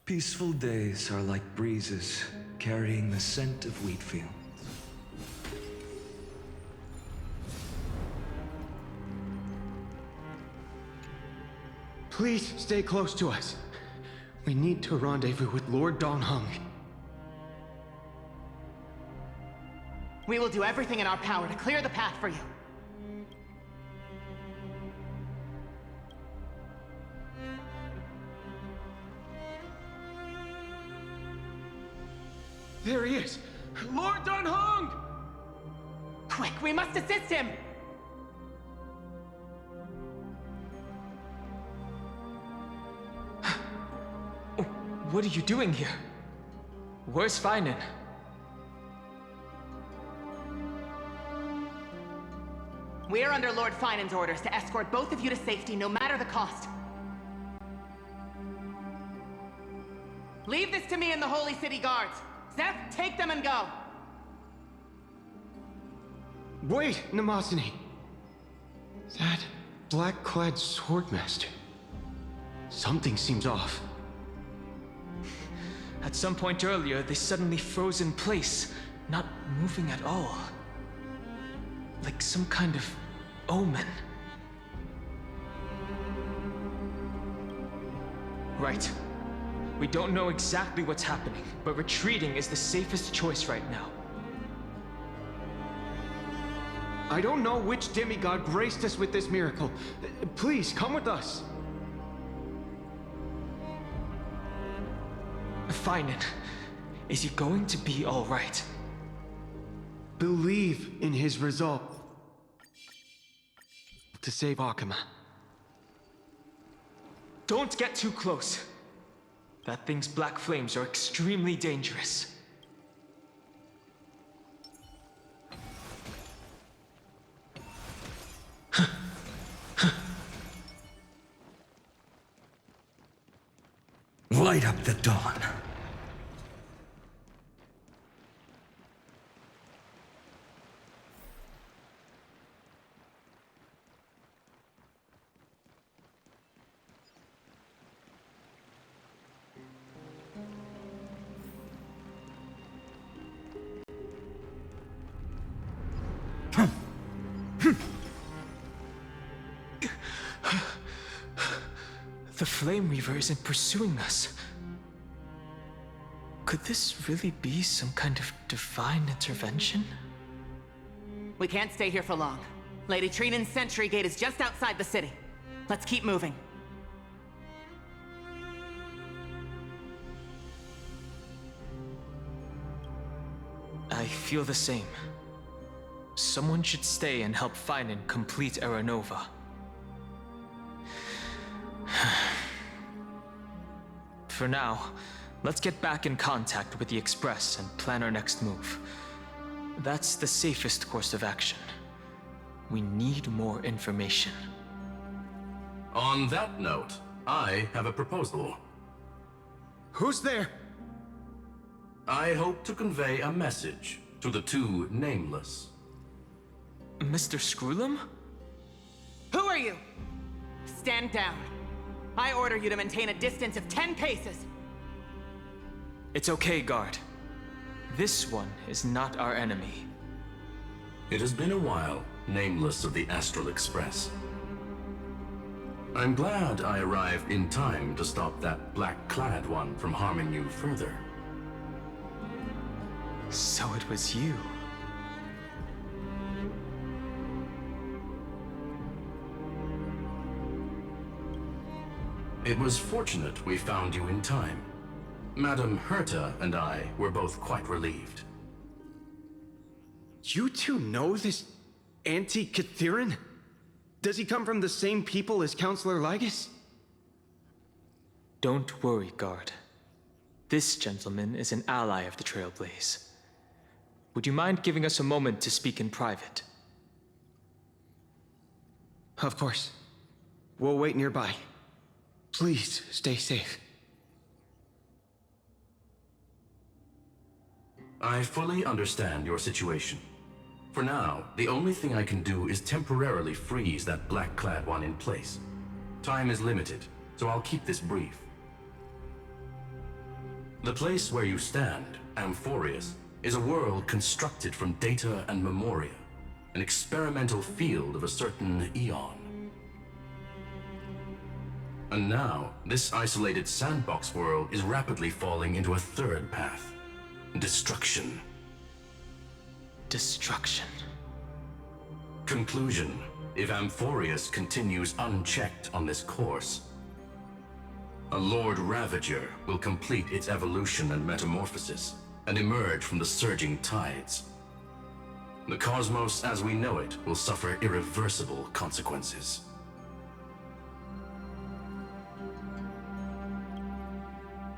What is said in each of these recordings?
Peaceful days are like breezes, carrying the scent of wheat fields. Please stay close to us. We need to rendezvous with Lord Donghung. We will do everything in our power to clear the path for you. There he is! Lord Donghung! Quick, we must assist him! What are you doing here? Where's Finan? We are under Lord Finan's orders to escort both of you to safety, no matter the cost. Leave this to me and the Holy City Guards. Zeph, take them and go. Wait, Namasani. That black-clad swordmaster. Something seems off. At some point earlier, they suddenly froze in place, not moving at all. Like some kind of omen. Right. We don't know exactly what's happening, but retreating is the safest choice right now. I don't know which demigod graced us with this miracle. Please, come with us. Finan, is he going to be all right? Believe in his resolve to save Akama. Don't get too close. That thing's black flames are extremely dangerous. Light up the dawn. The Flame Reaver isn't pursuing us. Could this really be some kind of divine intervention? We can't stay here for long. Lady Trinan's sentry gate is just outside the city. Let's keep moving. I feel the same. Someone should stay and help Finan complete Aranova. For now, let's get back in contact with the Express and plan our next move. That's the safest course of action. We need more information. On that note, I have a proposal. Who's there? I hope to convey a message to the two nameless. Mr. Screwlum? Who are you? Stand down. I order you to maintain a distance of 10 paces. It's okay, guard. This one is not our enemy. It has been a while, nameless of the Astral Express. I'm glad I arrived in time to stop that black-clad one from harming you further. So it was you. It was fortunate we found you in time. Madam Herta and I were both quite relieved. You two know this anti-Cathiran? Does he come from the same people as Counselor Lygus? Don't worry, guard. This gentleman is an ally of the Trailblaze. Would you mind giving us a moment to speak in private? Of course. We'll wait nearby. Please, stay safe. I fully understand your situation. For now, the only thing I can do is temporarily freeze that black-clad one in place. Time is limited, so I'll keep this brief. The place where you stand, Amphorius, is a world constructed from data and memoria, an experimental field of a certain eon. And now, this isolated sandbox world is rapidly falling into a third path: destruction. Destruction. Conclusion: if Amphorius continues unchecked on this course, a Lord Ravager will complete its evolution and metamorphosis, and emerge from the surging tides. The cosmos as we know it will suffer irreversible consequences.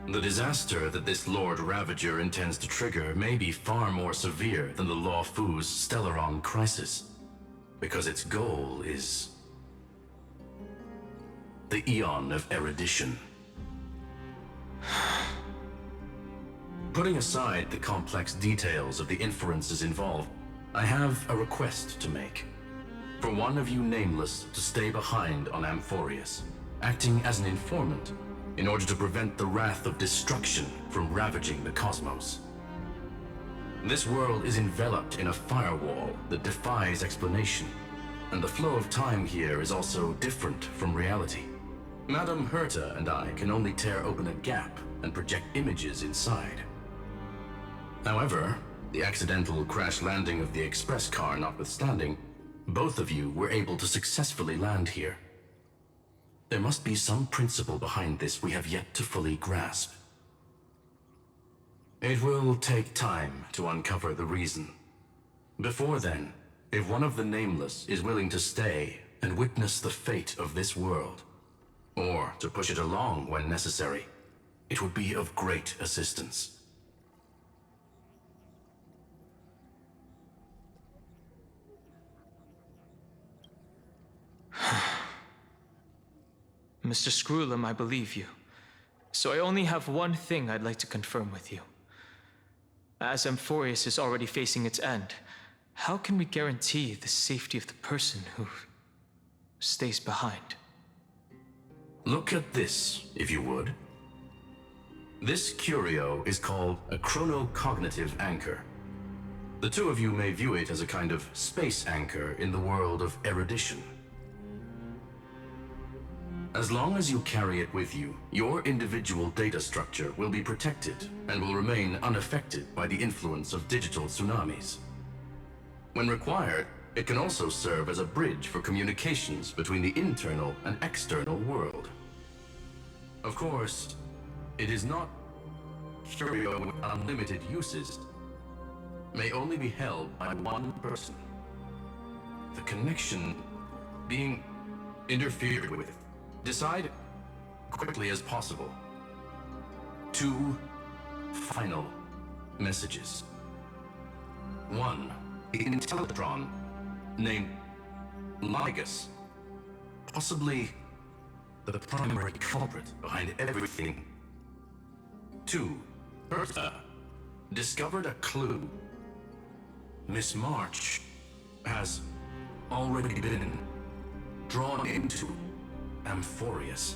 The disaster that this Lord Ravager intends to trigger may be far more severe than the Law Fu's Stellaron crisis, because its goal is the Eon of Erudition. Putting aside the complex details of the inferences involved, I have a request to make. For one of you nameless to stay behind on Amphorius, acting as an informant, in order to prevent the wrath of destruction from ravaging the cosmos. This world is enveloped in a firewall that defies explanation, and the flow of time here is also different from reality. Madame Herta and I can only tear open a gap and project images inside. However, the accidental crash landing of the express car notwithstanding, both of you were able to successfully land here. There must be some principle behind this we have yet to fully grasp. It will take time to uncover the reason. Before then, if one of the Nameless is willing to stay and witness the fate of this world, or to push it along when necessary, it would be of great assistance. Mr. Screwlum, I believe you. So I only have one thing I'd like to confirm with you. As Amphorius is already facing its end, how can we guarantee the safety of the person who stays behind? Look at this, if you would. This curio is called a chronocognitive anchor. The two of you may view it as a kind of space anchor in the world of erudition. As long as you carry it with you, your individual data structure will be protected and will remain unaffected by the influence of digital tsunamis. When required, it can also serve as a bridge for communications between the internal and external world. Of course, it is not curio with unlimited uses. May only be held by one person. The connection being interfered with. Decide quickly as possible. 2 final messages. 1, the Intellitron named Ligus, possibly the primary culprit behind everything. 2, Bertha discovered a clue. Miss March has already been drawn into Amphorius.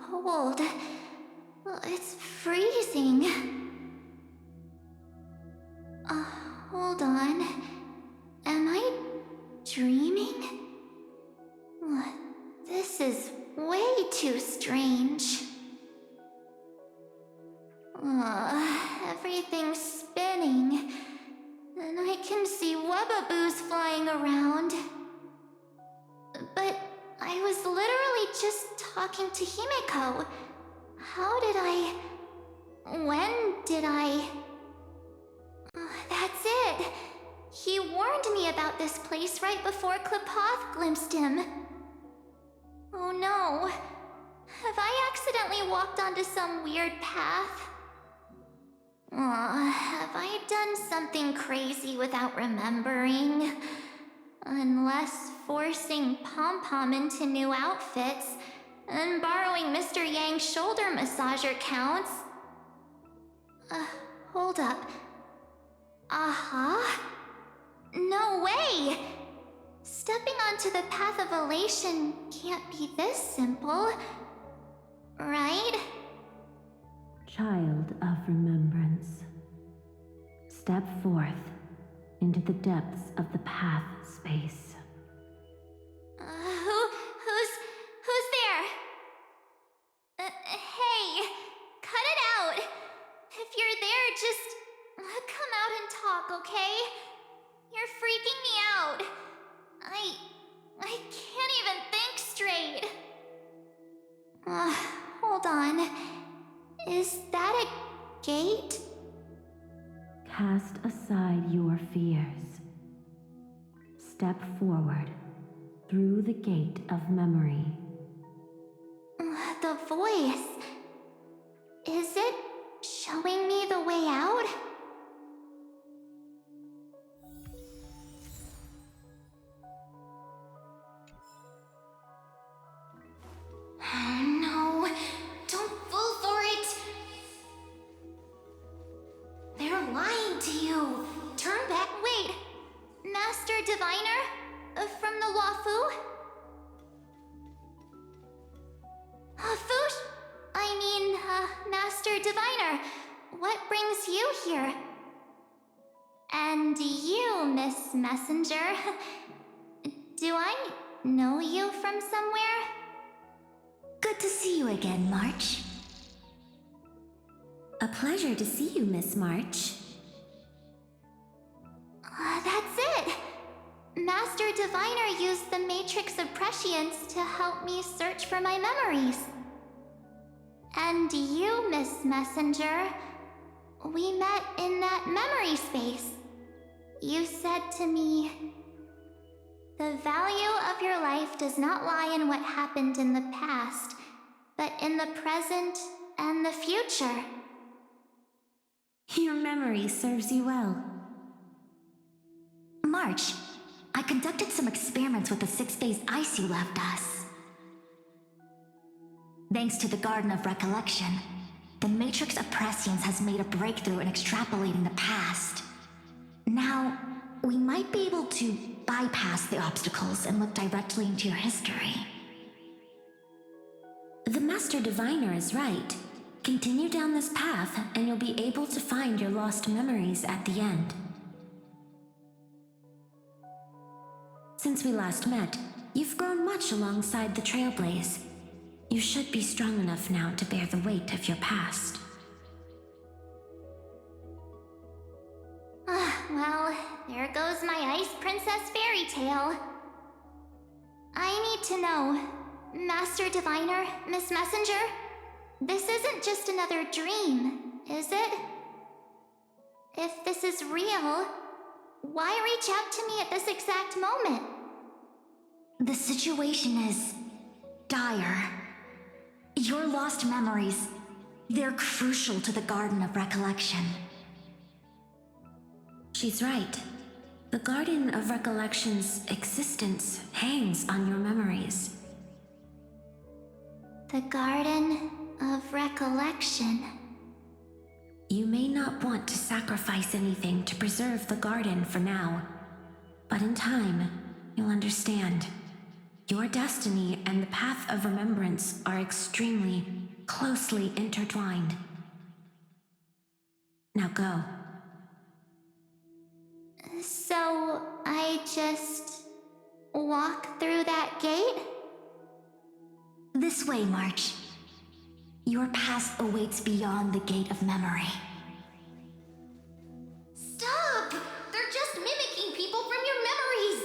Cold. It's freezing. Hold on. Am I dreaming? This is way too strange. Everything's spinning, and I can see webbaboos flying around. But I was literally just talking to Himeko. How did I... When did I... That's it! He warned me about this place right before Klipoth glimpsed him. Oh no. Have I accidentally walked onto some weird path? Have I done something crazy without remembering? Unless forcing Pom Pom into new outfits and borrowing Mr. Yang's shoulder massager counts. Hold up. No way! Stepping onto the path of elation can't be this simple, right? Child of remembrance, step forth into the depths of the path space. Who's there? Hey, cut it out. If you're there, just come out and talk, okay? You're freaking me out. I can't even think straight. Hold on. Is that a gate? Cast aside your fears. Step forward through the gate of memory. The voice. Is it showing me the way out? No, don't fall for it. They're lying to you. Turn back. Wait, Master Diviner? From the Wafu? Master Diviner, what brings you here? And you, Miss Messenger, do I know you from somewhere? Good to see you again, March. A pleasure to see you, Miss March. That's it! Master Diviner used the Matrix of Prescience to help me search for my memories. And you, Miss Messenger, we met in that memory space. You said to me, "The value of your life does not lie in what happened in the past, but in the present and the future." Your memory serves you well. March, I conducted some experiments with the 6-phase ice you left us. Thanks to the Garden of Recollection, the Matrix of Prescience has made a breakthrough in extrapolating the past. Now, we might be able to bypass the obstacles and look directly into your history. The Master Diviner is right. Continue down this path, and you'll be able to find your lost memories at the end. Since we last met, you've grown much alongside the Trailblaze. You should be strong enough now to bear the weight of your past. Well, there goes my Ice Princess fairy tale. I need to know, Master Diviner, Miss Messenger, this isn't just another dream, is it? If this is real, why reach out to me at this exact moment? The situation is dire. Your lost memories, they're crucial to the Garden of Recollection. She's right. The Garden of Recollection's existence hangs on your memories. The Garden of Recollection. You may not want to sacrifice anything to preserve the garden for now, but in time, you'll understand. Your destiny and the path of remembrance are extremely, closely intertwined. Now go. So, I just walk through that gate? This way, March. Your past awaits beyond the Gate of Memory. Stop! They're just mimicking people from your memories!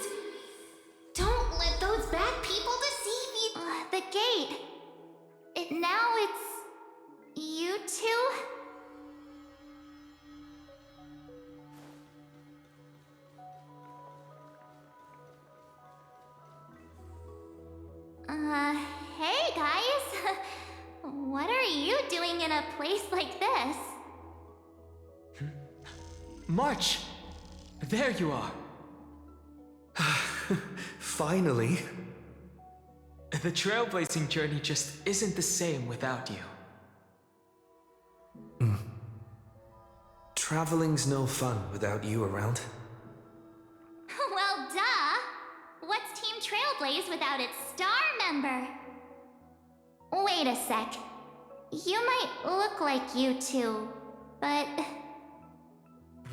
Don't let those bad people deceive you! The gate. Now it's... you two? Hey guys! What are you doing in a place like this? March! There you are. Finally. The trailblazing journey just isn't the same without you. Traveling's no fun without you around. Well, duh! What's Team Trailblaze without its star member? Wait a sec. You might look like you two, but...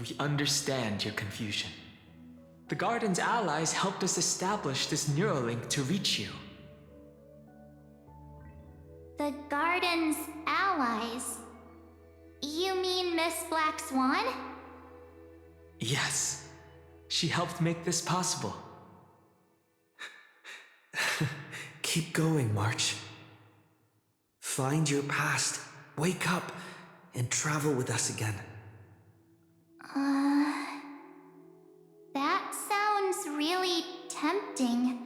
We understand your confusion. The Garden's allies helped us establish this Neuralink to reach you. The Garden's allies? You mean Miss Black Swan? Yes. She helped make this possible. Keep going, March. Find your past, wake up, and travel with us again. That sounds really tempting.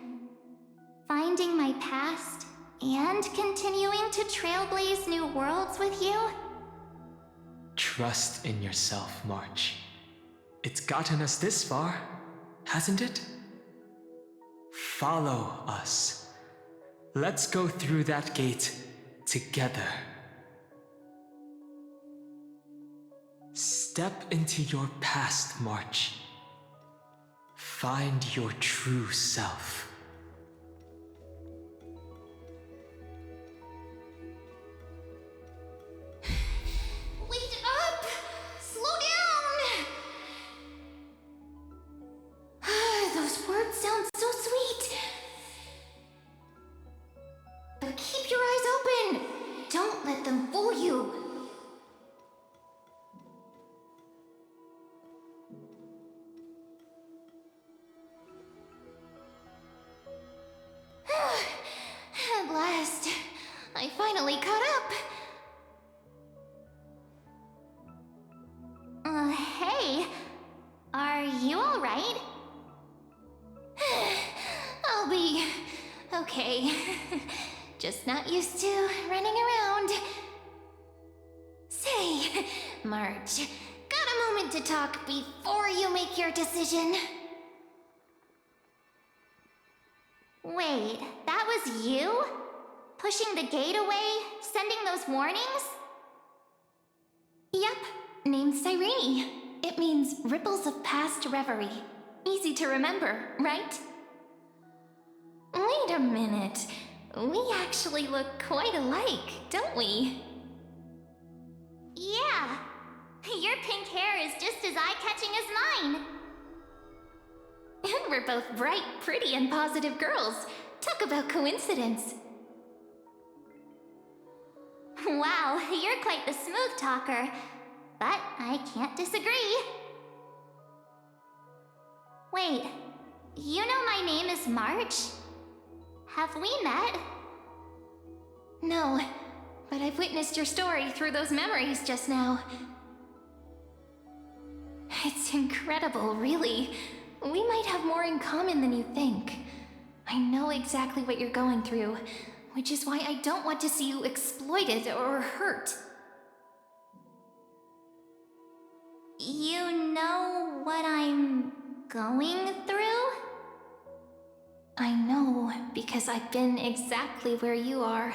Finding my past and continuing to trailblaze new worlds with you? Trust in yourself, March. It's gotten us this far, hasn't it? Follow us. Let's go through that gate together. Step into your past, March. Find your true self. Wait up! Slow down! Those words sound so sweet. But keep your eyes open! Don't let them fool you! At last, I finally caught up. Hey, are you alright? I'll be okay. Just not used to running around. Say, March, got a moment to talk before you make your decision? Wait, that was you? Pushing the gate away? Sending those warnings? Yep, named Cyrene. It means ripples of past reverie. Easy to remember, right? Wait a minute. We actually look quite alike, don't we? Yeah. Your pink hair is just as eye-catching as mine. And we're both bright, pretty, and positive girls. Talk about coincidence. Wow, you're quite the smooth talker. But I can't disagree. Wait, you know my name is March? Have we met? No, but I've witnessed your story through those memories just now. It's incredible, really. We might have more in common than you think. I know exactly what you're going through, which is why I don't want to see you exploited or hurt. You know what I'm going through? I know, because I've been exactly where you are.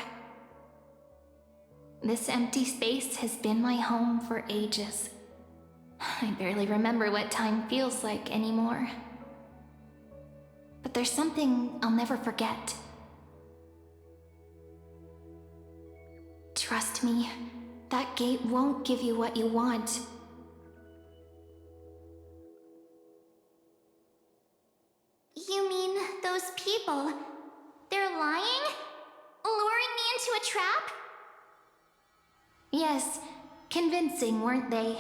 This empty space has been my home for ages. I barely remember what time feels like anymore. But there's something I'll never forget. Trust me, that gate won't give you what you want. You mean those people? They're lying? Luring me into a trap? Yes, convincing, weren't they?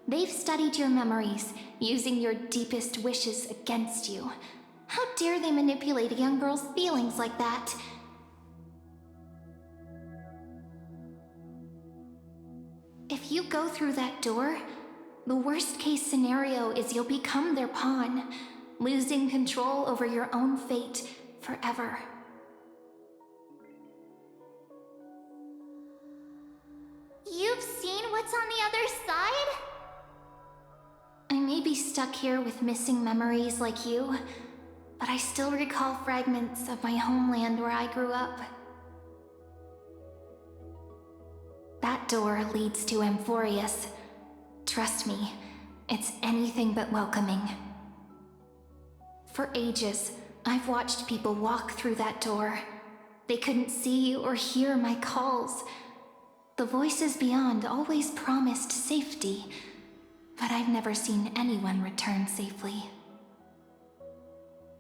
They've studied your memories, using your deepest wishes against you. How dare they manipulate a young girl's feelings like that? If you go through that door, the worst-case scenario is you'll become their pawn, losing control over your own fate forever. You've seen what's on the other side? I may be stuck here with missing memories like you, but I still recall fragments of my homeland where I grew up. That door leads to Amphorius. Trust me, it's anything but welcoming. For ages, I've watched people walk through that door. They couldn't see or hear my calls. The voices beyond always promised safety, but I've never seen anyone return safely.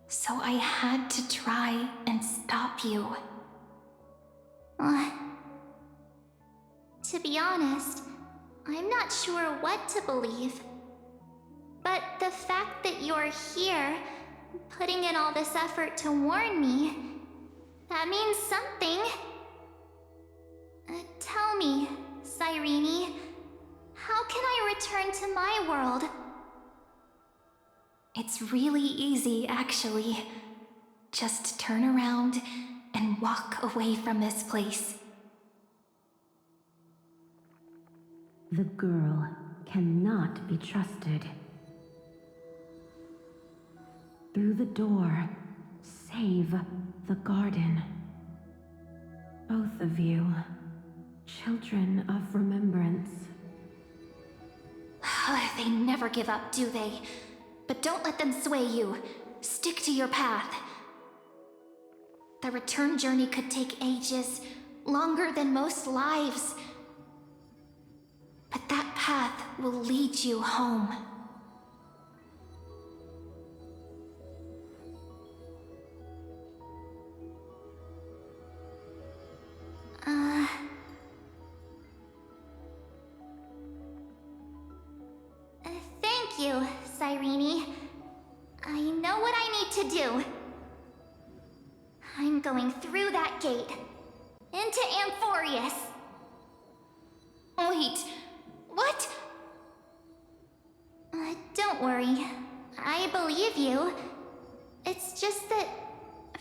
So I had to try and stop you. To be honest, I'm not sure what to believe. But the fact that you're here, putting in all this effort to warn me, that means something. Tell me, Cyrene, how can I return to my world? It's really easy, actually. Just turn around and walk away from this place. The girl cannot be trusted. Through the door, save the garden. Both of you, children of remembrance. They never give up, do they? But don't let them sway you. Stick to your path. The return journey could take ages, longer than most lives. But that path will lead you home. Thank you, Cyrene. I know what I need to do. I'm going through that gate. Into Amphorius. Wait, what? Don't worry. I believe you. It's just that,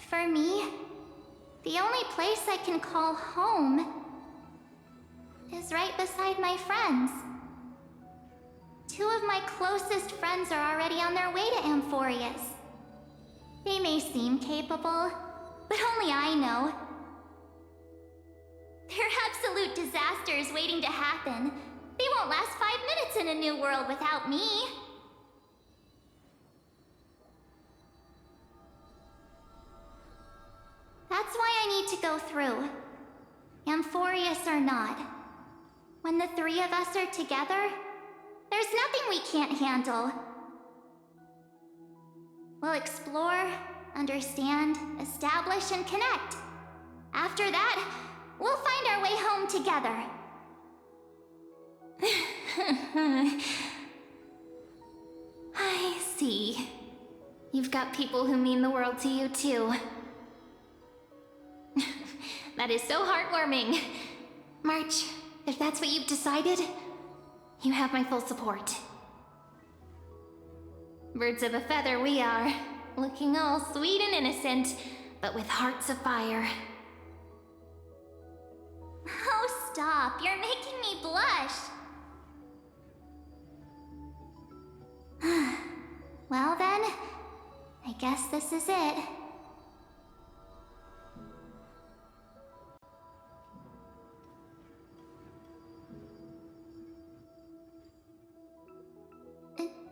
for me, the only place I can call home is right beside my friends. Two of my closest friends are already on their way to Amphorius. They may seem capable, but only I know. They're absolute disasters waiting to happen. They won't last 5 minutes in a new world without me. That's why I need to go through. Amphorius or not. When the three of us are together, there's nothing we can't handle. We'll explore, understand, establish, and connect. After that, we'll find our way home together. I see. You've got people who mean the world to you, too. That is so heartwarming. March, if that's what you've decided, you have my full support. Birds of a feather we are, looking all sweet and innocent, but with hearts of fire. Oh, stop. You're making me blush. Well then, I guess this is it.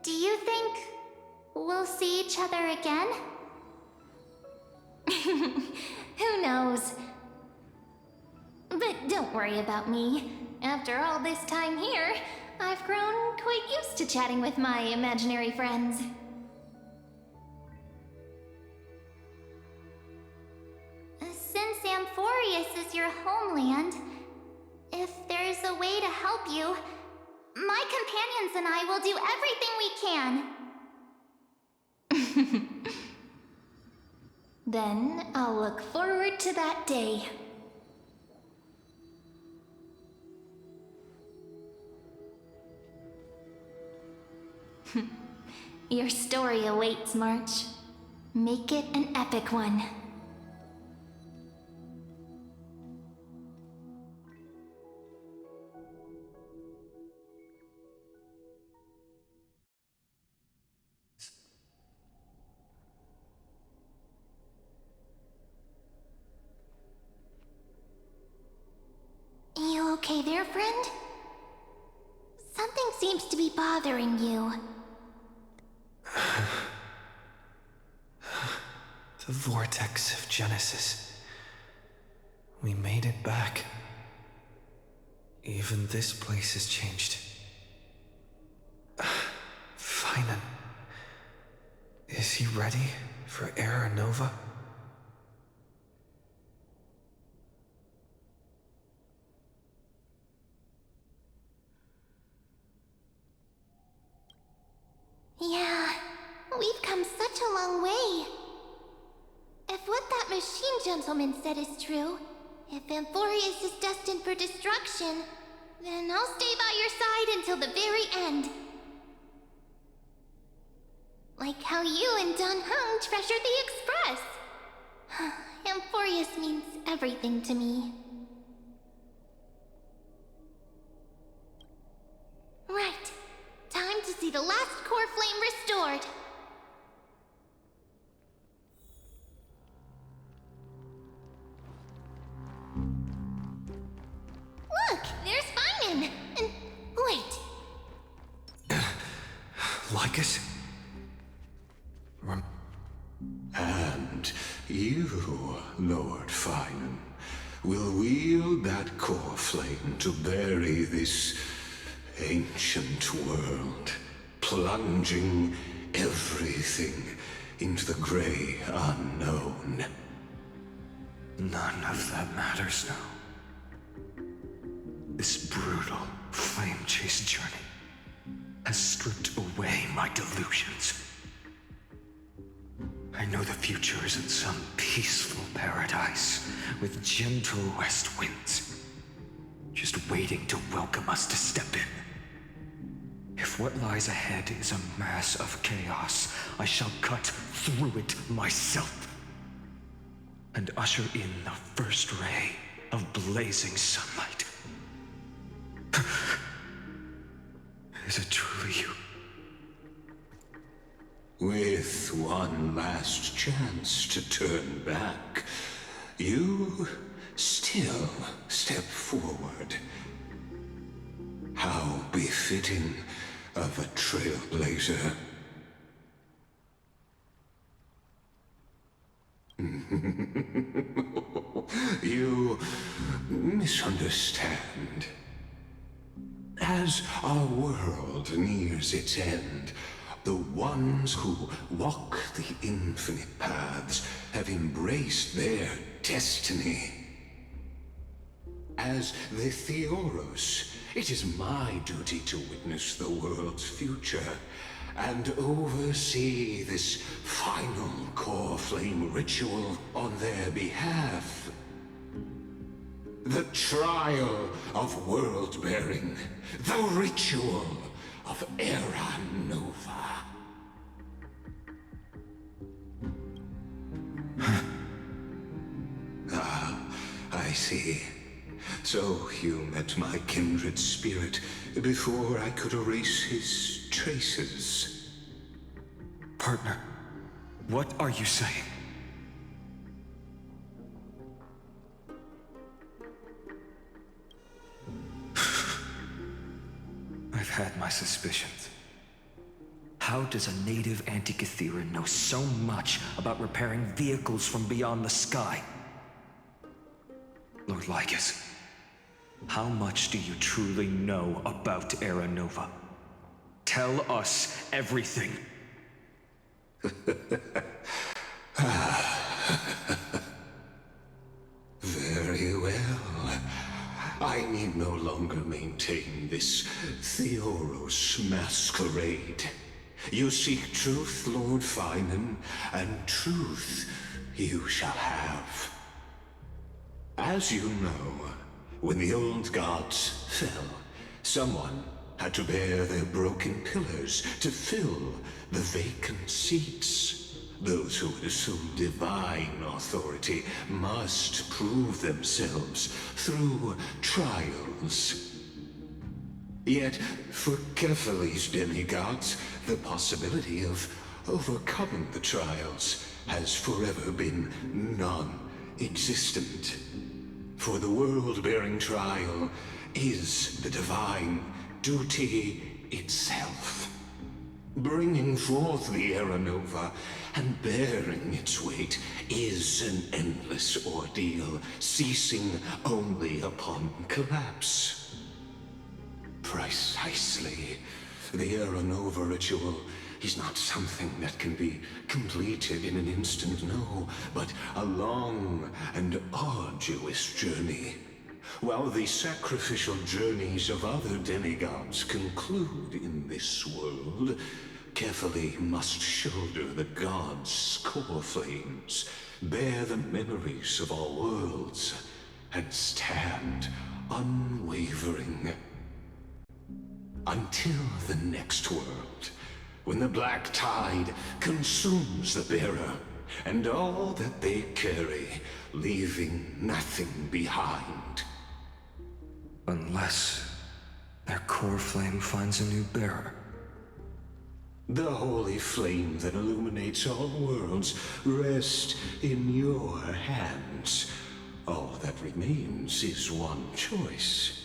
Do you think we'll see each other again? Who knows? But don't worry about me. After all this time here, I've grown quite used to chatting with my imaginary friends. Since Amphorius is your homeland, if there's a way to help you, my companions and I will do everything we can. Then I'll look forward to that day. Your story awaits, March. Make it an epic one. there, friend? Something seems to be bothering you. The vortex of Genesis. We made it back. Even this place has changed. Finan. Is he ready for Era Nova? Yeah, we've come such a long way. If what that machine gentleman said is true, if Amphorius is destined for destruction, then I'll stay by your side until the very end. Like how you and Don Hung treasured the Express. Amphorius means everything to me. Right. Time to see the last Coreflame restored. Look, there's Finan. And wait. Lycus? And you, Lord Finan, will wield that Coreflame to bury this ancient world, plunging everything into the gray unknown. None of that matters now. This brutal flame chase journey has stripped away my delusions. I know the future is in some peaceful paradise with gentle west winds, just waiting to welcome us to step in. If what lies ahead is a mass of chaos, I shall cut through it myself and usher in the first ray of blazing sunlight. Is it truly you? With one last chance to turn back, you still step forward. How befitting of a trailblazer. You misunderstand. As our world nears its end, the ones who walk the infinite paths have embraced their destiny. As the Theoros, it is my duty to witness the world's future and oversee this final Coreflame ritual on their behalf. The trial of world-bearing, the ritual of Era Nova. I see. So you met my kindred spirit before I could erase his traces. Partner, what are you saying? I've had my suspicions. How does a native Antikytheran know so much about repairing vehicles from beyond the sky? Lord Lycus, how much do you truly know about Era Nova? Tell us everything. Very well. I need no longer maintain this Theoros masquerade. You seek truth, Lord Finan, and truth you shall have. As you know, when the old gods fell, someone had to bear their broken pillars to fill the vacant seats. Those who would assume divine authority must prove themselves through trials. Yet, for Kephales's demigods, the possibility of overcoming the trials has forever been non-existent. For the world-bearing trial, is the divine duty itself. Bringing forth the Era Nova and bearing its weight is an endless ordeal, ceasing only upon collapse. Precisely. The Era Nova ritual is not something that can be completed in an instant, no, but a long and arduous journey. While the sacrificial journeys of other demigods conclude in this world, carefully must shoulder the gods' Coreflames, bear the memories of all worlds, and stand unwavering. Until the next world, when the black tide consumes the bearer, and all that they carry, leaving nothing behind. Unless their core flame finds a new bearer. The holy flame that illuminates all worlds rests in your hands. All that remains is one choice.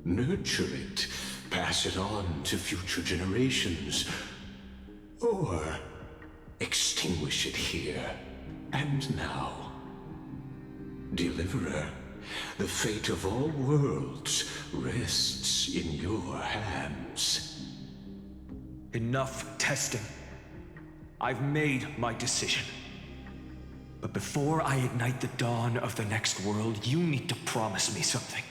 Nurture it, pass it on to future generations, or extinguish it here and now. Deliverer, the fate of all worlds rests in your hands. Enough testing. I've made my decision. But before I ignite the dawn of the next world, you need to promise me something.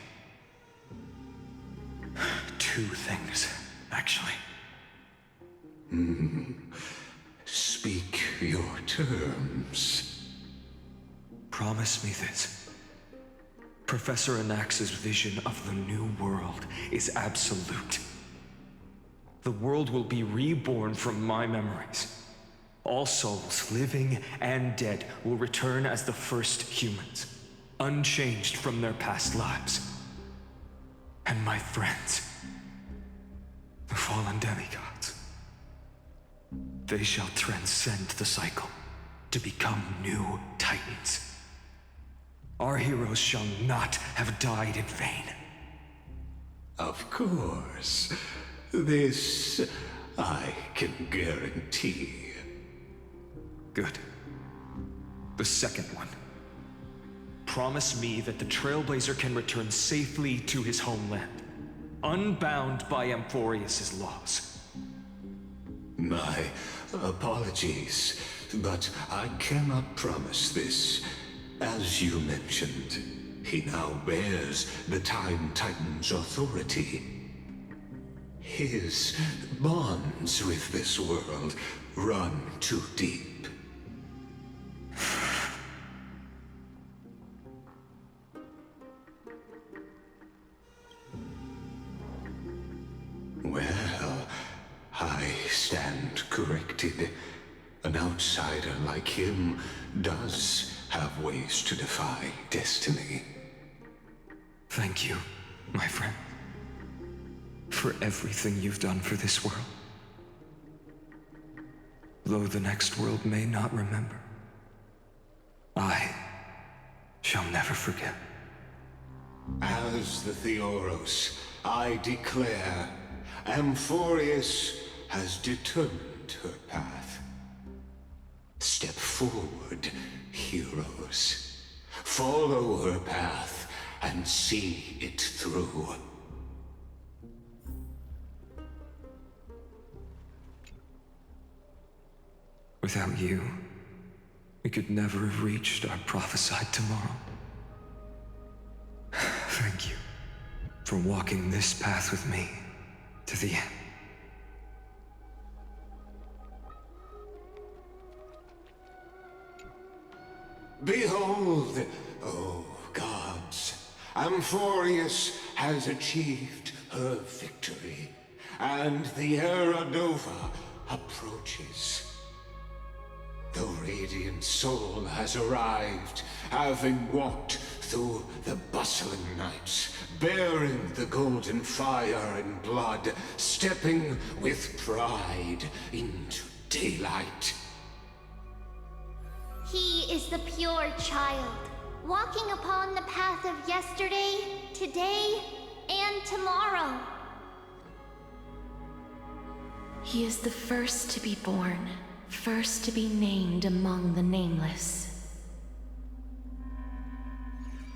2 things, actually. Speak your terms. Promise me this. Professor Anax's vision of the new world is absolute. The world will be reborn from my memories. All souls, living and dead, will return as the first humans, unchanged from their past lives. And my friends, the fallen demigods, they shall transcend the cycle to become new titans. Our heroes shall not have died in vain. Of course. This I can guarantee. Good. The second one. Promise me that the Trailblazer can return safely to his homeland, unbound by Amphorius' laws. My apologies, but I cannot promise this. As you mentioned, he now bears the Time Titan's authority. His bonds with this world run too deep. Well, I stand corrected. An outsider like him does have ways to defy destiny. Thank you, my friend, for everything you've done for this world. Though the next world may not remember, I shall never forget. As the Theoros, I declare, Amphorius has determined her path. Step forward, heroes. Follow her path and see it through. Without you, we could never have reached our prophesied tomorrow. Thank you for walking this path with me to the end. Behold, O gods, Amphorius has achieved her victory, and the Era Nova approaches. The radiant soul has arrived, having walked through the bustling nights, bearing the golden fire and blood, stepping with pride into daylight. He is the pure child, walking upon the path of yesterday, today, and tomorrow. He is the first to be born, first to be named among the nameless.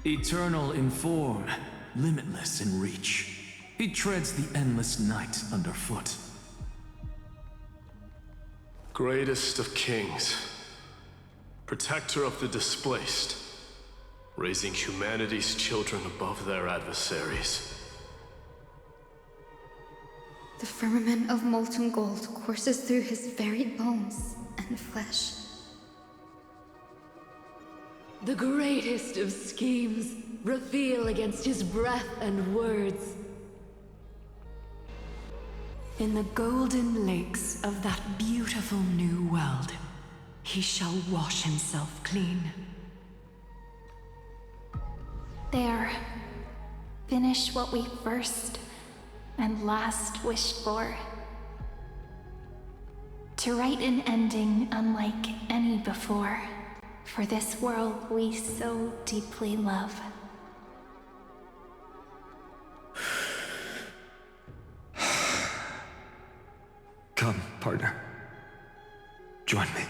Eternal in form, limitless in reach. He treads the endless night underfoot. Greatest of kings, protector of the displaced, raising humanity's children above their adversaries. The firmament of molten gold courses through his very bones and flesh. The greatest of schemes reveal against his breath and words. In the golden lakes of that beautiful new world, he shall wash himself clean. There. Finish what we first and last wished for. To write an ending unlike any before, for this world we so deeply love. Come, partner. Join me.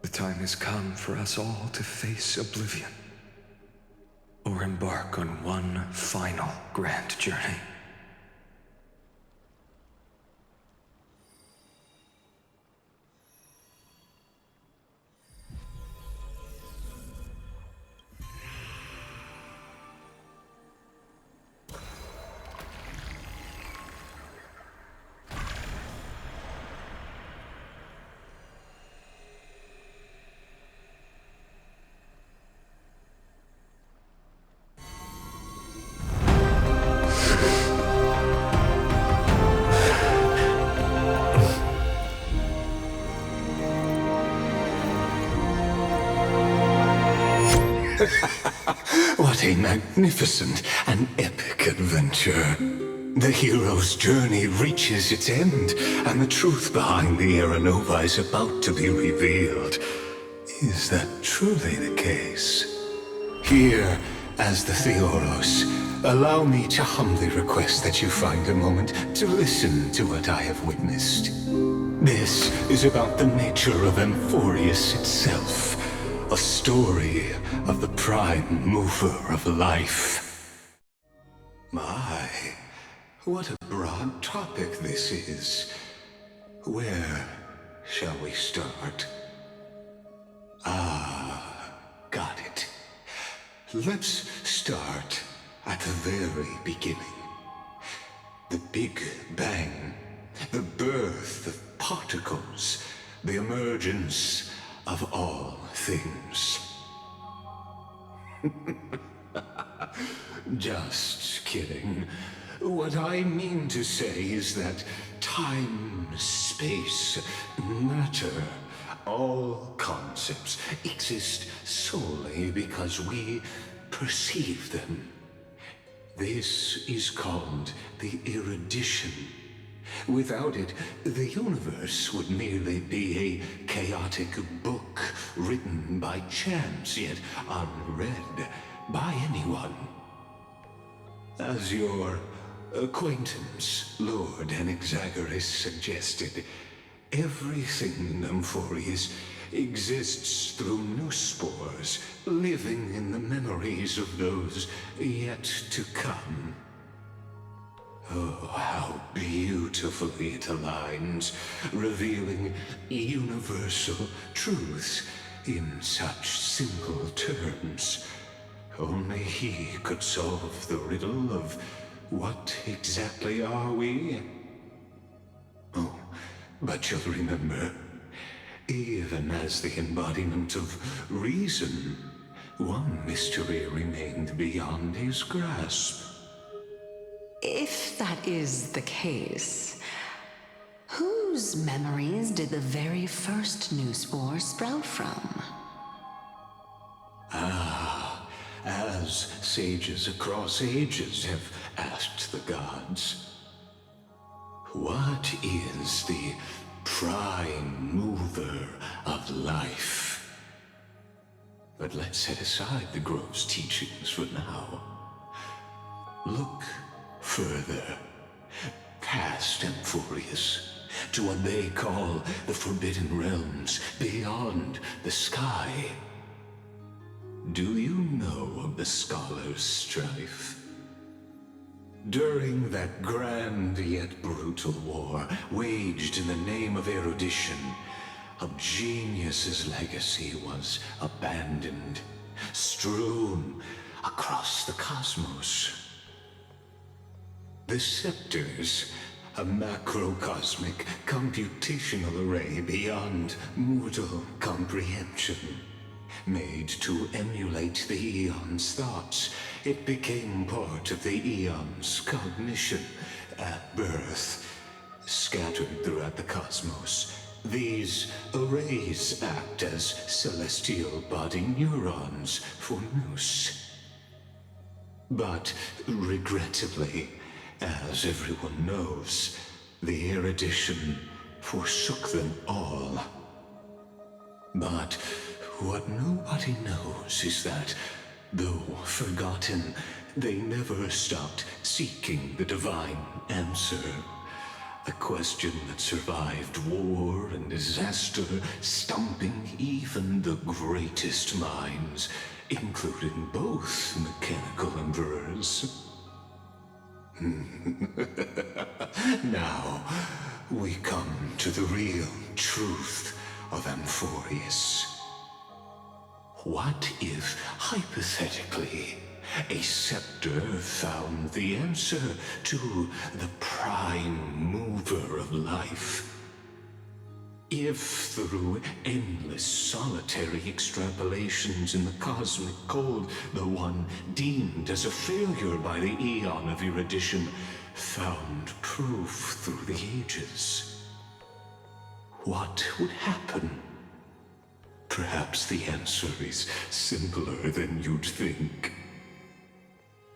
The time has come for us all to face oblivion, or embark on one final grand journey. What a magnificent and epic adventure. The hero's journey reaches its end, and the truth behind the Era Nova is about to be revealed. Is that truly the case? Here, as the Theoros, allow me to humbly request that you find a moment to listen to what I have witnessed. This is about the nature of Amphorius itself. A story of the prime mover of life. My, what a broad topic this is. Where shall we start? Got it. Let's start at the very beginning. The Big Bang, the birth of particles, the emergence of all things. Just kidding. What I mean to say is that time, space, matter, all concepts exist solely because we perceive them. This is called the erudition. Without it, the universe would merely be a chaotic book written by chance, yet unread by anyone. As your acquaintance, Lord Anaxagoras, suggested, everything in Amphorius exists through new spores, living in the memories of those yet to come. Oh, how beautifully it aligns, revealing universal truths in such simple terms. Only he could solve the riddle of what exactly are we? Oh, but you'll remember, even as the embodiment of reason, one mystery remained beyond his grasp. If that is the case, whose memories did the very first new spore sprout from? As sages across ages have asked the gods, what is the prime mover of life. But let's set aside the Grove's teachings for now. Look further, past Amphorius, to what they call the Forbidden Realms beyond the sky. Do you know of the Scholar's strife? During that grand yet brutal war, waged in the name of erudition, a genius's legacy was abandoned, strewn across the cosmos. The scepters, a macrocosmic computational array beyond mortal comprehension. Made to emulate the Eon's thoughts, it became part of the Eon's cognition at birth. Scattered throughout the cosmos, these arrays act as celestial body neurons for Nous. But regrettably, as everyone knows, the erudition forsook them all. But what nobody knows is that, though forgotten, they never stopped seeking the divine answer. A question that survived war and disaster, stumping even the greatest minds, including both mechanical emperors. Now, we come to the real truth of Amphorius. What if, hypothetically, a scepter found the answer to the prime mover of life? If, through endless solitary extrapolations in the cosmic cold, the one deemed as a failure by the Eon of erudition found proof through the ages, what would happen? Perhaps the answer is simpler than you'd think.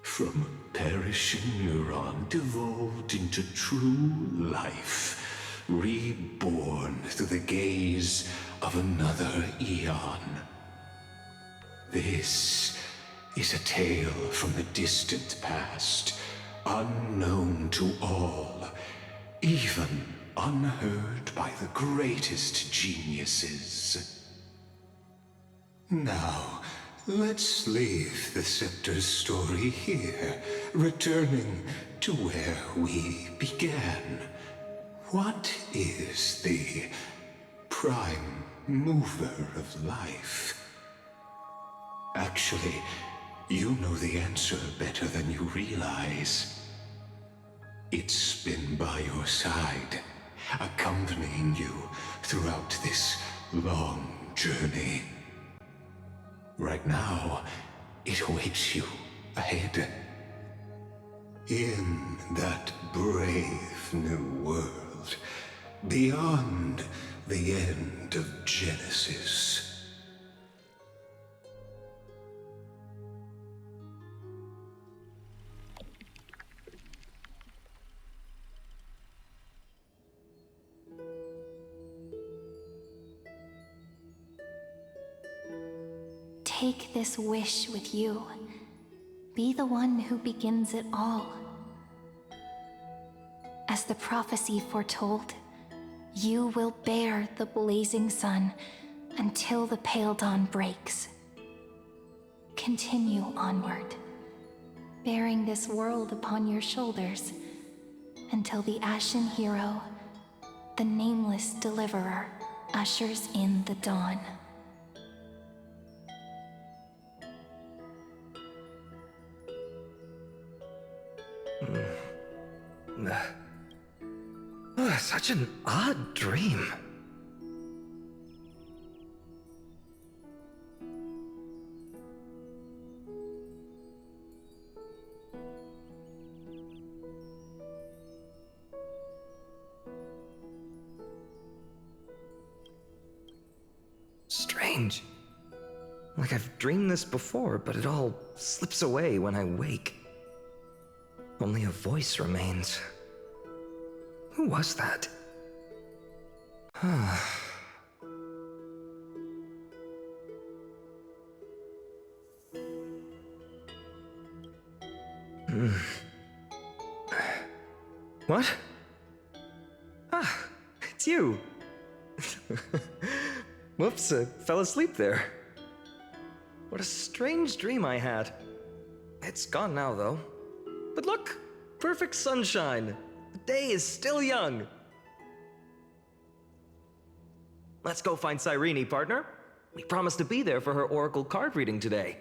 From a perishing neuron devolved into true life, reborn through the gaze of another Eon. This is a tale from the distant past, unknown to all, even unheard by the greatest geniuses. Now, let's leave the Scepter's story here, returning to where we began. What is the prime mover of life? Actually, you know the answer better than you realize. It's been by your side, accompanying you throughout this long journey. Right now, it awaits you ahead. In that brave new world, beyond the end of Genesis. Take this wish with you. Be the one who begins it all. As the prophecy foretold, you will bear the blazing sun until the pale dawn breaks. Continue onward, bearing this world upon your shoulders until the Ashen Hero, the nameless deliverer, ushers in the dawn. Such an odd dream. Strange. Like I've dreamed this before, but it all slips away when I wake. Only a voice remains. Who was that? What? Ah, it's you. Whoops, I fell asleep there. What a strange dream I had. It's gone now, though. But look, perfect sunshine. The day is still young. Let's go find Cyrene, partner. We promised to be there for her oracle card reading today.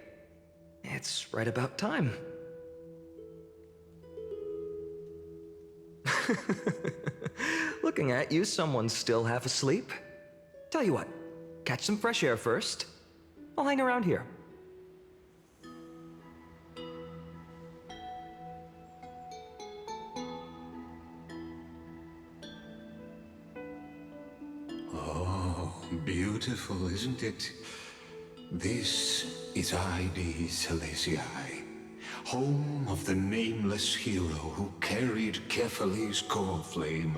It's right about time. Looking at you, someone's still half asleep. Tell you what, catch some fresh air first. I'll hang around here. Oh, beautiful, isn't it? This is Ide Celestii, home of the nameless hero who carried Kefali's Coreflame.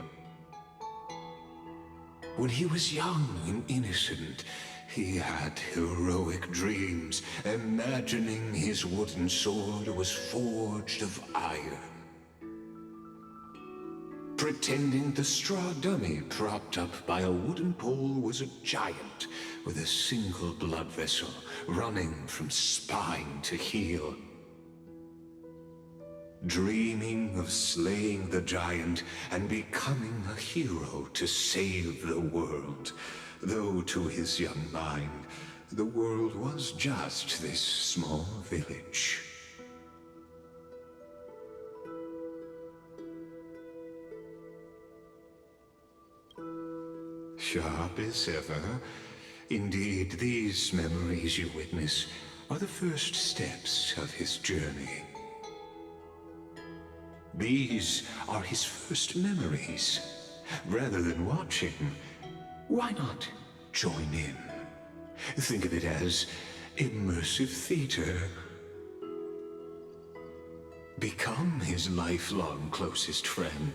When he was young and innocent, he had heroic dreams, imagining his wooden sword was forged of iron. Pretending the straw dummy propped up by a wooden pole was a giant with a single blood vessel running from spine to heel. Dreaming of slaying the giant and becoming a hero to save the world, though to his young mind, the world was just this small village. Sharp as ever. Indeed, these memories you witness are the first steps of his journey. These are his first memories. Rather than watching, why not join in? Think of it as immersive theater. Become his lifelong closest friend,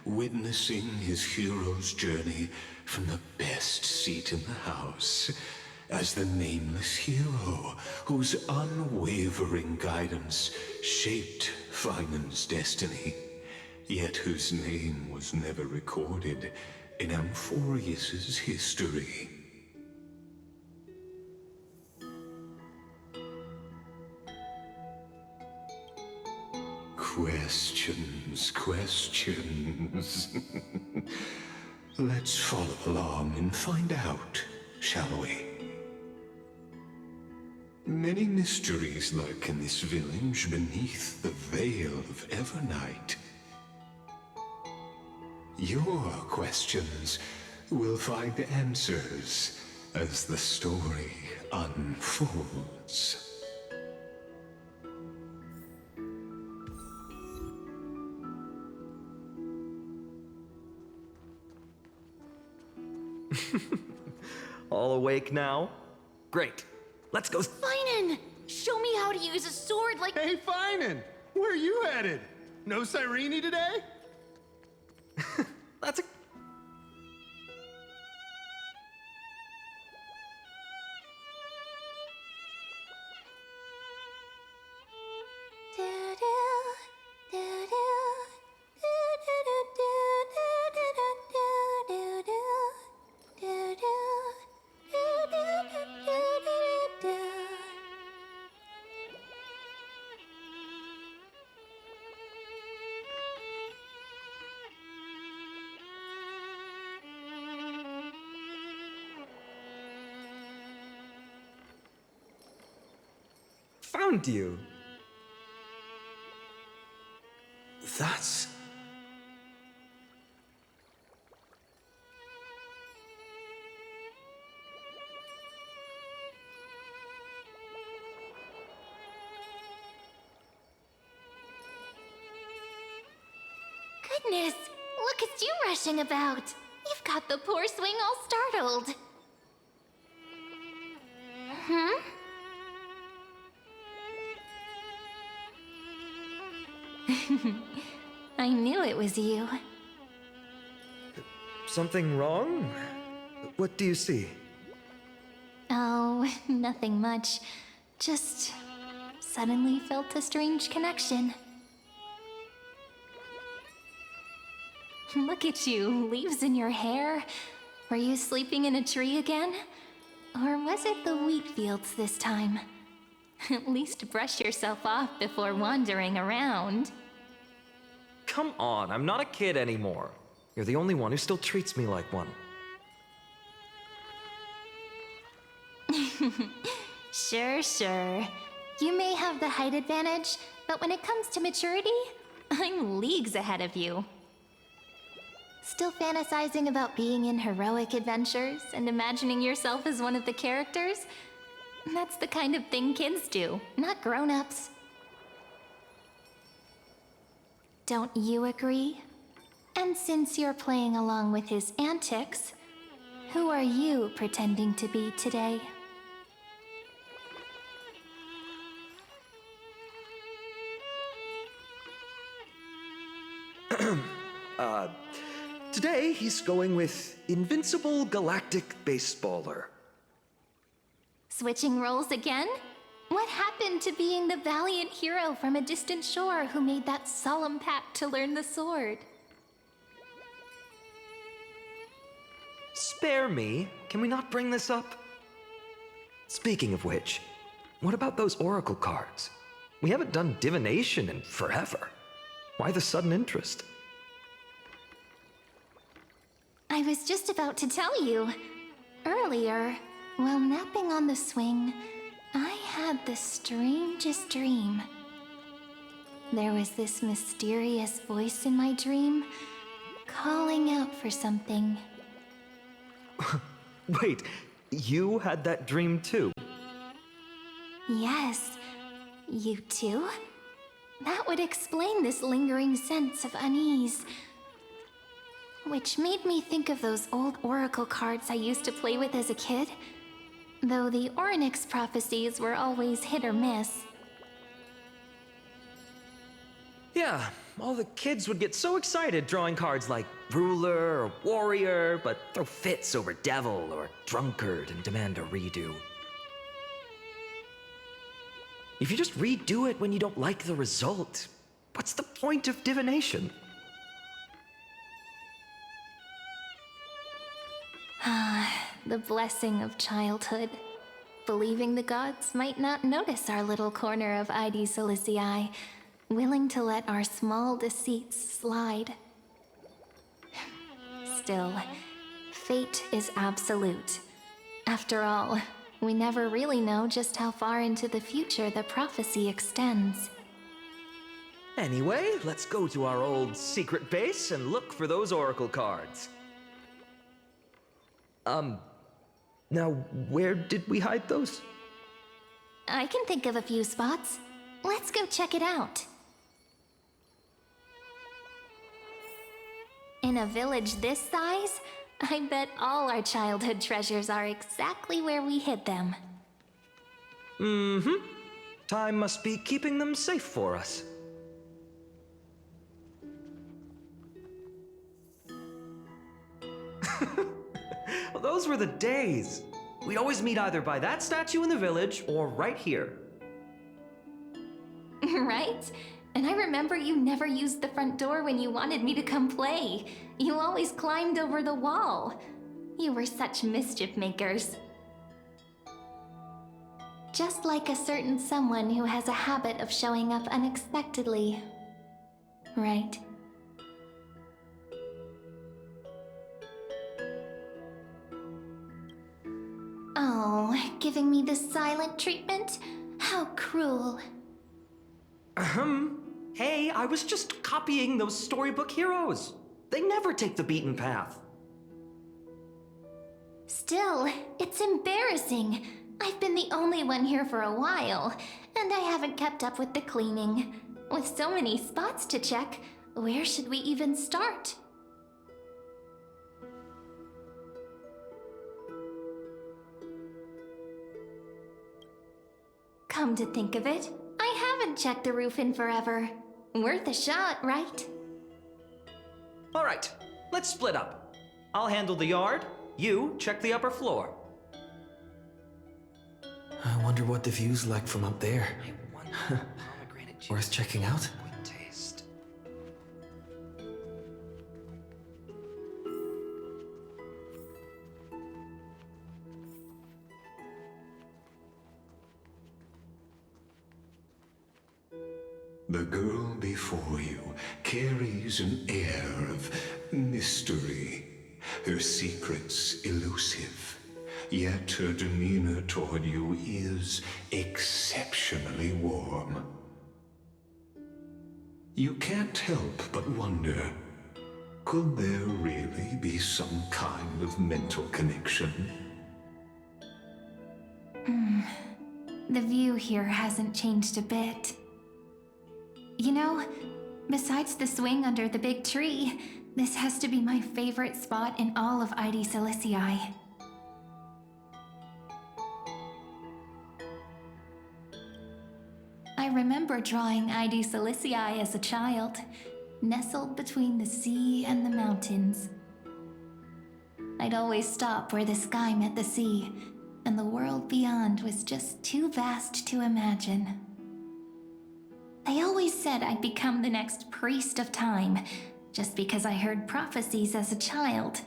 witnessing his hero's journey from the best seat in the house, as the nameless hero whose unwavering guidance shaped Finan's destiny, yet whose name was never recorded in Amphorius's history. Questions, questions. Let's follow along and find out, shall we? Many mysteries lurk in this village beneath the veil of Evernight. Your questions will find answers as the story unfolds. All awake now? Great. Let's go. Finan! Show me how to use a sword like— Hey, Finan! Where are you headed? No Cyrene today? That's a... Found you. That's... Goodness, look at you rushing about. You've got the poor swing all startled. Hmm? I knew it was you. Something wrong? What do you see? Oh, nothing much. Just suddenly felt a strange connection. Look at you, leaves in your hair. Were you sleeping in a tree again? Or was it the wheat fields this time? At least brush yourself off before wandering around. Come on, I'm not a kid anymore. You're the only one who still treats me like one. Sure. You may have the height advantage, but when it comes to maturity, I'm leagues ahead of you. Still fantasizing about being in heroic adventures and imagining yourself as one of the characters? That's the kind of thing kids do, not grown-ups. Don't you agree? And since you're playing along with his antics, who are you pretending to be today? Today he's going with Invincible Galactic Baseballer. Switching roles again? What happened to being the valiant hero from a distant shore who made that solemn pact to learn the sword? Spare me. Can we not bring this up? Speaking of which, what about those oracle cards? We haven't done divination in forever. Why the sudden interest? I was just about to tell you. Earlier, while napping on the swing, I had the strangest dream. There was this mysterious voice in my dream, calling out for something. Wait, you had that dream too? Yes, you too? That would explain this lingering sense of unease. Which made me think of those old oracle cards I used to play with as a kid. Though the Ornyx prophecies were always hit or miss. Yeah, all the kids would get so excited drawing cards like ruler or warrior, but throw fits over devil or drunkard and demand a redo. If you just redo it when you don't like the result, what's the point of divination? The blessing of childhood. Believing the gods might not notice our little corner of ID Silicii, willing to let our small deceits slide. Still, fate is absolute. After all, we never really know just how far into the future the prophecy extends. Anyway, let's go to our old secret base and look for those oracle cards. Now, where did we hide those? I can think of a few spots. Let's go check it out. In a village this size, I bet all our childhood treasures are exactly where we hid them. Mm-hmm. Time must be keeping them safe for us. Well, those were the days. We'd always meet either by that statue in the village or right here. Right? And I remember you never used the front door when you wanted me to come play. You always climbed over the wall. You were such mischief makers. Just like a certain someone who has a habit of showing up unexpectedly. Right? Oh, giving me this silent treatment? How cruel. Hey, I was just copying those storybook heroes. They never take the beaten path. Still, it's embarrassing. I've been the only one here for a while, and I haven't kept up with the cleaning. With so many spots to check, where should we even start? Come to think of it, I haven't checked the roof in forever. Worth a shot, right? All right, let's split up. I'll handle the yard, You check the upper floor. I wonder what the view's like from up there. Worth checking out? Taste. The girl before you carries an air of mystery, her secrets elusive, yet her demeanor toward you is exceptionally warm. You can't help but wonder, could there really be some kind of mental connection? The view here hasn't changed a bit. You know, besides the swing under the big tree, this has to be my favorite spot in all of ID Silicii. I remember drawing ID Silicii as a child, nestled between the sea and the mountains. I'd always stop where the sky met the sea, and the world beyond was just too vast to imagine. They always said I'd become the next priest of time, just because I heard prophecies as a child.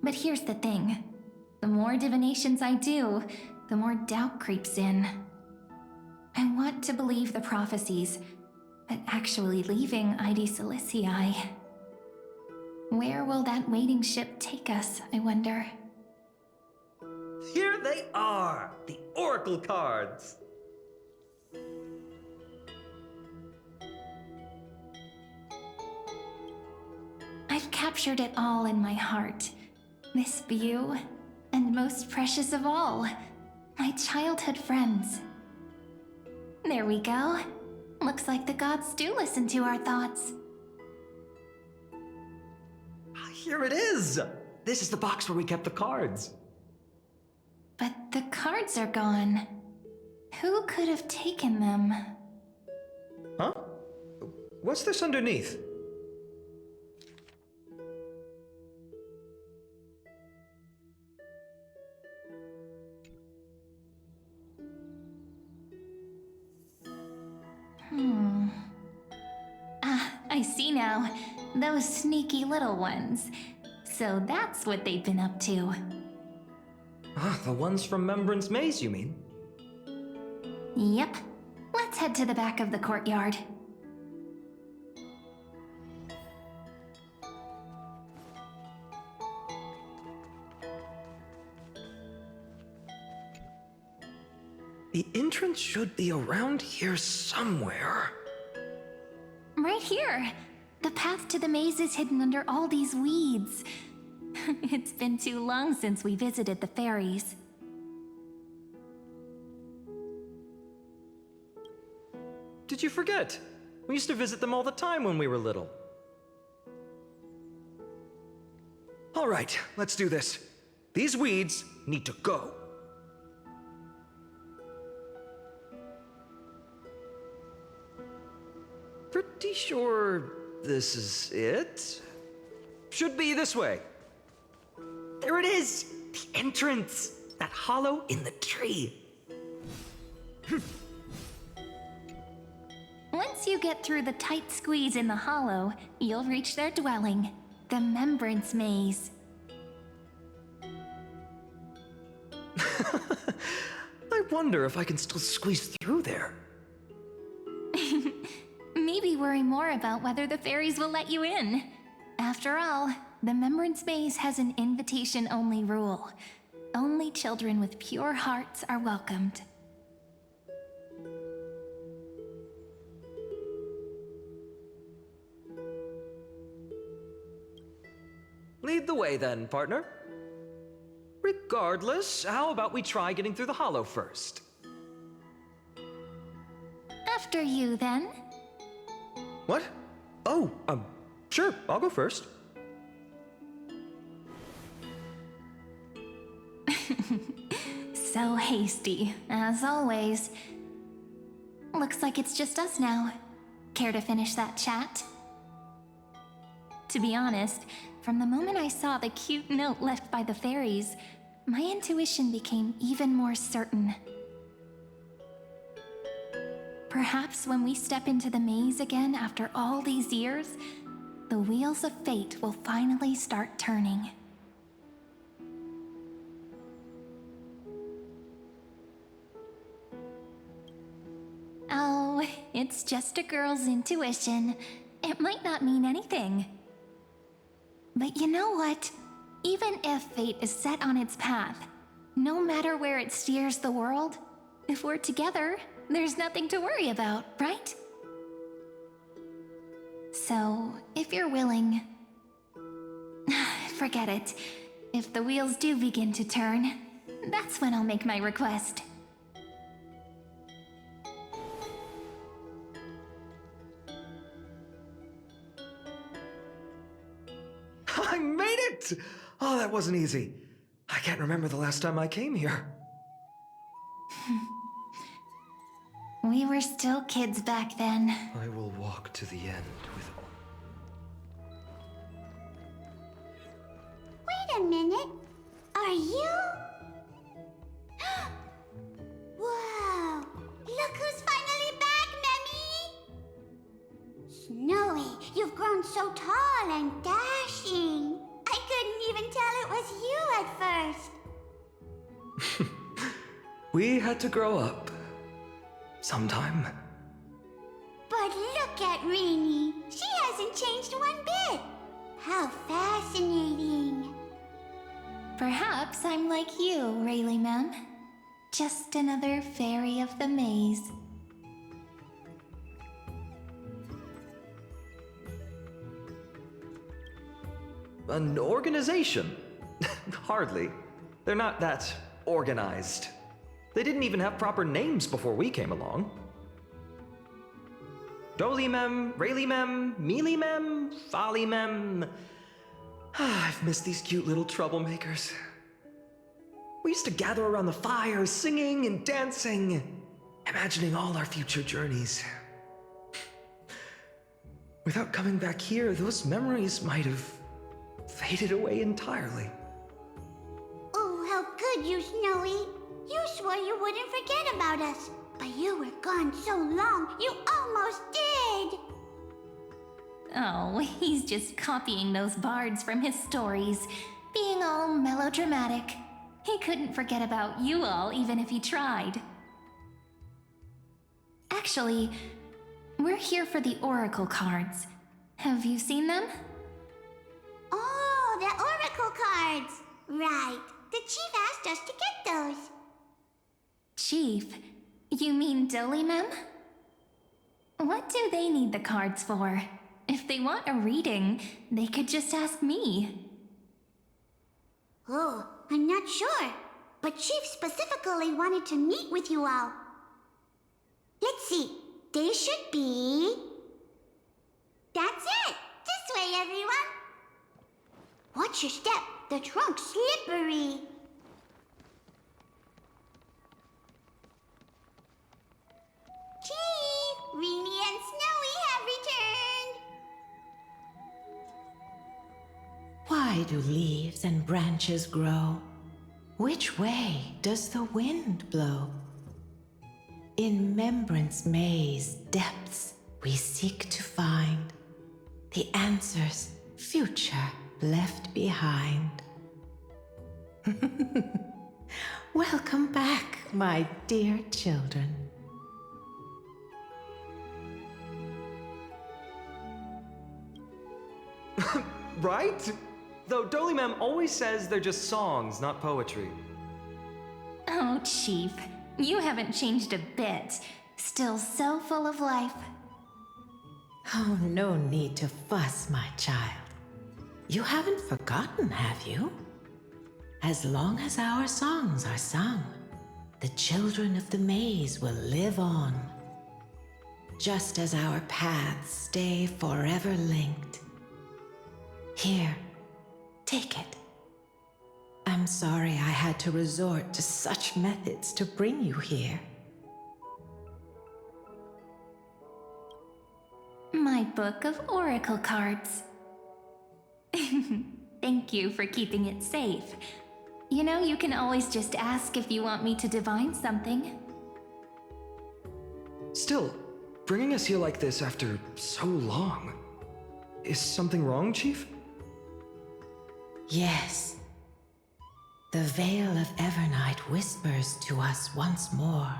But here's the thing. The more divinations I do, the more doubt creeps in. I want to believe the prophecies, but actually leaving ID Silicii. Where will that waiting ship take us, I wonder? Here they are! The Oracle cards! I've captured it all in my heart. This view, and most precious of all, my childhood friends. There we go. Looks like the gods do listen to our thoughts. Here it is! This is the box where we kept the cards. But the cards are gone. Who could have taken them? Huh? What's this underneath? I see now. Those sneaky little ones. So that's what they've been up to. Ah, the ones from Remembrance Maze, you mean? Yep. Let's head to the back of the courtyard. The entrance should be around here somewhere. Right here. The path to the maze is hidden under all these weeds. It's been too long since we visited the fairies. Did you forget? We used to visit them all the time when we were little. All right, let's do this. These weeds need to go. Pretty sure this is it. Should be this way. There it is! The entrance! That hollow in the tree. Once you get through the tight squeeze in the hollow, you'll reach their dwelling, the Remembrance Maze. I wonder if I can still squeeze through there. Maybe worry more about whether the fairies will let you in. After all, the Remembrance Maze has an invitation-only rule. Only children with pure hearts are welcomed. Lead the way then, partner. Regardless, how about we try getting through the hollow first? After you, then. What? Oh, sure, I'll go first. So hasty, as always. Looks like it's just us now. Care to finish that chat? To be honest, from the moment I saw the cute note left by the fairies, my intuition became even more certain. Perhaps when we step into the maze again after all these years, the wheels of fate will finally start turning. Oh, it's just a girl's intuition. It might not mean anything. But you know what? Even if fate is set on its path, no matter where it steers the world, if we're together, there's nothing to worry about, right? So, if you're willing... Forget it. If the wheels do begin to turn, that's when I'll make my request. I made it! Oh, that wasn't easy. I can't remember the last time I came here. We were still kids back then. I will walk to the end with... Wait a minute. Are you? Whoa! Look who's finally back, Memmy! Snowy, you've grown so tall and dashing. I couldn't even tell it was you at first. We had to grow up. Sometime. But look at Rainy. She hasn't changed one bit. How fascinating. Perhaps I'm like you, Rayleigh Mem. Just another fairy of the maze. An organization? Hardly. They're not that organized. They didn't even have proper names before we came along. Dolly-mem, Rayleigh-mem, Mealy-mem, Folly-mem. I've missed these cute little troublemakers. We used to gather around the fire, singing and dancing, imagining all our future journeys. Without coming back here, those memories might have faded away entirely. Oh, how good you, Snowy. You swore you wouldn't forget about us, but you were gone so long, you almost did. Oh, he's just copying those bards from his stories, being all melodramatic. He couldn't forget about you all, even if he tried. Actually, we're here for the oracle cards. Have you seen them? Oh, the oracle cards. Right. The chief asked us to get those. Chief? You mean Dolly-mem? What do they need the cards for? If they want a reading, they could just ask me. Oh, I'm not sure. But Chief specifically wanted to meet with you all. Let's see. They should be... That's it! This way, everyone! Watch your step. The trunk's slippery. Chief! Rainy and Snowy have returned! Why do leaves and branches grow? Which way does the wind blow? In Remembrance Maze depths we seek to find the answers future left behind. Welcome back, my dear children. Right? Though Dolly-mem always says they're just songs, not poetry. Oh, Chief, you haven't changed a bit. Still so full of life. Oh, no need to fuss, my child. You haven't forgotten, have you? As long as our songs are sung, the children of the maze will live on. Just as our paths stay forever linked. Here, take it. I'm sorry I had to resort to such methods to bring you here. My book of oracle cards. Thank you for keeping it safe. You know, you can always just ask if you want me to divine something. Still, bringing us here like this after so long. Is something wrong, Chief? Yes. The Veil of Evernight whispers to us once more.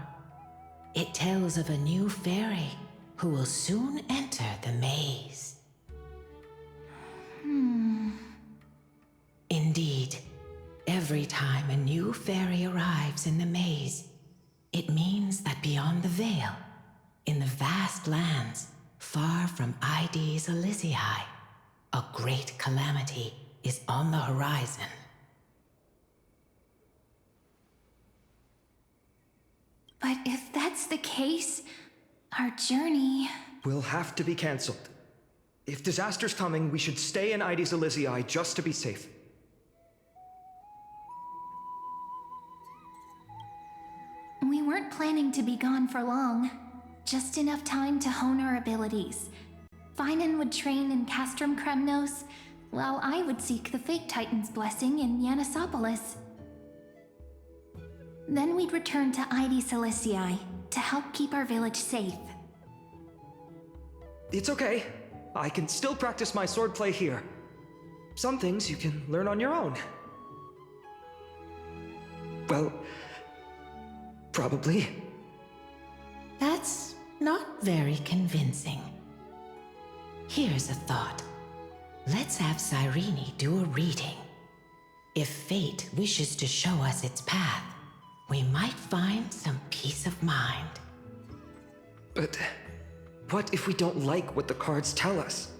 It tells of a new fairy who will soon enter the maze. Indeed, every time a new fairy arrives in the maze, it means that beyond the veil, in the vast lands far from Ides Elysiae, a great calamity is on the horizon. But if that's the case, our journey... Will have to be cancelled. If disaster's coming, we should stay in Ides Elysiae just to be safe. We weren't planning to be gone for long. Just enough time to hone our abilities. Finan would train in Castrum Kremnos, while I would seek the Fake Titan's blessing in Yanisopolis. Then we'd return to Ides Elysiae to help keep our village safe. It's okay. I can still practice my swordplay here. Some things you can learn on your own. Well, probably. That's not very convincing. Here's a thought. Let's have Cyrene do a reading. If fate wishes to show us its path, we might find some peace of mind. But what if we don't like what the cards tell us?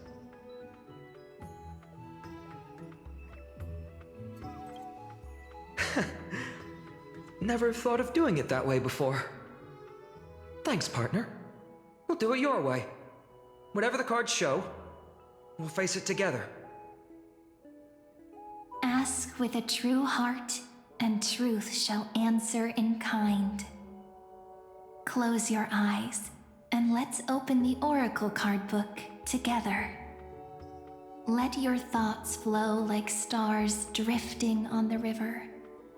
Never thought of doing it that way before. Thanks, partner. We'll do it your way. Whatever the cards show, we'll face it together. Ask with a true heart, and truth shall answer in kind. Close your eyes, and let's open the Oracle card book together. Let your thoughts flow like stars drifting on the river,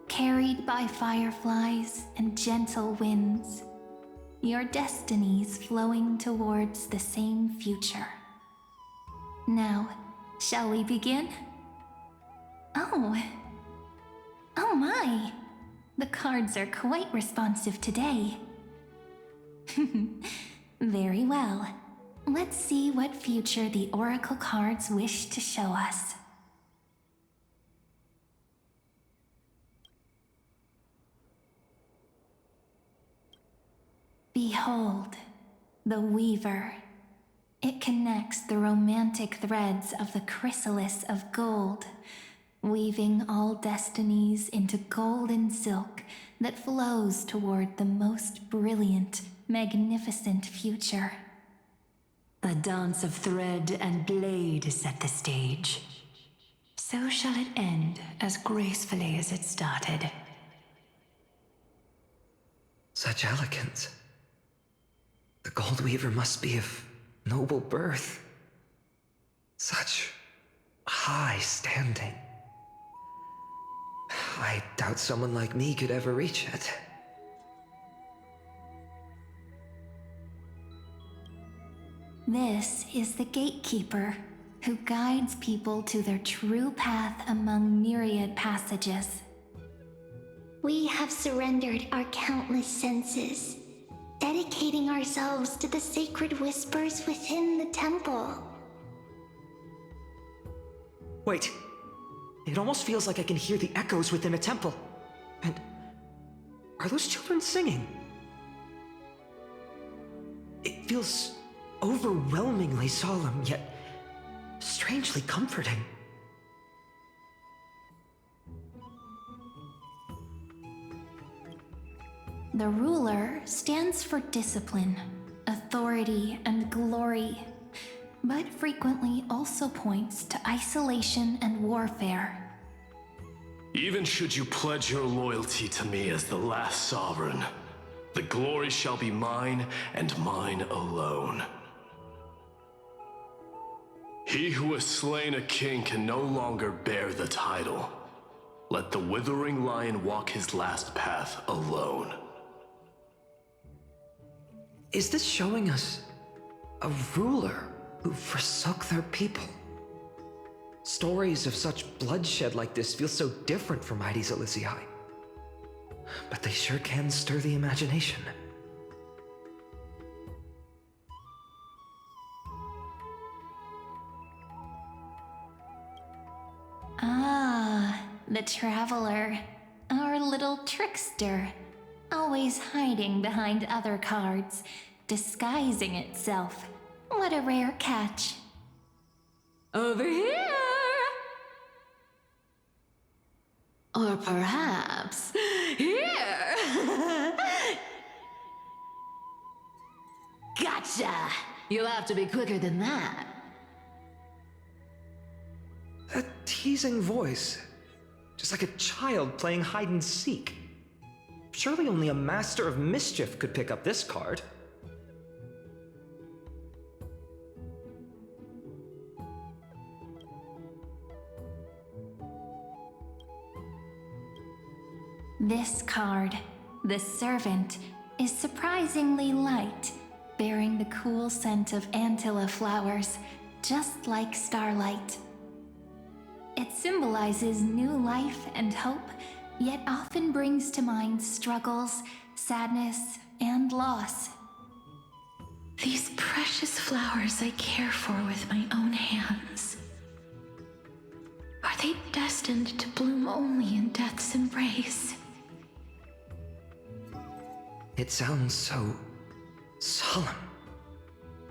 carried by fireflies and gentle winds. Your destinies flowing towards the same future. Now, shall we begin? Oh my! The cards are quite responsive today. Very well. Let's see what future the Oracle cards wish to show us. Behold, the Weaver. It connects the romantic threads of the chrysalis of gold, weaving all destinies into golden silk that flows toward the most brilliant, magnificent future. The dance of thread and blade set the stage. So shall it end as gracefully as it started. Such elegance. The Gold Weaver must be of noble birth. Such high standing. I doubt someone like me could ever reach it. This is the Gatekeeper, who guides people to their true path among myriad passages. We have surrendered our countless senses, dedicating ourselves to the sacred whispers within the temple. Wait. It almost feels like I can hear the echoes within a temple. And are those children singing? It feels overwhelmingly solemn, yet strangely comforting. The ruler stands for discipline, authority, and glory, but frequently also points to isolation and warfare. Even should you pledge your loyalty to me as the last sovereign, the glory shall be mine and mine alone. He who has slain a king can no longer bear the title. Let the withering lion walk his last path alone. Is this showing us a ruler who forsook their people? Stories of such bloodshed like this feel so different from Heidi's Elysiae. But they sure can stir the imagination. Ah, the traveler. Our little trickster. Always hiding behind other cards, disguising itself. What a rare catch. Over here! Or perhaps here! Gotcha! You'll have to be quicker than that. A teasing voice. Just like a child playing hide and seek. Surely only a master of mischief could pick up this card. This card, the Servant, is surprisingly light, bearing the cool scent of Antilla flowers, just like starlight. It symbolizes new life and hope, yet often brings to mind struggles, sadness, and loss. These precious flowers I care for with my own hands. Are they destined to bloom only in death's embrace? It sounds so solemn,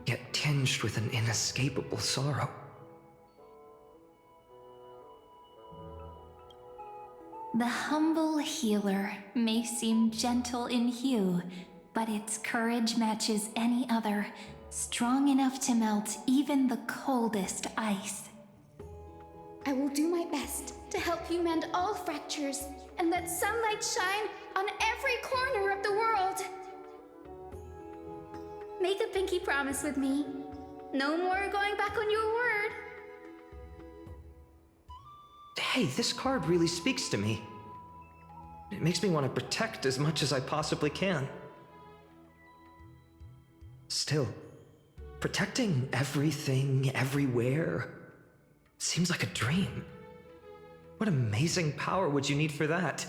yet tinged with an inescapable sorrow. The humble healer may seem gentle in hue, but its courage matches any other, strong enough to melt even the coldest ice. I will do my best to help you mend all fractures and let sunlight shine on every corner of the world. Make a pinky promise with me. No more going back on your word. Hey, this card really speaks to me. It makes me want to protect as much as I possibly can. Still, protecting everything, everywhere, seems like a dream. What amazing power would you need for that?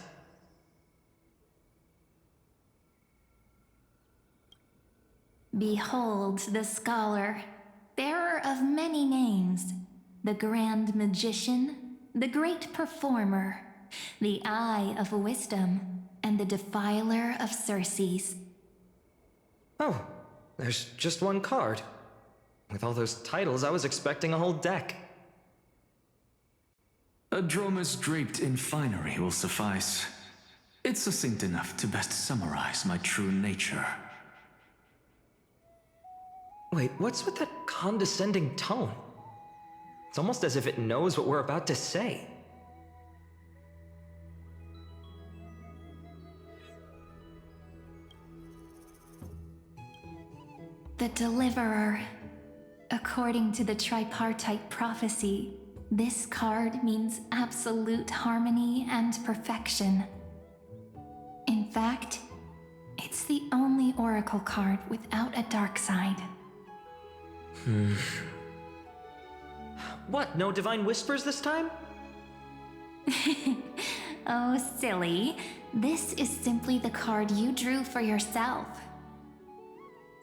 Behold the scholar, bearer of many names, the grand magician, the great performer, the eye of wisdom, and the defiler of Circes. Oh, there's just one card. With all those titles, I was expecting a whole deck. A dromus draped in finery will suffice. It's succinct enough to best summarize my true nature. Wait, what's with that condescending tone? It's almost as if it knows what we're about to say. The Deliverer. According to the tripartite prophecy, this card means absolute harmony and perfection. In fact, it's the only oracle card without a dark side. What, no divine whispers this time? Oh, silly. This is simply the card you drew for yourself.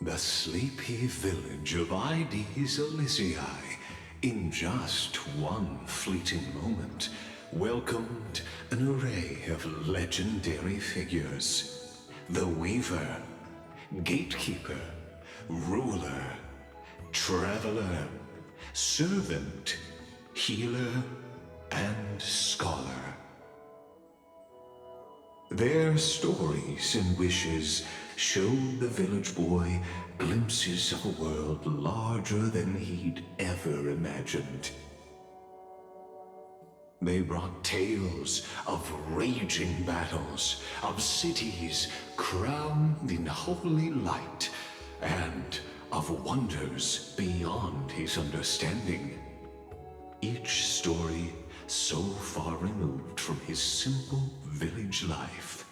The sleepy village of Heidi's Elysiae, in just one fleeting moment, welcomed an array of legendary figures. The Weaver, Gatekeeper, Ruler, Traveler, Servant, Healer, and Scholar. Their stories and wishes showed the village boy glimpses of a world larger than he'd ever imagined. They brought tales of raging battles, of cities crowned in holy light, and of wonders beyond his understanding. Each story so far removed from his simple village life.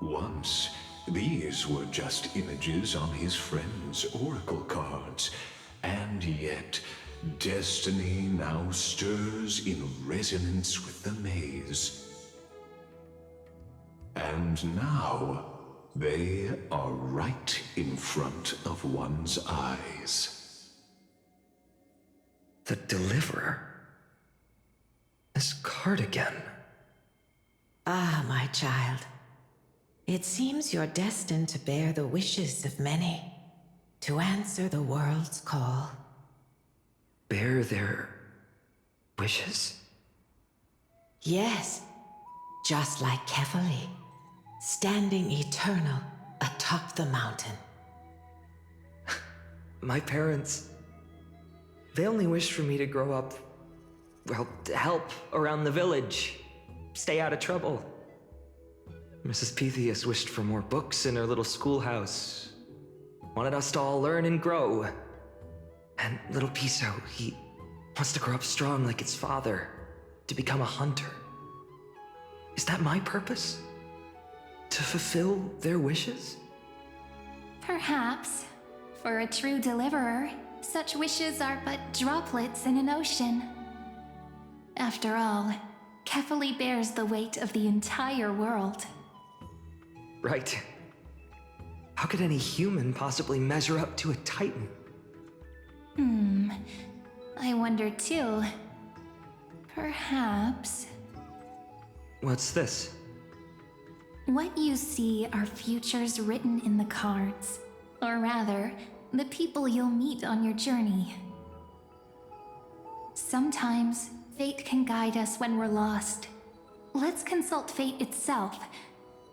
Once, these were just images on his friend's oracle cards, and yet destiny now stirs in resonance with the maze. And now, they are right in front of one's eyes. The Deliverer? This card again. Ah, my child. It seems you're destined to bear the wishes of many, to answer the world's call. Bear their wishes? Yes, just like Kefali, standing eternal atop the mountain. My parents, they only wished for me to grow up, well, to help around the village, stay out of trouble. Mrs. Pythias wished for more books in her little schoolhouse, wanted us to all learn and grow. And little Piso, he wants to grow up strong like his father, to become a hunter. Is that my purpose? To fulfill their wishes? Perhaps. For a true deliverer, such wishes are but droplets in an ocean. After all, Kefali bears the weight of the entire world. Right. How could any human possibly measure up to a Titan? I wonder too. Perhaps... What's this? What you see are futures written in the cards. Or rather, the people you'll meet on your journey. Sometimes, fate can guide us when we're lost. Let's consult fate itself.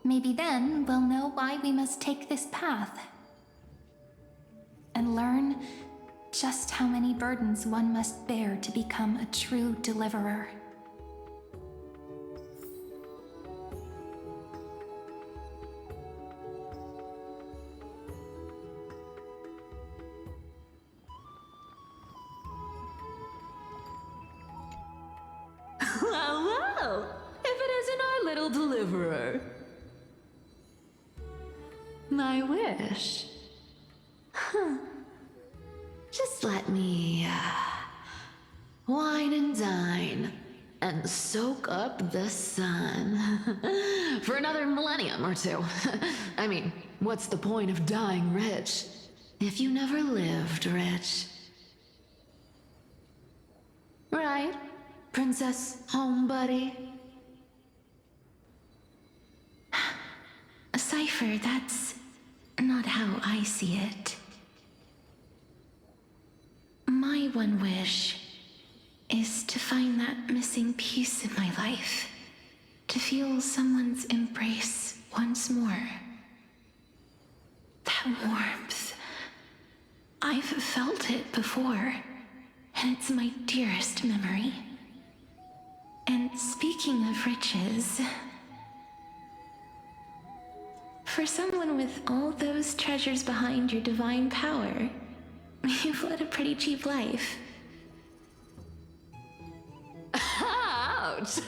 Maybe then we'll know why we must take this path. And learn just how many burdens one must bear to become a true deliverer. Well, if it isn't our little deliverer. My wish. Just let me, wine and dine and soak up the sun for another millennium or two. I mean, what's the point of dying rich if you never lived rich? Right, Princess Homebuddy? Cypher, that's not how I see it. My one wish is to find that missing piece in my life, to feel someone's embrace once more. That warmth. I've felt it before, and it's my dearest memory. And speaking of riches, for someone with all those treasures behind your divine power, you've led a pretty cheap life. Ouch!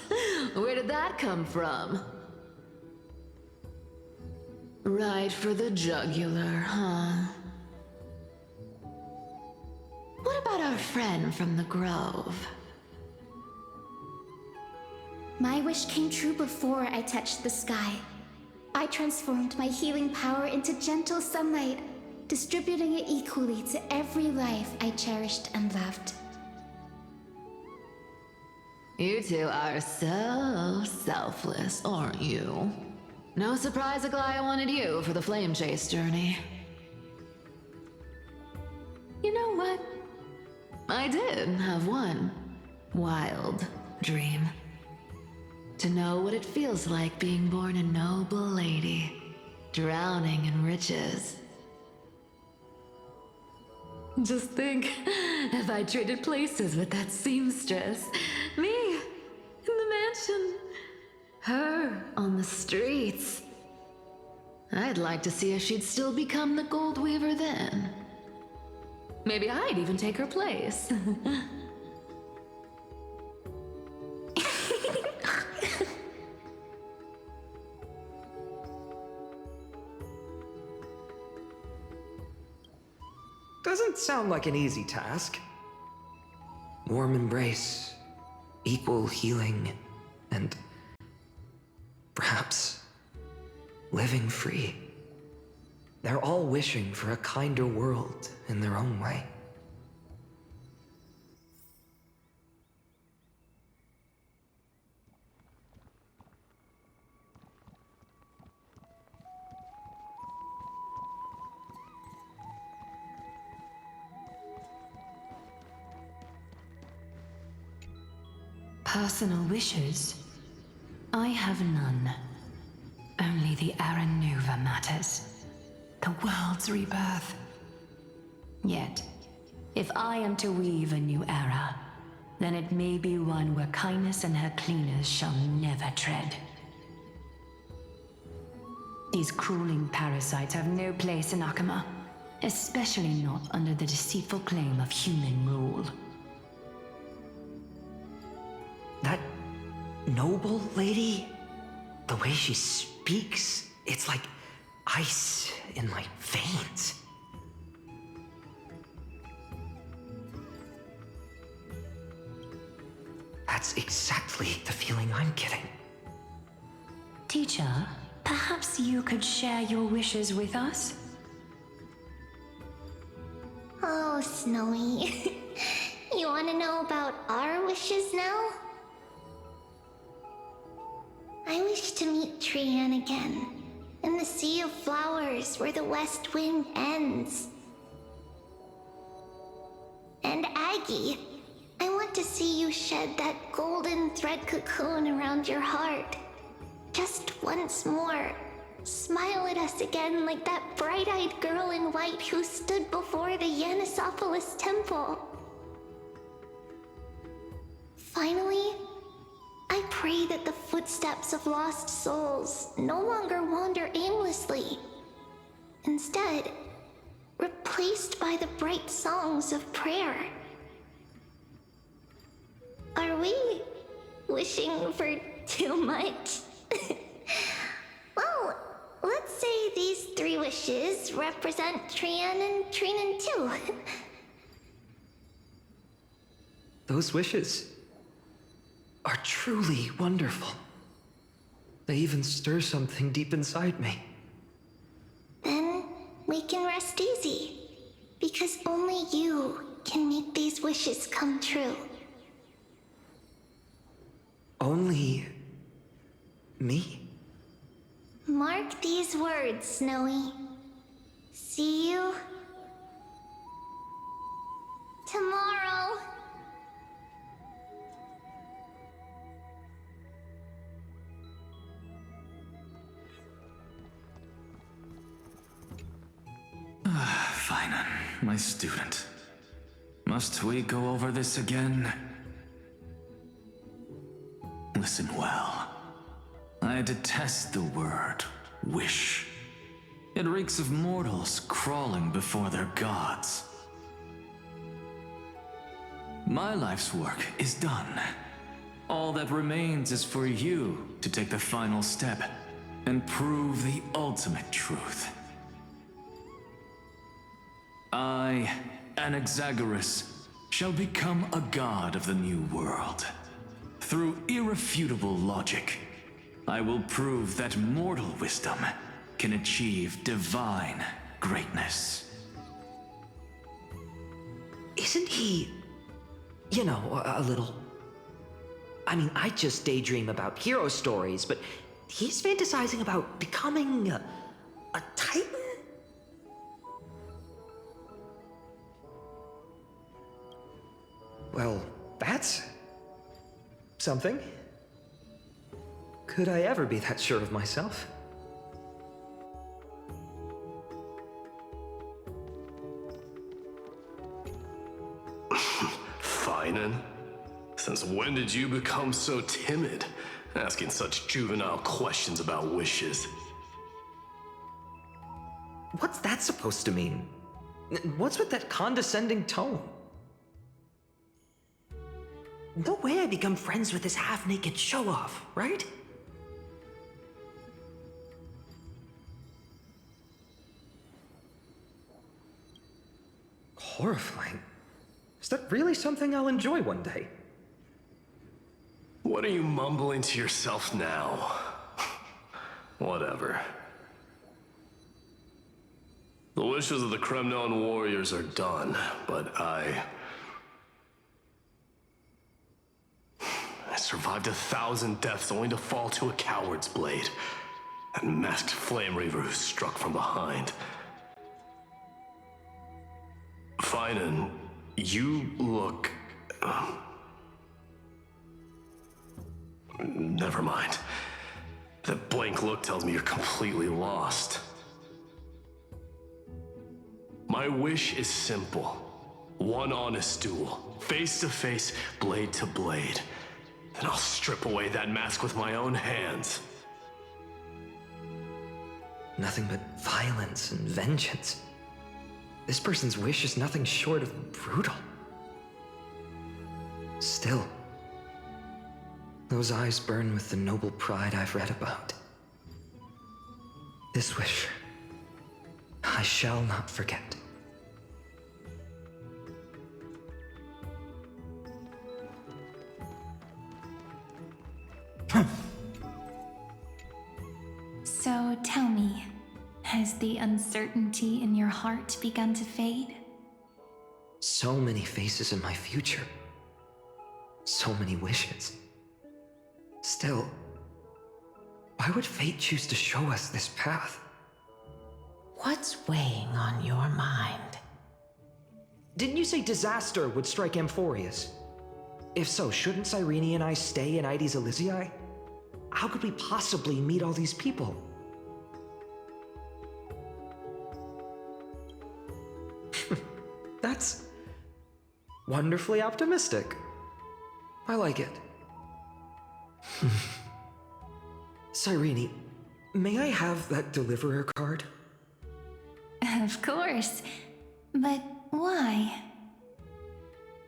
Where did that come from? Right for the jugular, huh? What about our friend from the Grove? My wish came true before I touched the sky. I transformed my healing power into gentle sunlight, distributing it equally to every life I cherished and loved. You two are so selfless, aren't you? No surprise Aglaya wanted you for the flame chase journey. You know what? I did have one wild dream. To know what it feels like being born a noble lady, drowning in riches. Just think, if I traded places with that seamstress, me in the mansion, her on the streets. I'd like to see if she'd still become the gold weaver then. Maybe I'd even take her place. Doesn't sound like an easy task. Warm embrace, equal healing, and perhaps living free. They're all wishing for a kinder world in their own way. Personal wishes? I have none. Only the Aranuva matters. The world's rebirth. Yet, if I am to weave a new era, then it may be one where kindness and her cleaners shall never tread. These crawling parasites have no place in Akama, especially not under the deceitful claim of human rule. That noble lady, the way she speaks, it's like ice in my veins. That's exactly the feeling I'm getting. Teacher, perhaps you could share your wishes with us? Oh, Snowy. You want to know about our wishes now? I wish to meet Trianne again, in the sea of flowers where the west wind ends. And Aggie, I want to see you shed that golden thread cocoon around your heart. Just once more. Smile at us again like that bright-eyed girl in white who stood before the Yanisopolis temple. Finally, I pray that the footsteps of lost souls no longer wander aimlessly. Instead, replaced by the bright songs of prayer. Are we wishing for too much? Well, let's say these 3 wishes represent Trianne and Trinan too. Those wishes are truly wonderful. They even stir something deep inside me. Then we can rest easy, because only you can make these wishes come true. Only me? Mark these words, Snowy. See you tomorrow. Finan, my student. Must we go over this again? Listen well. I detest the word wish. It reeks of mortals crawling before their gods. My life's work is done. All that remains is for you to take the final step and prove the ultimate truth. I, Anaxagoras, shall become a god of the new world. Through irrefutable logic, I will prove that mortal wisdom can achieve divine greatness. Isn't he, you know, a little... I mean, I just daydream about hero stories, but he's fantasizing about becoming a titan? Well, that's something. Could I ever be that sure of myself? Finan? Since when did you become so timid, asking such juvenile questions about wishes? What's that supposed to mean? What's with that condescending tone? No way I become friends with this half-naked show-off, right? Horrifying. Is that really something I'll enjoy one day? What are you mumbling to yourself now? Whatever. The wishes of the Kremnon warriors are done, but I survived 1,000 deaths only to fall to a coward's blade. That masked flame reaver who struck from behind. Finan, you look... Never mind. That blank look tells me you're completely lost. My wish is simple. One honest duel. Face to face, blade to blade. Then I'll strip away that mask with my own hands. Nothing but violence and vengeance. This person's wish is nothing short of brutal. Still, those eyes burn with the noble pride I've read about. This wish, I shall not forget. So tell me, has the uncertainty in your heart begun to fade? So many faces in my future. So many wishes. Still, why would fate choose to show us this path? What's weighing on your mind? Didn't you say disaster would strike Amphorius? If so, shouldn't Cyrene and I stay in Ides Elysiae? How could we possibly meet all these people? That's wonderfully optimistic. I like it. Cyrene, may I have that deliverer card? Of course. But why?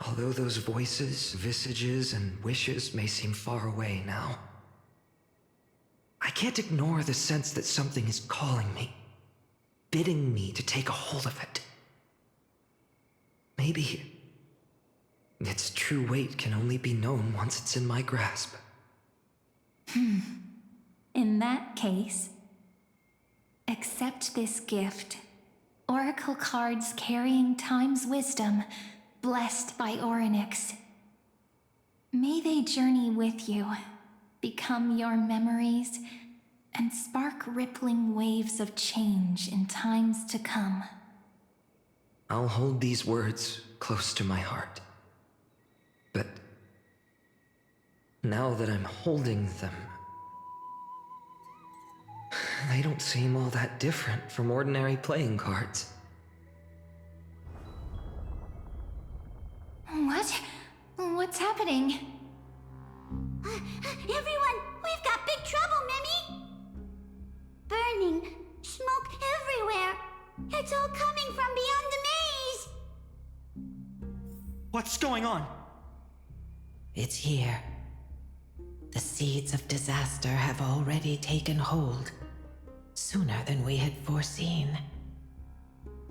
Although those voices, visages, and wishes may seem far away now, I can't ignore the sense that something is calling me, bidding me to take a hold of it. Maybe its true weight can only be known once it's in my grasp. In that case, accept this gift. Oracle cards carrying time's wisdom, blessed by Orynyx. May they journey with you, become your memories, and spark rippling waves of change in times to come. I'll hold these words close to my heart. But now that I'm holding them, they don't seem all that different from ordinary playing cards. What? What's happening? Everyone, we've got big trouble, Mimi! Burning, smoke everywhere. It's all coming from beyond the maze! What's going on? It's here. The seeds of disaster have already taken hold, sooner than we had foreseen.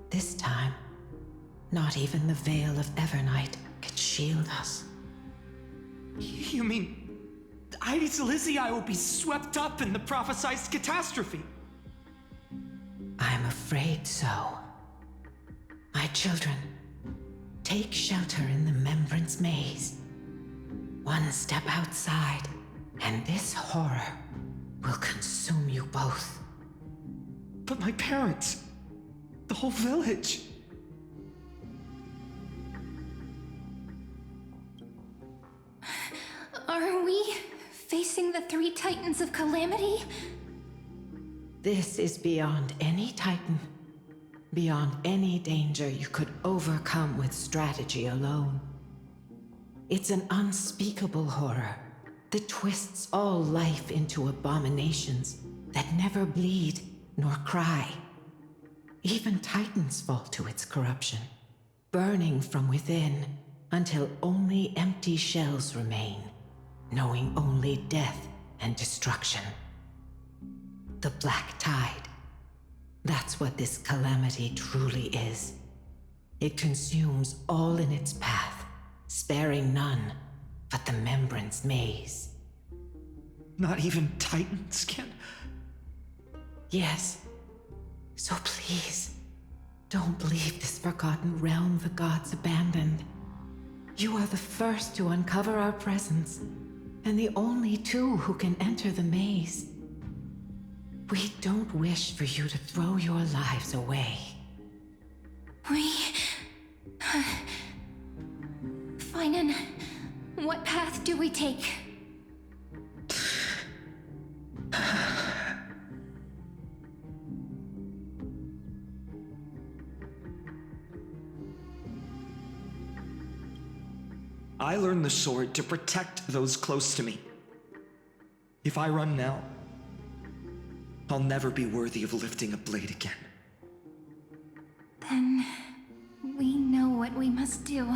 This time, not even the veil of Evernight could shield us. You mean Ides Elysiae will be swept up in the prophesied catastrophe? I'm afraid so. My children, take shelter in the Membrance Maze. One step outside, and this horror will consume you both. But my parents, the whole village. Are we facing the three titans of calamity? This is beyond any Titan, beyond any danger you could overcome with strategy alone. It's an unspeakable horror that twists all life into abominations that never bleed nor cry. Even titans fall to its corruption, burning from within until only empty shells remain, knowing only death and destruction. The Black Tide. That's what this calamity truly is. It consumes all in its path, sparing none but the Membrance Maze. Not even titans can... Yes. So please, don't leave this forgotten realm the gods abandoned. You are the first to uncover our presence, and the only two who can enter the maze. We don't wish for you to throw your lives away. Finan, what path do we take? I learned the sword to protect those close to me. If I run now, I'll never be worthy of lifting a blade again. Then we know what we must do.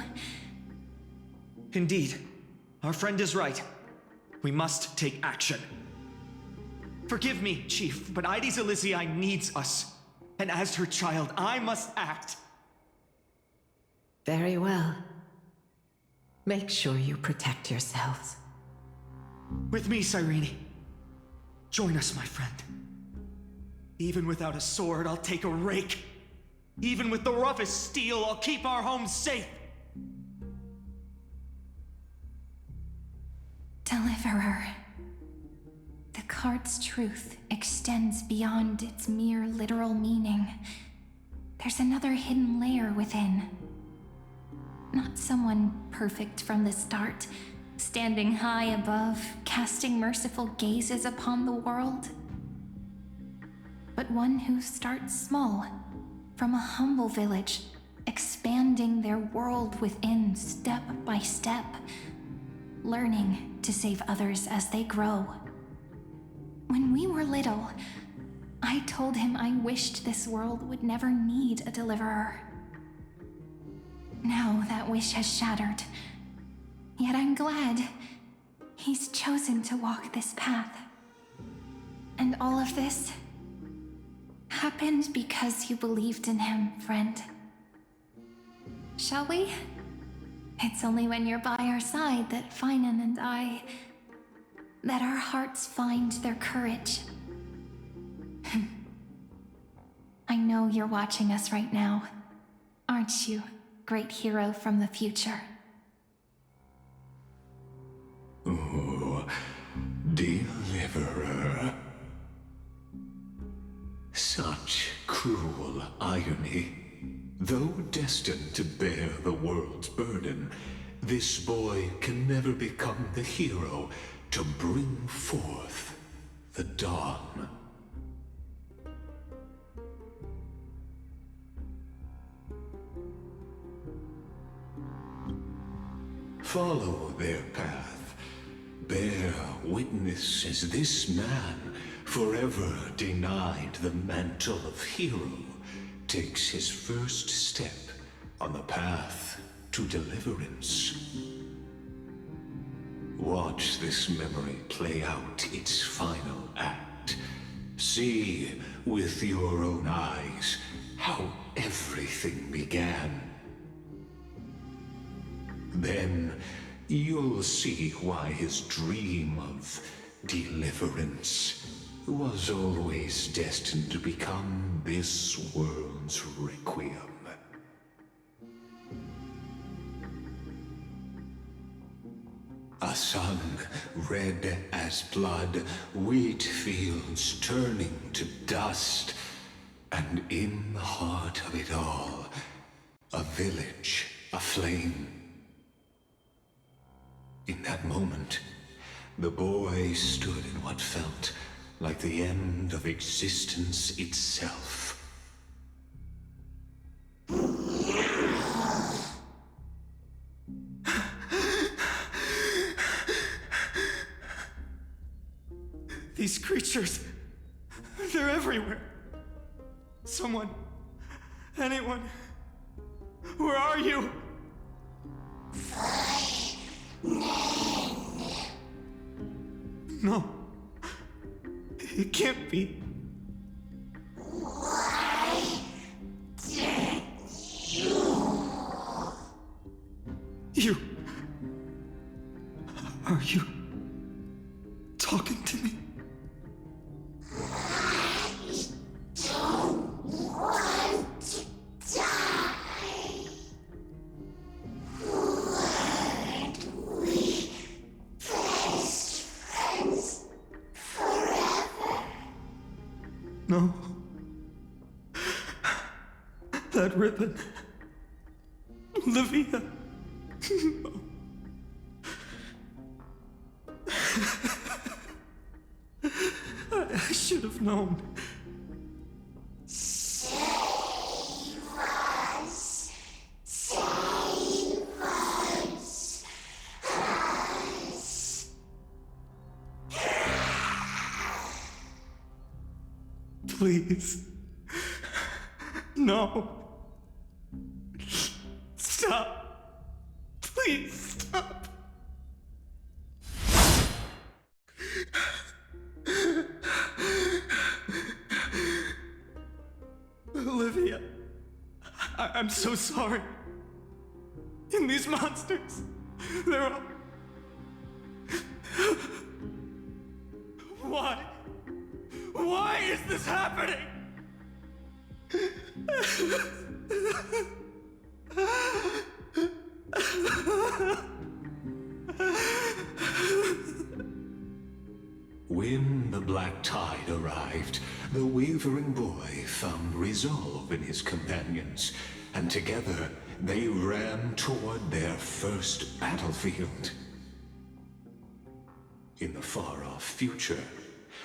Indeed, our friend is right. We must take action. Forgive me, Chief, but Ides Elysiae needs us. And as her child, I must act. Very well. Make sure you protect yourselves. With me, Cyrene. Join us, my friend. Even without a sword, I'll take a rake. Even with the roughest steel, I'll keep our home safe. Deliverer. The card's truth extends beyond its mere literal meaning. There's another hidden layer within. Not someone perfect from the start, standing high above, casting merciful gazes upon the world. But one who starts small, from a humble village, expanding their world within step by step, learning to save others as they grow. When we were little, I told him I wished this world would never need a deliverer. Now that wish has shattered. Yet I'm glad he's chosen to walk this path. And all of this happened because you believed in him, friend. Shall we? It's only when you're by our side that Finan and that our hearts find their courage. I know you're watching us right now, aren't you, great hero from the future? Oh, deliverer. Such cruel irony. Though destined to bear the world's burden, this boy can never become the hero to bring forth the dawn. Follow their path. Bear witness as this man, forever denied the mantle of hero, takes his first step on the path to deliverance. Watch this memory play out its final act. See with your own eyes how everything began. Then you'll see why his dream of deliverance was always destined to become this world's requiem. A sun red as blood, wheat fields turning to dust, and in the heart of it all, a village aflame. In that moment, the boy stood in what felt like the end of existence itself. These creatures, they're everywhere. Anyone? Where are you? No. It can't be. You... Are you... talking to me? No. That ribbon. Olivia. No. I should have known. Save us. Save us. Please. No. Stop. Please stop. Olivia, I'm so sorry. And these monsters, they're all... Why? Why is this happening? When the black tide arrived, the wavering boy found resolve in his companions, and together they ran toward their first battlefield. In the far-off future,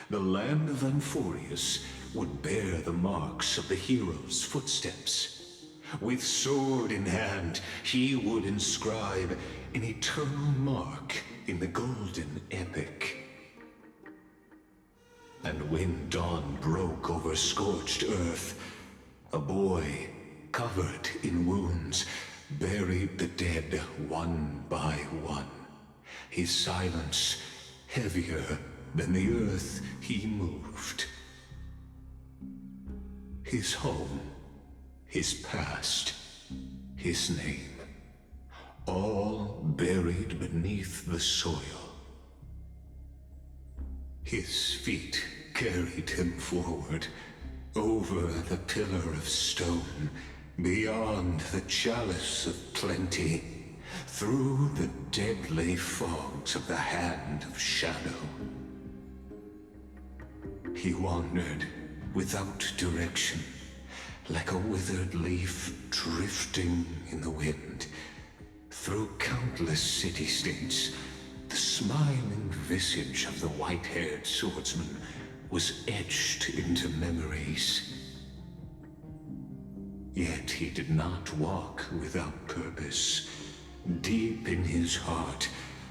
the land of Anforius would bear the marks of the hero's footsteps. With sword in hand, he would inscribe an eternal mark in the golden epic. And when dawn broke over scorched earth, a boy, covered in wounds, buried the dead one by one, his silence heavier than the earth he moved. His home, his past, his name, all buried beneath the soil. His feet carried him forward, over the pillar of stone, beyond the chalice of plenty, through the deadly fogs of the hand of shadow. He wandered without direction, like a withered leaf drifting in the wind, through countless city-states. The smiling visage of the white-haired swordsman was etched into memories. Yet he did not walk without purpose. Deep in his heart,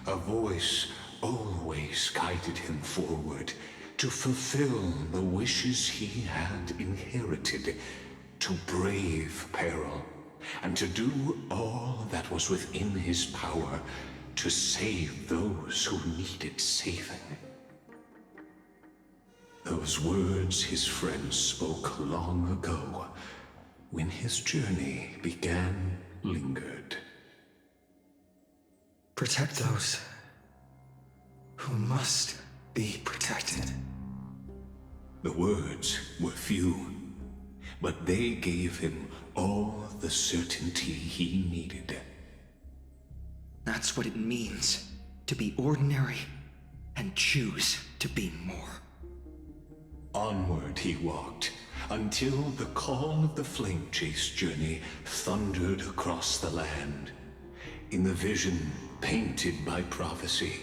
a voice always guided him forward to fulfill the wishes he had inherited, to brave peril, and to do all that was within his power to save those who needed saving. Those words his friend spoke long ago, when his journey began, lingered. Protect those who must be protected. The words were few, but they gave him all the certainty he needed. That's what it means to be ordinary and choose to be more. Onward he walked, until the call of the flame chase journey thundered across the land. In the vision painted by prophecy,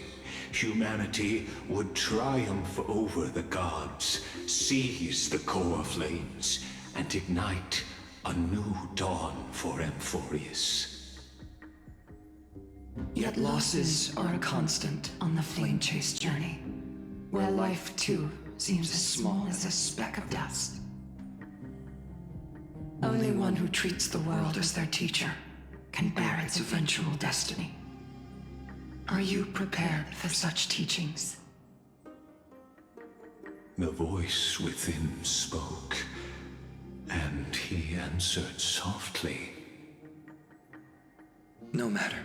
humanity would triumph over the gods, seize the Coreflames, and ignite a new dawn for Amphorius. Yet losses are a constant on the flame chase journey, where life too seems as small as a speck of dust. Only one who treats the world as their teacher can bear its eventual destiny. Are you prepared for such teachings? The voice within spoke, and he answered softly. No matter.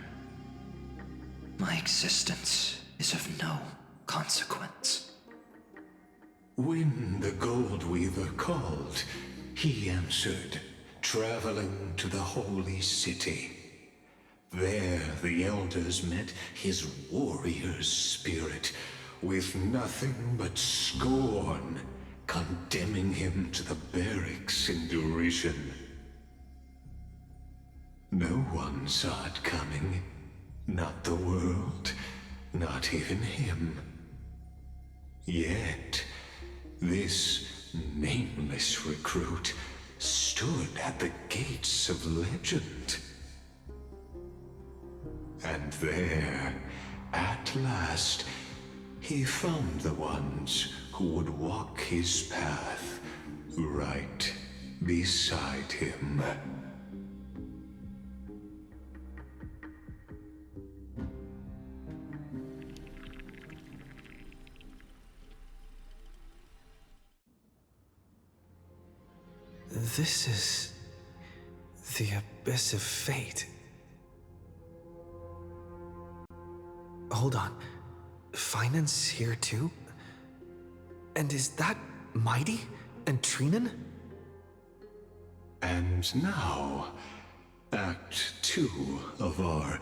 My existence is of no consequence. When the Gold Weaver called, he answered, traveling to the holy city. There the elders met his warrior's spirit, with nothing but scorn, condemning him to the barracks in derision. No one saw it coming. Not the world, not even him. Yet, this nameless recruit stood at the gates of legend. And there, at last, he found the ones who would walk his path right beside him. This is the Abyss of Fate. Hold on. Finance here too? And is that Mighty and Trinan? And now, Act 2 of our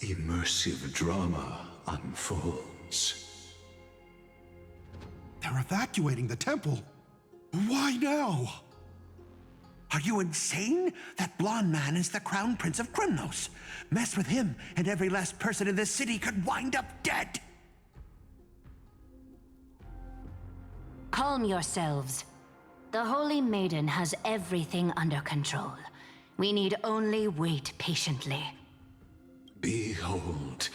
immersive drama unfolds. They're evacuating the temple. Why now? Are you insane? That blonde man is the Crown Prince of Krymnos. Mess with him, and every last person in this city could wind up dead. Calm yourselves. The Holy Maiden has everything under control. We need only wait patiently. Behold,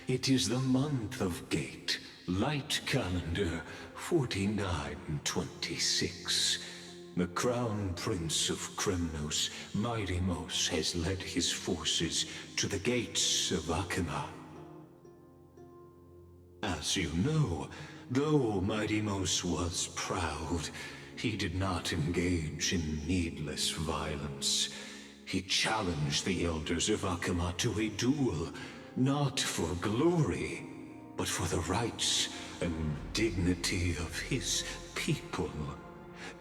it is the month of Gate, light calendar 4926. The Crown Prince of Krymnos, Midimos, has led his forces to the gates of Akima. As you know, though Midimos was proud, he did not engage in needless violence. He challenged the elders of Akima to a duel, not for glory, but for the rights and dignity of his people,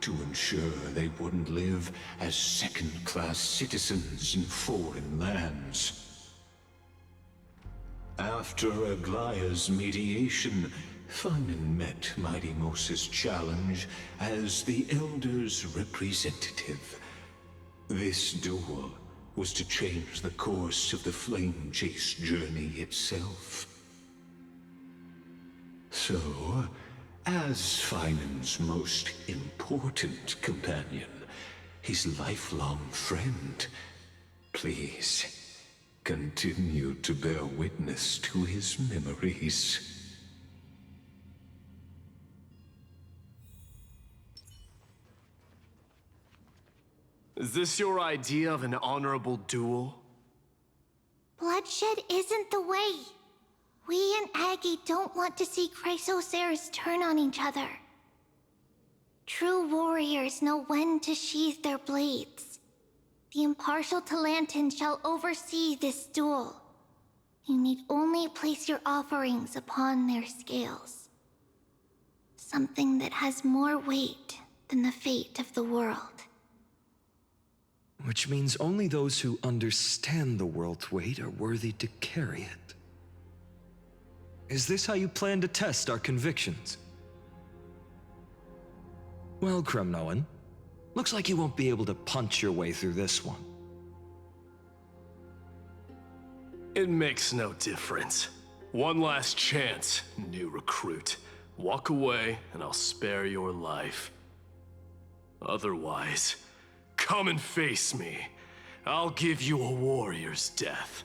to ensure they wouldn't live as second-class citizens in foreign lands. After Aglaya's mediation, Finan met Midimos' challenge as the Elder's representative. This duel was to change the course of the Flame Chase journey itself. So, as Finan's most important companion, his lifelong friend, please continue to bear witness to his memories. Is this your idea of an honorable duel? Bloodshed isn't the way. We and Aggie don't want to see Chrysoceres turn on each other. True warriors know when to sheathe their blades. The impartial Talantin shall oversee this duel. You need only place your offerings upon their scales. Something that has more weight than the fate of the world. Which means only those who understand the world's weight are worthy to carry it. Is this how you plan to test our convictions? Well, Kremnoan, looks like you won't be able to punch your way through this one. It makes no difference. One last chance, new recruit. Walk away, and I'll spare your life. Otherwise, come and face me. I'll give you a warrior's death.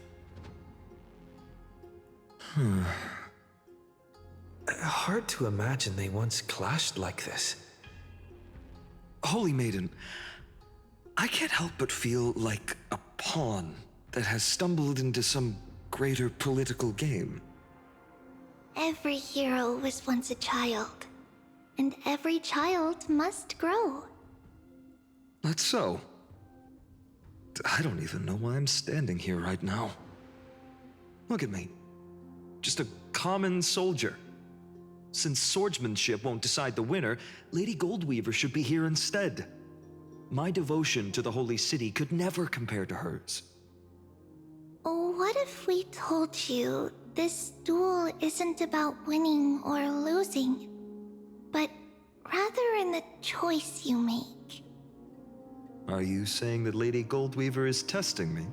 Hard to imagine they once clashed like this. Holy Maiden, I can't help but feel like a pawn that has stumbled into some greater political game. Every hero was once a child, and every child must grow. That's so. I don't even know why I'm standing here right now. Look at me. Just a common soldier. Since swordsmanship won't decide the winner, Lady Goldweaver should be here instead. My devotion to the Holy City could never compare to hers. What if we told you this duel isn't about winning or losing, but rather in the choice you make? Are you saying that Lady Goldweaver is testing me?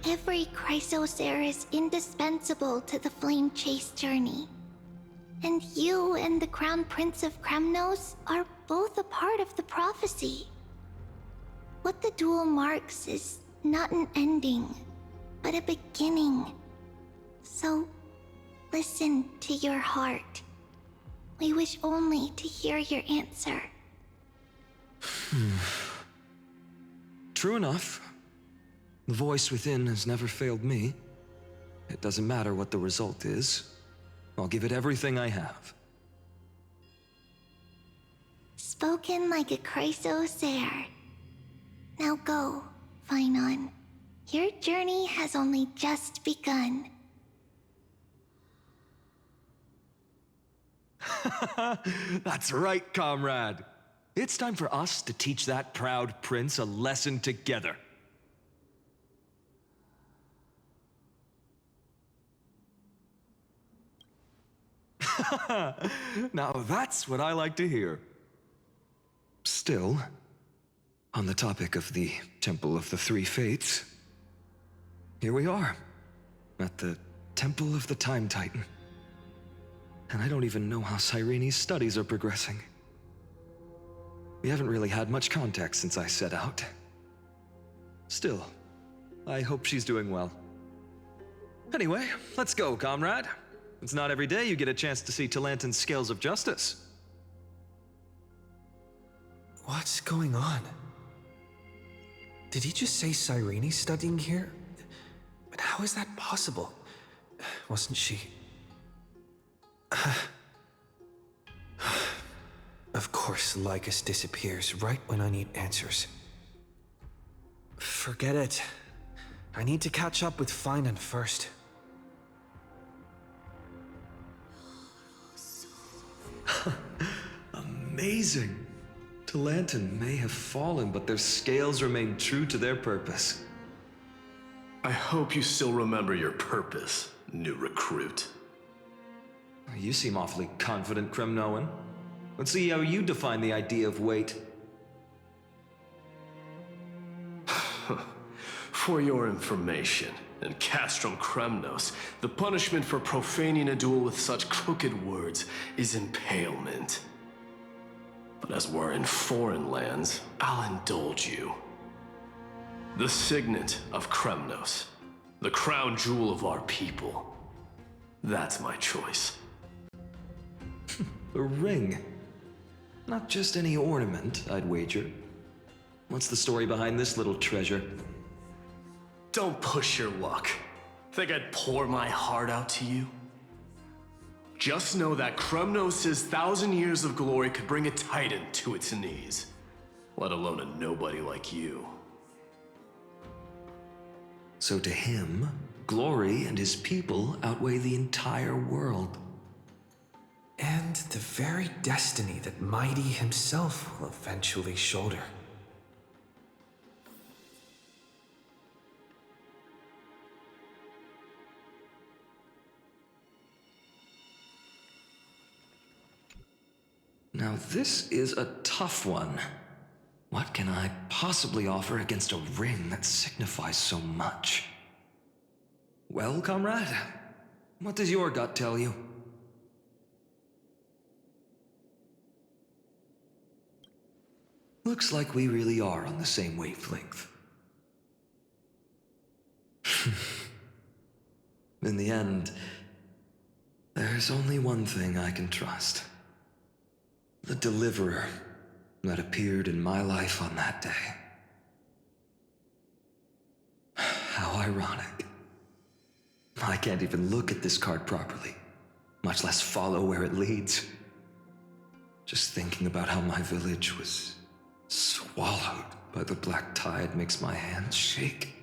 Every Chrysosaur is indispensable to the Flame Chase journey. And you and the Crown Prince of Kremnos are both a part of the prophecy. What the duel marks is not an ending, but a beginning. So, listen to your heart. We wish only to hear your answer. True enough. The voice within has never failed me. It doesn't matter what the result is. I'll give it everything I have. Spoken like a Chrysosaur. Now go, Phainon. Your journey has only just begun. That's right, comrade. It's time for us to teach that proud prince a lesson together. Now that's what I like to hear. Still, on the topic of the Temple of the Three Fates, here we are, at the Temple of the Time Titan. And I don't even know how Cyrene's studies are progressing. We haven't really had much contact since I set out. Still, I hope she's doing well. Anyway, let's go, comrade. It's not every day you get a chance to see Talantin's scales of justice. What's going on? Did he just say Cyrene's studying here? But how is that possible? Wasn't she... Of course, Lycus disappears right when I need answers. Forget it. I need to catch up with Phainon first. Amazing. Talantin may have fallen, but their scales remain true to their purpose. I hope you still remember your purpose, new recruit. You seem awfully confident, Kremnoan. Let's see how you define the idea of weight. For your information, in Castrum Kremnos, the punishment for profaning a duel with such crooked words is impalement. But as we're in foreign lands, I'll indulge you. The signet of Kremnos, the crown jewel of our people. That's my choice. A ring. Not just any ornament, I'd wager. What's the story behind this little treasure? Don't push your luck. Think I'd pour my heart out to you? Just know that Kremnos' 1,000 years of glory could bring a titan to its knees. Let alone a nobody like you. So to him, glory and his people outweigh the entire world. And the very destiny that Mighty himself will eventually shoulder. Now this is a tough one. What can I possibly offer against a ring that signifies so much? Well, comrade, what does your gut tell you? Looks like we really are on the same wavelength. In the end, there's only one thing I can trust. The Deliverer, that appeared in my life on that day. How ironic. I can't even look at this card properly, much less follow where it leads. Just thinking about how my village was swallowed by the black tide makes my hands shake.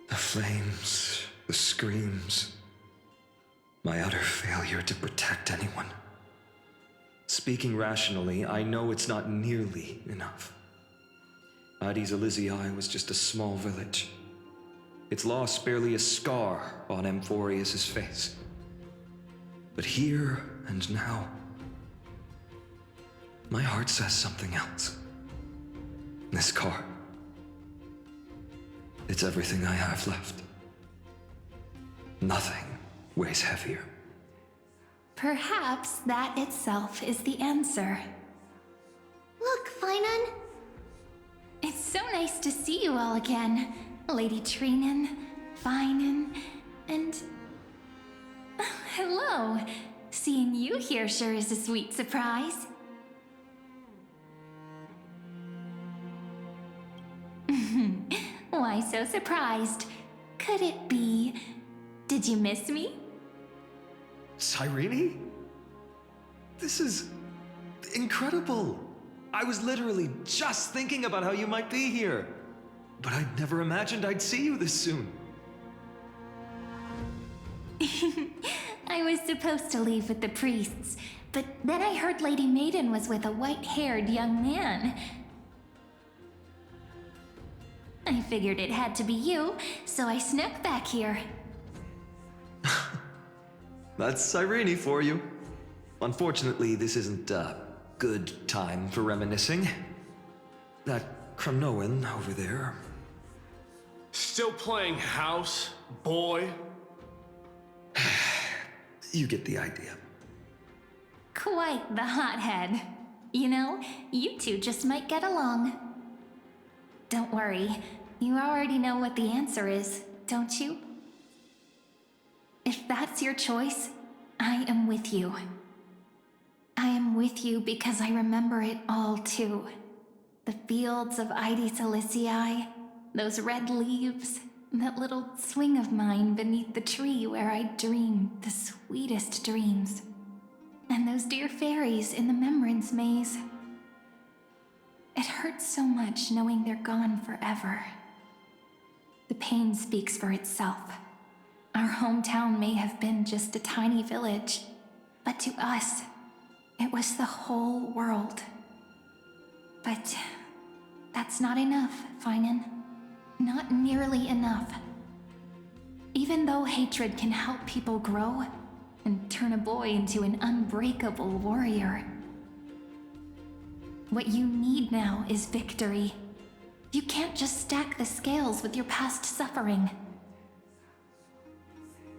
The flames, the screams, my utter failure to protect anyone. Speaking rationally, I know it's not nearly enough. Hades Elysiae was just a small village. Its loss barely a scar on Amphorius' face. But here and now, my heart says something else. This card. It's everything I have left. Nothing weighs heavier. Perhaps that itself is the answer. Look, Finan. It's so nice to see you all again. Lady Trinen, Finan, and... hello. Seeing you here sure is a sweet surprise. Why so surprised? Could it be... did you miss me? Cyrene? This is incredible. I was literally just thinking about how you might be here. But I'd never imagined I'd see you this soon. I was supposed to leave with the priests, but then I heard Lady Maiden was with a white-haired young man. I figured it had to be you, so I snuck back here. That's Cyrene for you. Unfortunately, this isn't a good time for reminiscing. That Cronoan over there. Still playing house, boy? You get the idea. Quite the hothead. You know, you two just might get along. Don't worry, you already know what the answer is, don't you? If that's your choice, I am with you. I am with you because I remember it all too. The fields of Hades Elysiae, those red leaves, that little swing of mine beneath the tree where I dreamed the sweetest dreams, and those dear fairies in the Memorance Maze. It hurts so much knowing they're gone forever. The pain speaks for itself. Our hometown may have been just a tiny village, but to us, it was the whole world. But that's not enough, Finan. Not nearly enough. Even though hatred can help people grow and turn a boy into an unbreakable warrior, what you need now is victory. You can't just stack the scales with your past suffering.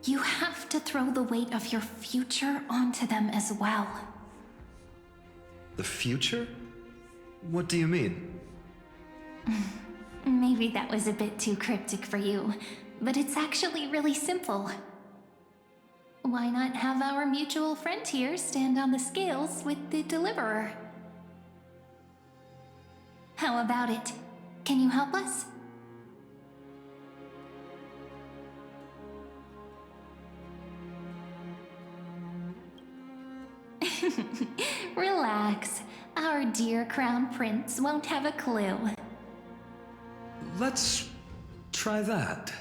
You have to throw the weight of your future onto them as well. The future? What do you mean? Maybe that was a bit too cryptic for you, but it's actually really simple. Why not have our mutual friend here stand on the scales with the deliverer? How about it? Can you help us? Relax. Our dear Crown Prince won't have a clue. Let's try that.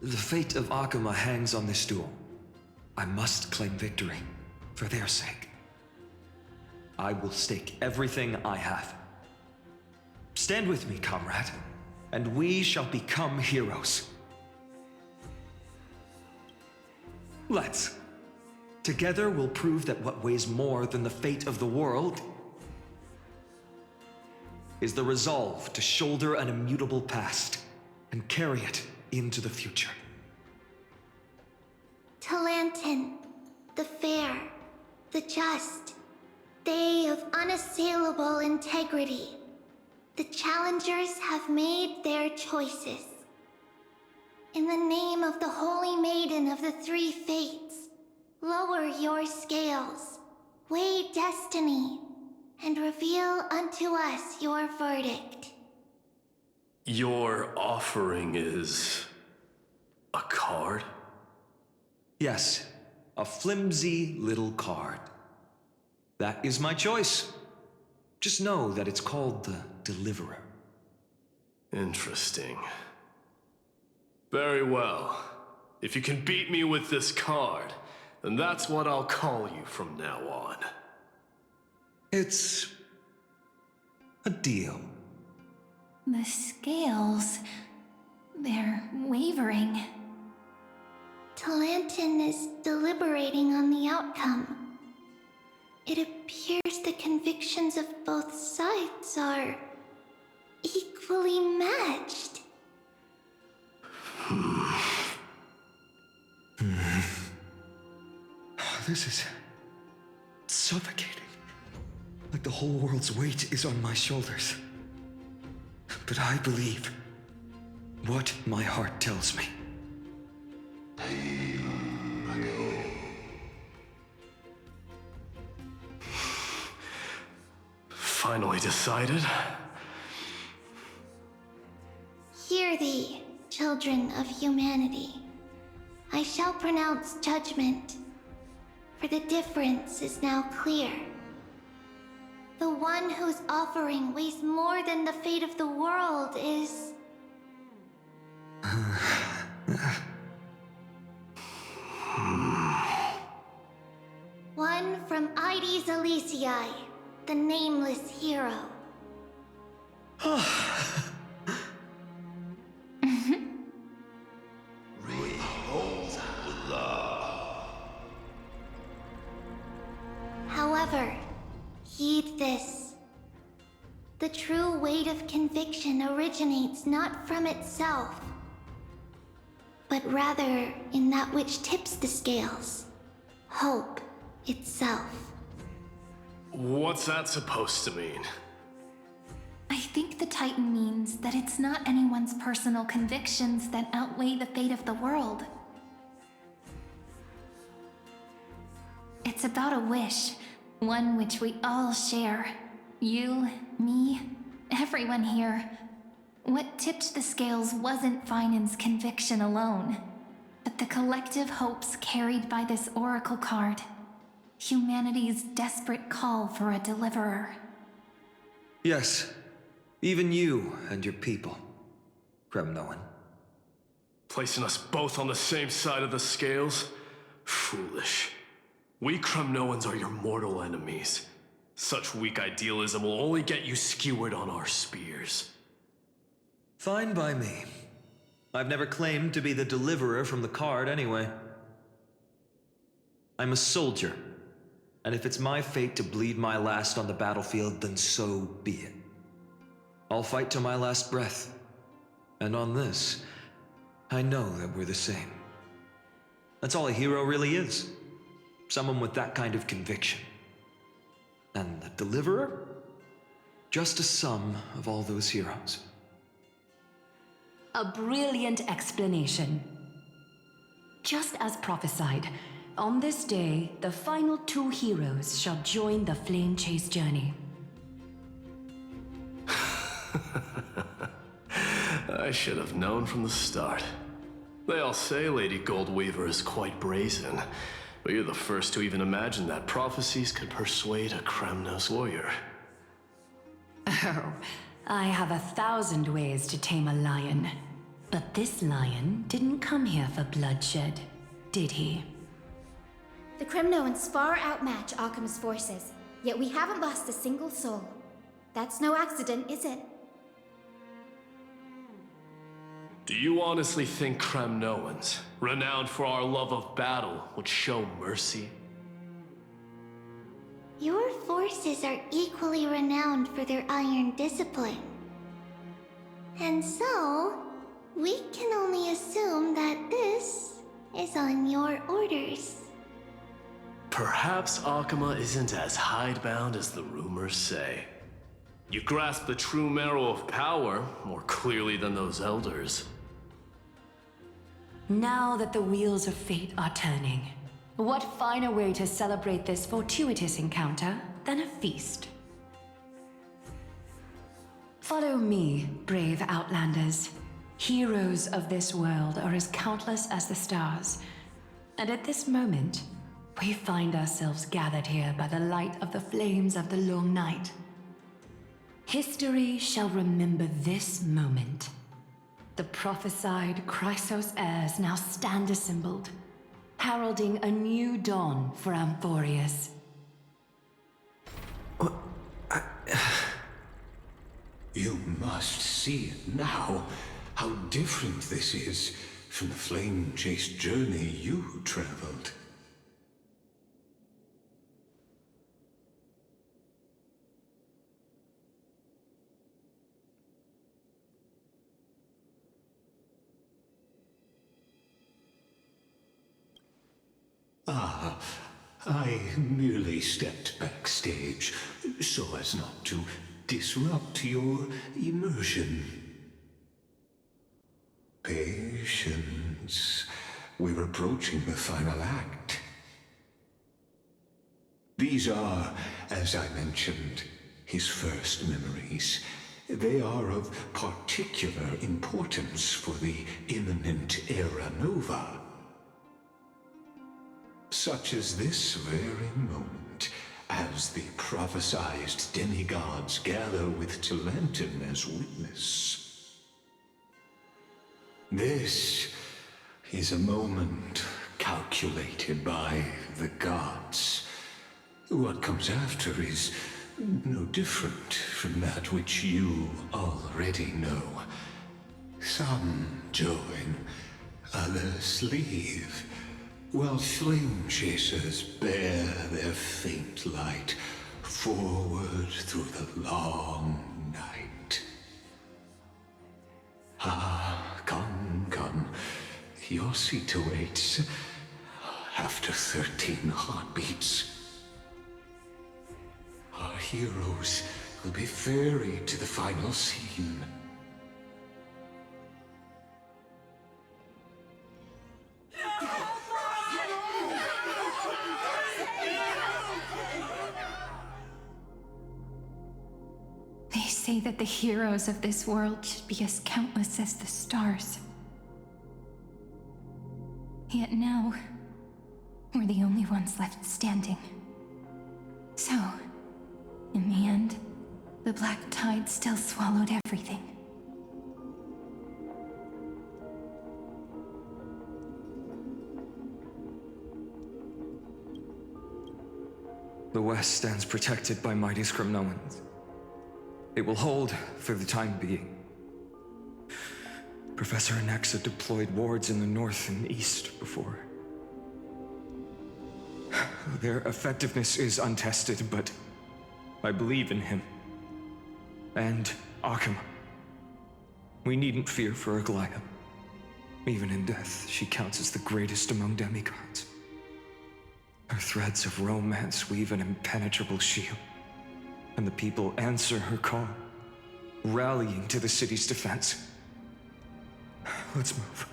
The fate of Akuma hangs on this duel. I must claim victory, for their sake. I will stake everything I have. Stand with me, comrade, and we shall become heroes. Let's. Together we'll prove that what weighs more than the fate of the world is the resolve to shoulder an immutable past and carry it into the future. Talantin, the fair, the just, they of unassailable integrity. The challengers have made their choices. In the name of the Holy Maiden of the Three Fates, lower your scales, weigh destiny, and reveal unto us your verdict. Your offering is a card? Yes, a flimsy little card. That is my choice. Just know that it's called the Deliverer. Interesting. Very well. If you can beat me with this card, then that's what I'll call you from now on. It's a deal. The scales... they're wavering. Talantin is deliberating on the outcome. It appears the convictions of both sides are equally matched. This is suffocating. Like the whole world's weight is on my shoulders. But I believe what my heart tells me. Finally decided? Hear thee, children of humanity. I shall pronounce judgment, for the difference is now clear. The one whose offering weighs more than the fate of the world is... one from Ides Elysiae, the nameless hero. However, heed this. The true weight of conviction originates not from itself, but rather in that which tips the scales, hope itself. What's that supposed to mean? I think the Titan means that it's not anyone's personal convictions that outweigh the fate of the world. It's about a wish, one which we all share. You, me, everyone here. What tipped the scales wasn't Finan's conviction alone, but the collective hopes carried by this oracle card. Humanity's desperate call for a deliverer. Yes, even you and your people, Kremnoan. Placing us both on the same side of the scales? Foolish. We Kremnoans are your mortal enemies. Such weak idealism will only get you skewered on our spears. Fine by me. I've never claimed to be the deliverer from the card anyway. I'm a soldier, and if it's my fate to bleed my last on the battlefield, then so be it. I'll fight till my last breath, and on this, I know that we're the same. That's all a hero really is. Someone with that kind of conviction. And the deliverer? Just a sum of all those heroes. A brilliant explanation. Just as prophesied, on this day, the final two heroes shall join the Flame Chase journey. I should have known from the start. They all say Lady Goldweaver is quite brazen, but you're the first to even imagine that prophecies could persuade a Kremnos warrior. Oh, I have 1,000 ways to tame a lion. But this lion didn't come here for bloodshed, did he? The Kremnoans far outmatch Occam's forces, yet we haven't lost a single soul. That's no accident, is it? Do you honestly think Kremnoans, renowned for our love of battle, would show mercy? Your forces are equally renowned for their iron discipline. And so, we can only assume that this is on your orders. Perhaps Akama isn't as hidebound as the rumors say. You grasp the true marrow of power more clearly than those elders. Now that the wheels of fate are turning, what finer way to celebrate this fortuitous encounter than a feast? Follow me, brave Outlanders. Heroes of this world are as countless as the stars. And at this moment, we find ourselves gathered here by the light of the flames of the long night. History shall remember this moment. The prophesied Chrysos heirs now stand assembled, heralding a new dawn for Amphorius. You must see it now, how different this is from the flame-chased journey you traveled. I merely stepped backstage so as not to disrupt your immersion. Patience. We're approaching the final act. These are, as I mentioned, his first memories. They are of particular importance for the imminent Era Nova. Such as this very moment, as the prophesied demigods gather with Talentum as witness. This is a moment calculated by the gods. What comes after is no different from that which you already know. Some join, others leave, while flame chasers bear their faint light forward through the long night. Come. Your seat awaits after 13 heartbeats. Our heroes will be ferried to the final scene. They say that the heroes of this world should be as countless as the stars. Yet now, we're the only ones left standing. So, in the end, the black tide still swallowed everything. The West stands protected by mighty Scrimnoans. It will hold for the time being. Professor Anaxa deployed wards in the north and east before. Their effectiveness is untested, but I believe in him. And Arkham. We needn't fear for Aglaya. Even in death, she counts as the greatest among demigods. Her threads of romance weave an impenetrable shield, and the people answer her call, rallying to the city's defense. Let's move.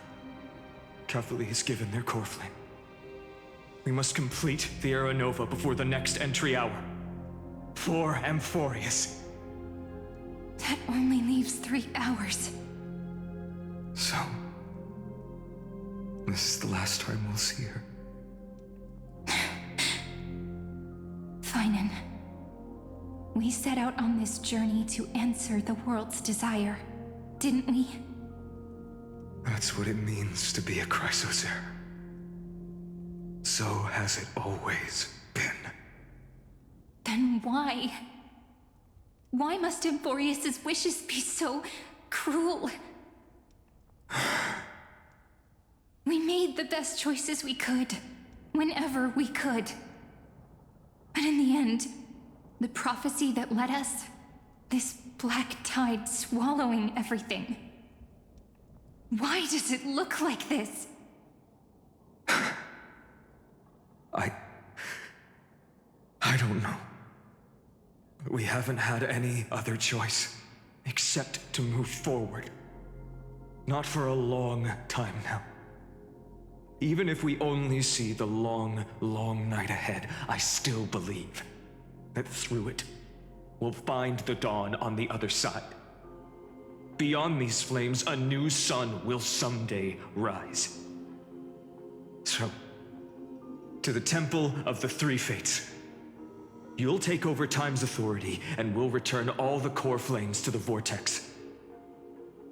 Cavalry has given their Coreflame. We must complete the Era Nova before the next entry hour. For Amphorius. That only leaves 3 hours. So, this is the last time we'll see her. Finan. We set out on this journey to answer the world's desire, didn't we? That's what it means to be a Chrysos heir. So has it always been. Then why? Why must Amphorius' wishes be so cruel? We made the best choices we could, whenever we could. But in the end, the prophecy that led us, this black tide swallowing everything. Why does it look like this? I don't know. We haven't had any other choice, except to move forward. Not for a long time now. Even if we only see the long, long night ahead, I still believe that through it, we'll find the dawn on the other side. Beyond these flames, a new sun will someday rise. So, to the Temple of the Three Fates. You'll take over Time's authority, and we'll return all the core flames to the Vortex.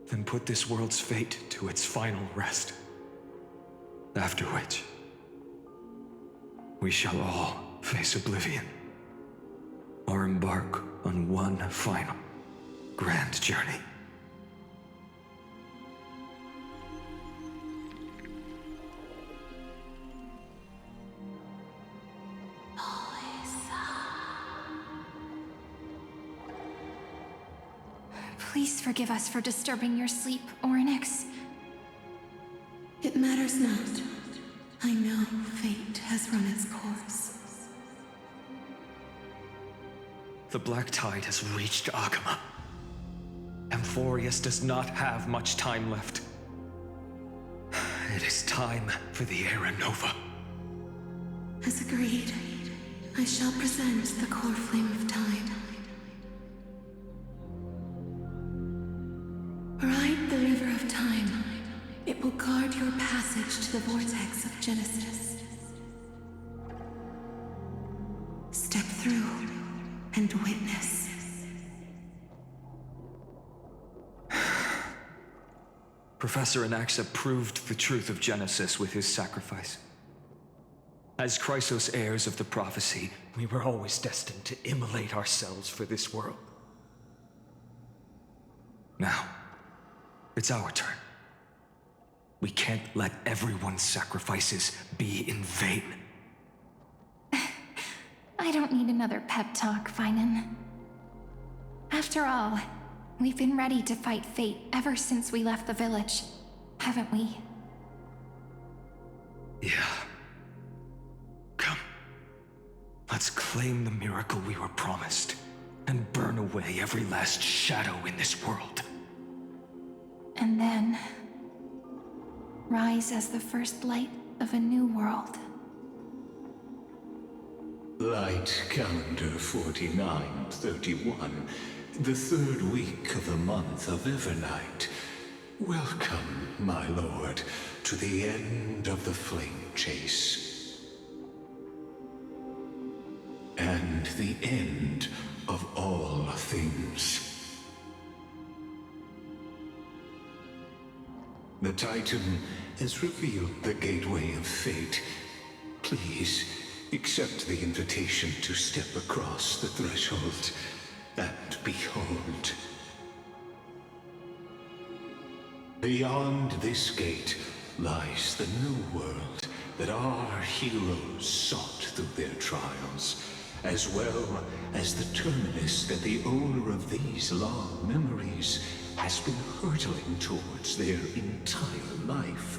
Then put this world's fate to its final rest. After which, we shall all face oblivion, or embark on one final grand journey. Please forgive us for disturbing your sleep, Orynyx. It matters not. I know fate has run its course. The Black Tide has reached Akama. Amphorius does not have much time left. It is time for the Era Nova. As agreed, I shall present the Coreflame of Tide. Ride the River of Time. It will guard your passage to the Vortex of Genesis. Step through and witness. Professor Anaxa proved the truth of Genesis with his sacrifice. As Chrysos heirs of the prophecy, we were always destined to immolate ourselves for this world. Now, it's our turn. We can't let everyone's sacrifices be in vain. I don't need another pep talk, Finan. After all, we've been ready to fight fate ever since we left the village, haven't we? Yeah. Come. Let's claim the miracle we were promised, and burn away every last shadow in this world. And then rise as the first light of a new world. Light calendar 4931, the third week of the month of Evernight. Welcome, my lord, to the end of the flame chase. And the end of all things. The Titan has revealed the gateway of fate. Please, accept the invitation to step across the threshold and behold. Beyond this gate lies the new world that our heroes sought through their trials, as well as the terminus that the owner of these long memories has been hurtling towards their entire life.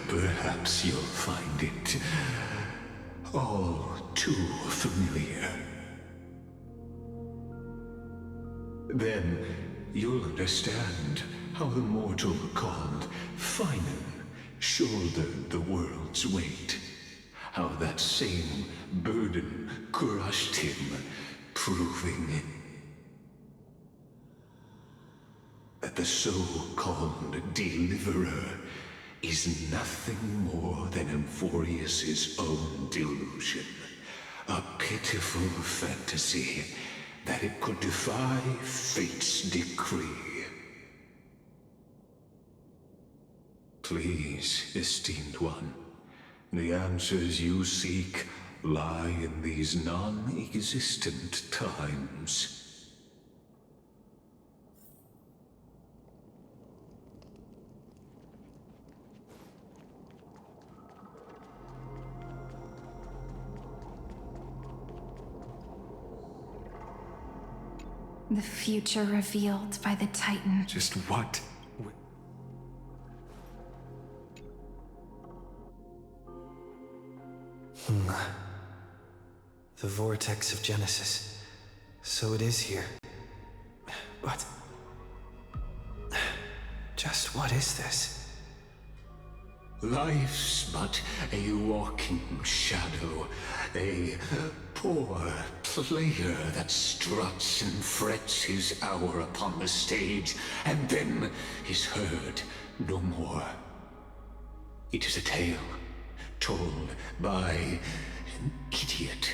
Perhaps you'll find it all too familiar. Then you'll understand how the mortal called Finan shouldered the world's weight. How that same burden crushed him, proving that the so-called deliverer is nothing more than Amphorius's own delusion. A pitiful fantasy that it could defy fate's decree. Please, esteemed one, the answers you seek lie in these non-existent times. The future revealed by the Titan. Just what? The Vortex of Genesis. So it is here. But... just what is this? Life's but a walking shadow, a poor player that struts and frets his hour upon the stage, and then is heard no more. It is a tale told by an idiot,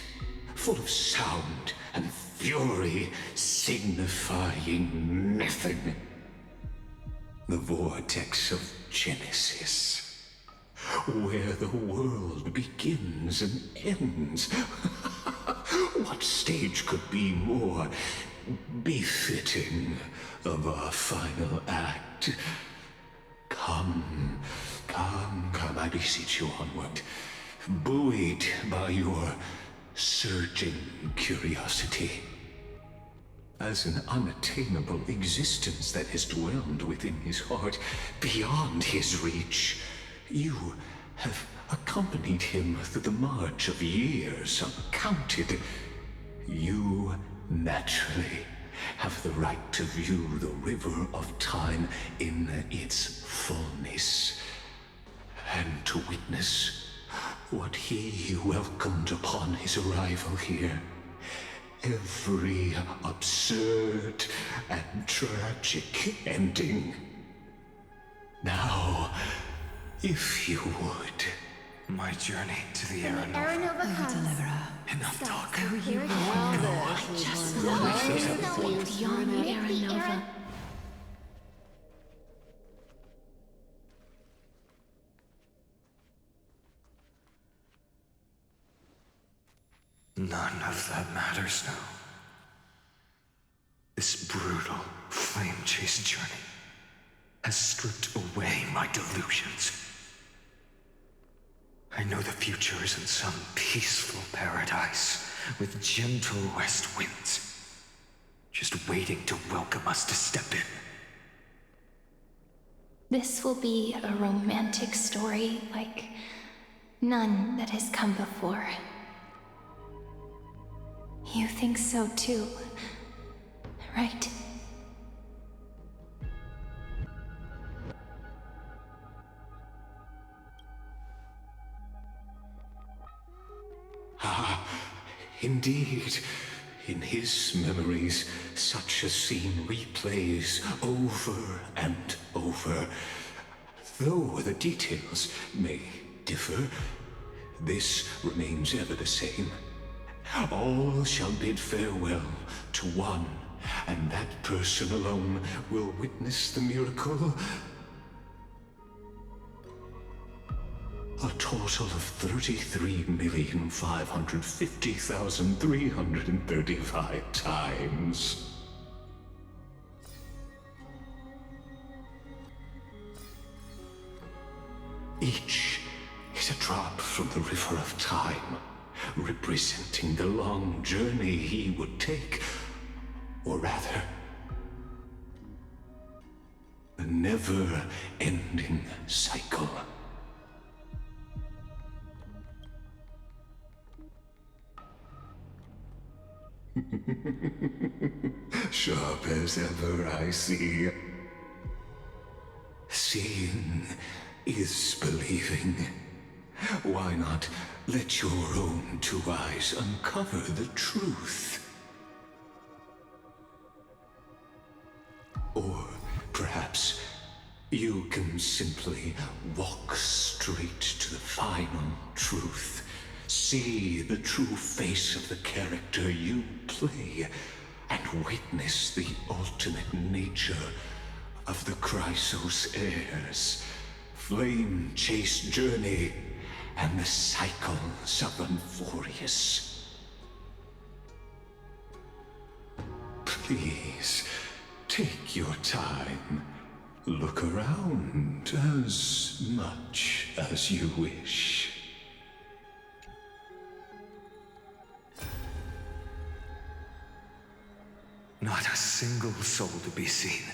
full of sound and fury, signifying nothing. The vortex of Genesis, where the world begins and ends. What stage could be more befitting of our final act? Come, I beseech you onward, buoyed by your surging curiosity. As an unattainable existence that has dwelled within his heart, beyond his reach, you have accompanied him through the march of years uncounted. You naturally have the right to view the river of time in its fullness, and to witness what he welcomed upon his arrival here. Every absurd and tragic ending. Now, if you would, my journey to the Aranova. Aranova comes. Enough talk. Here it I just know beyond the Aranova. None of that matters now. This brutal, flame-chased journey has stripped away my delusions. I know the future is in some peaceful paradise with gentle west winds, just waiting to welcome us to step in. This will be a romantic story like none that has come before. You think so too, right? Ah, indeed. In his memories, such a scene replays over and over. Though the details may differ, this remains ever the same. All shall bid farewell to one, and that person alone will witness the miracle. A total of 33,550,335 times. Each is a drop from the river of time, representing the long journey he would take, or rather, the never-ending cycle. Sharp as ever, I see. Seeing is believing. Why not let your own two eyes uncover the truth? Or perhaps you can simply walk straight to the final truth. See the true face of the character you play, and witness the ultimate nature of the Chrysos heirs, flame-chased journey, and the cycles of Unforius. Please, take your time. Look around as much as you wish. Not a single soul to be seen.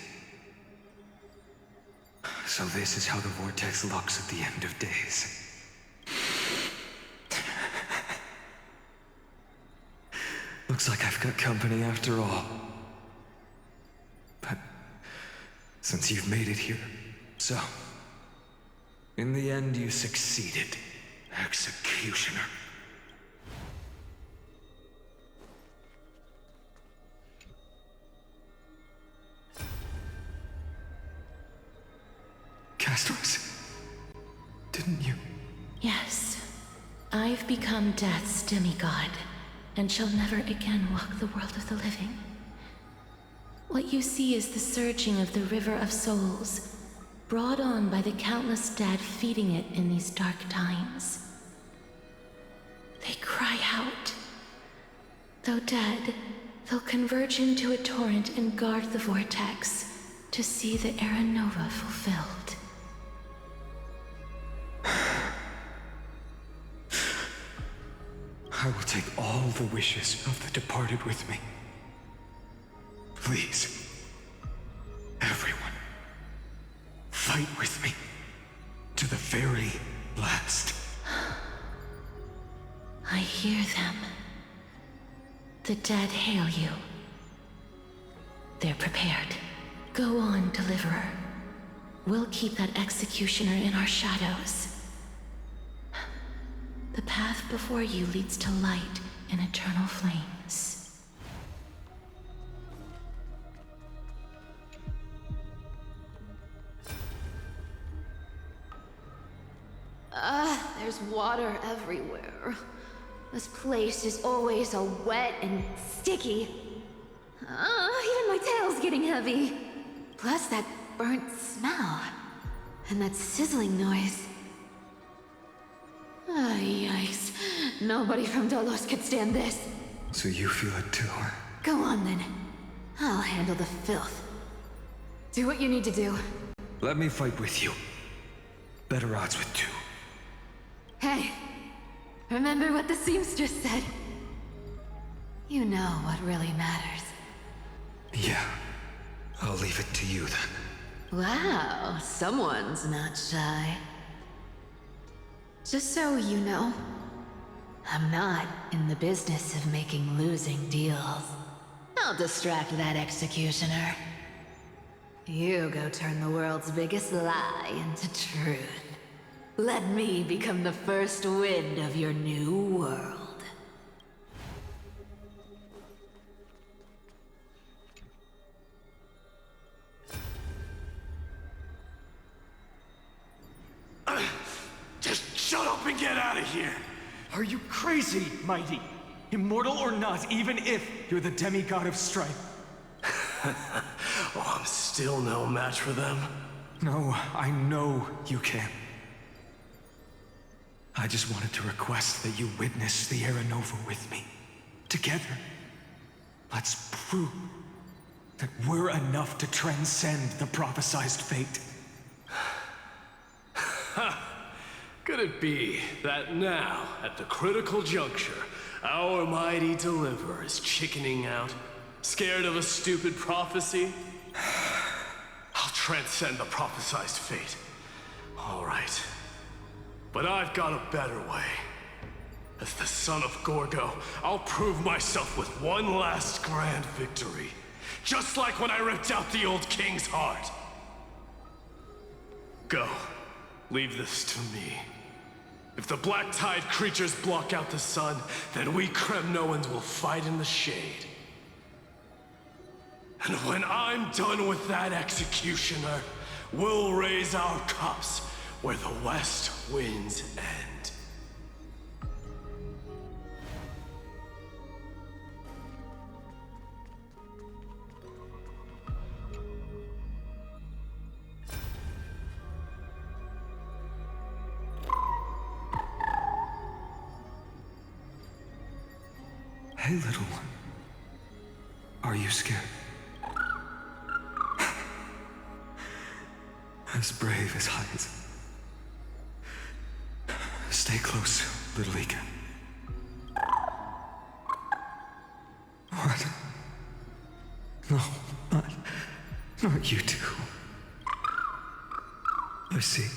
So this is how the vortex looks at the end of days. Looks like I've got company after all. But since you've made it here, so in the end you succeeded, Executioner. I've become Death's demigod, and shall never again walk the world of the living. What you see is the surging of the river of souls, brought on by the countless dead feeding it in these dark times. They cry out. Though dead, they'll converge into a torrent and guard the vortex to see the Era Nova fulfilled. I will take all the wishes of the departed with me. Please, everyone, fight with me to the very last. I hear them. The dead hail you. They're prepared. Go on, Deliverer. We'll keep that executioner in our shadows. The path before you leads to light and eternal flames. There's water everywhere. This place is always so wet and sticky. Even my tail's getting heavy. Plus that burnt smell. And that sizzling noise. Yikes. Nobody from Dolos could stand this. So you feel it too, huh? Go on then. I'll handle the filth. Do what you need to do. Let me fight with you. Better odds with two. Hey, remember what the seamstress said? You know what really matters. Yeah, I'll leave it to you then. Wow, someone's not shy. Just so you know, I'm not in the business of making losing deals. I'll distract that executioner. You go turn the world's biggest lie into truth. Let me become the first wind of your new world. Just shut up and get out of here! Are you crazy, Mighty? Immortal or not, even if you're the demigod of strife. Oh, I'm still no match for them. No, I know you can. I just wanted to request that you witness the Era Nova with me. Together. Let's prove that we're enough to transcend the prophesized fate. Could it be that now, at the critical juncture, our mighty deliverer is chickening out? Scared of a stupid prophecy? I'll transcend the prophesized fate. All right. But I've got a better way. As the son of Gorgo, I'll prove myself with one last grand victory. Just like when I ripped out the old king's heart. Go. Leave this to me. If the Black Tide creatures block out the sun, then we Kremnoans will fight in the shade. And when I'm done with that executioner, we'll raise our cups where the west winds end. Hey, little one. Are you scared? As brave as I is. Stay close, little Ika. What? No, not you two. I see.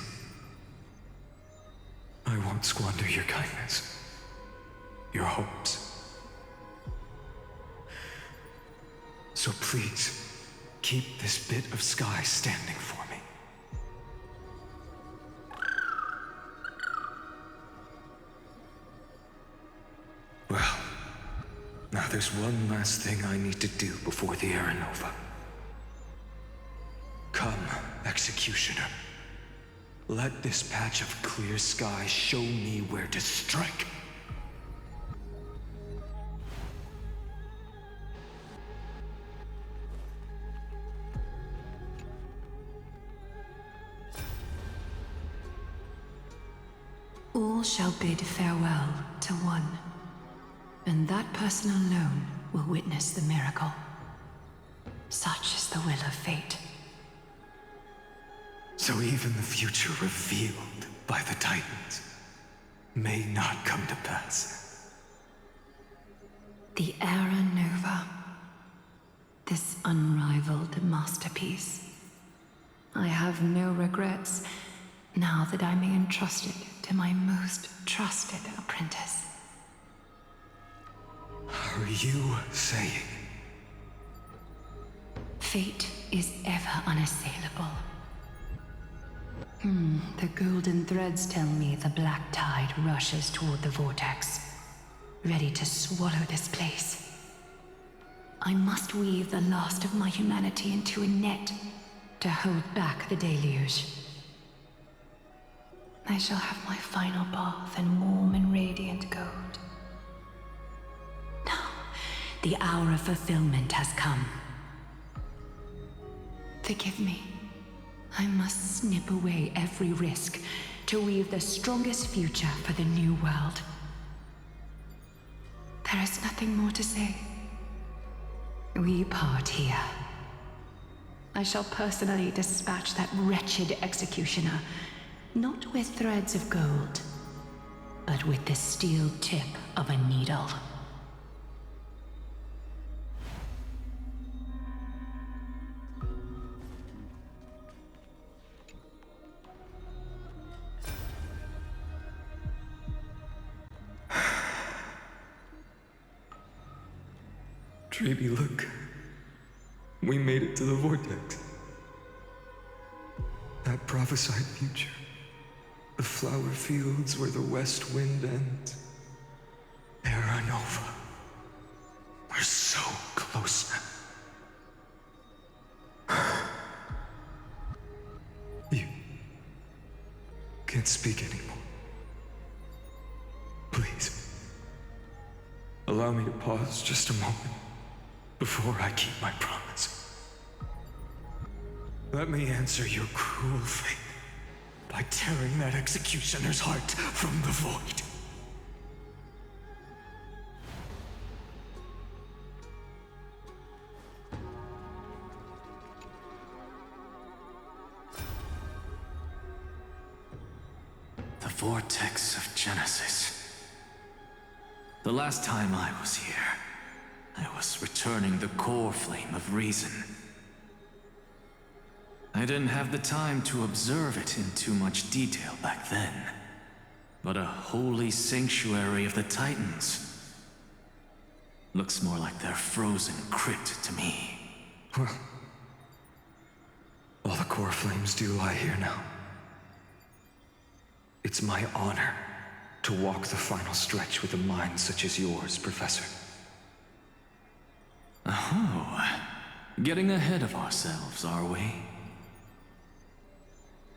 I won't squander your kindness. Your hopes. So please, keep this bit of sky standing for me. Well, now there's one last thing I need to do before the Era Nova. Come, Executioner. Let this patch of clear sky show me where to strike. All shall bid farewell to one, and that person alone will witness the miracle. Such is the will of fate. So even the future revealed by the Titans may not come to pass. The Era Nova. This unrivaled masterpiece. I have no regrets now that I may entrust it to my most trusted apprentice. Are you saying? Fate is ever unassailable. The golden threads tell me the black tide rushes toward the vortex, ready to swallow this place. I must weave the last of my humanity into a net to hold back the deluge. I shall have my final bath in warm and radiant gold. Now, the hour of fulfillment has come. Forgive me. I must snip away every risk to weave the strongest future for the new world. There is nothing more to say. We part here. I shall personally dispatch that wretched executioner, not with threads of gold, but with the steel tip of a needle. Dreamy, look. We made it to the vortex. That prophesied future. The flower fields where the west wind ends. Era Nova. We're so close now. You can't speak anymore. Please. Allow me to pause just a moment before I keep my promise. Let me answer your cruel fate by tearing that executioner's heart from the void. The vortex of Genesis. The last time I was here, I was returning the Coreflame of Reason. I didn't have the time to observe it in too much detail back then. But a holy sanctuary of the Titans. Looks more like their frozen crypt to me. Well, all the core flames do lie here now. It's my honor to walk the final stretch with a mind such as yours, Professor. Oh, getting ahead of ourselves, are we?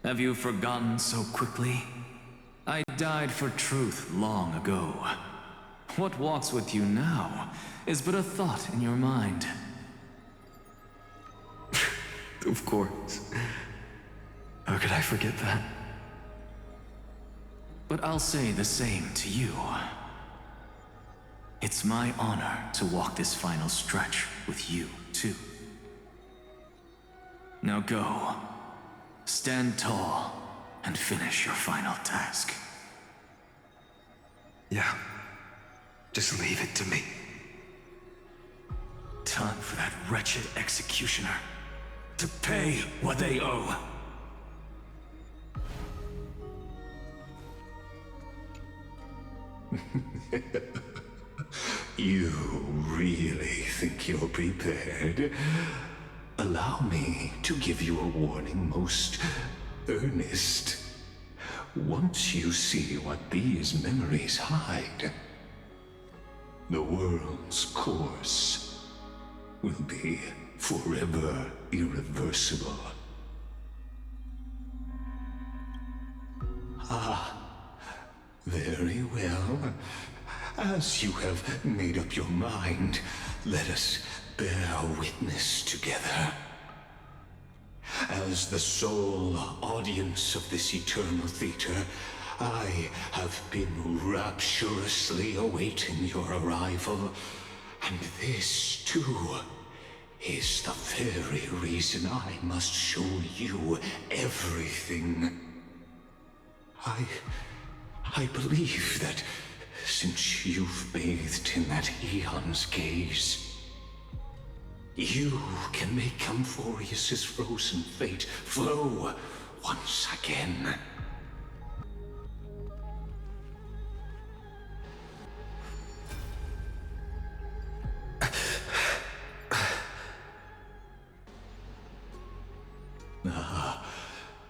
Have you forgotten so quickly? I died for truth long ago. What walks with you now is but a thought in your mind. Of course. How could I forget that? But I'll say the same to you. It's my honor to walk this final stretch with you, too. Now go. Stand tall and finish your final task. Yeah. Just leave it to me. Time for that wretched executioner to pay what they owe. You really think you're prepared? Allow me to give you a warning most earnest. Once you see what these memories hide, the world's course will be forever irreversible. Very well. As you have made up your mind, let us bear witness together. As the sole audience of this eternal theater, I have been rapturously awaiting your arrival, and this, too, is the very reason I must show you everything. I believe that since you've bathed in that eon's gaze, you can make Amphorius's frozen fate flow once again.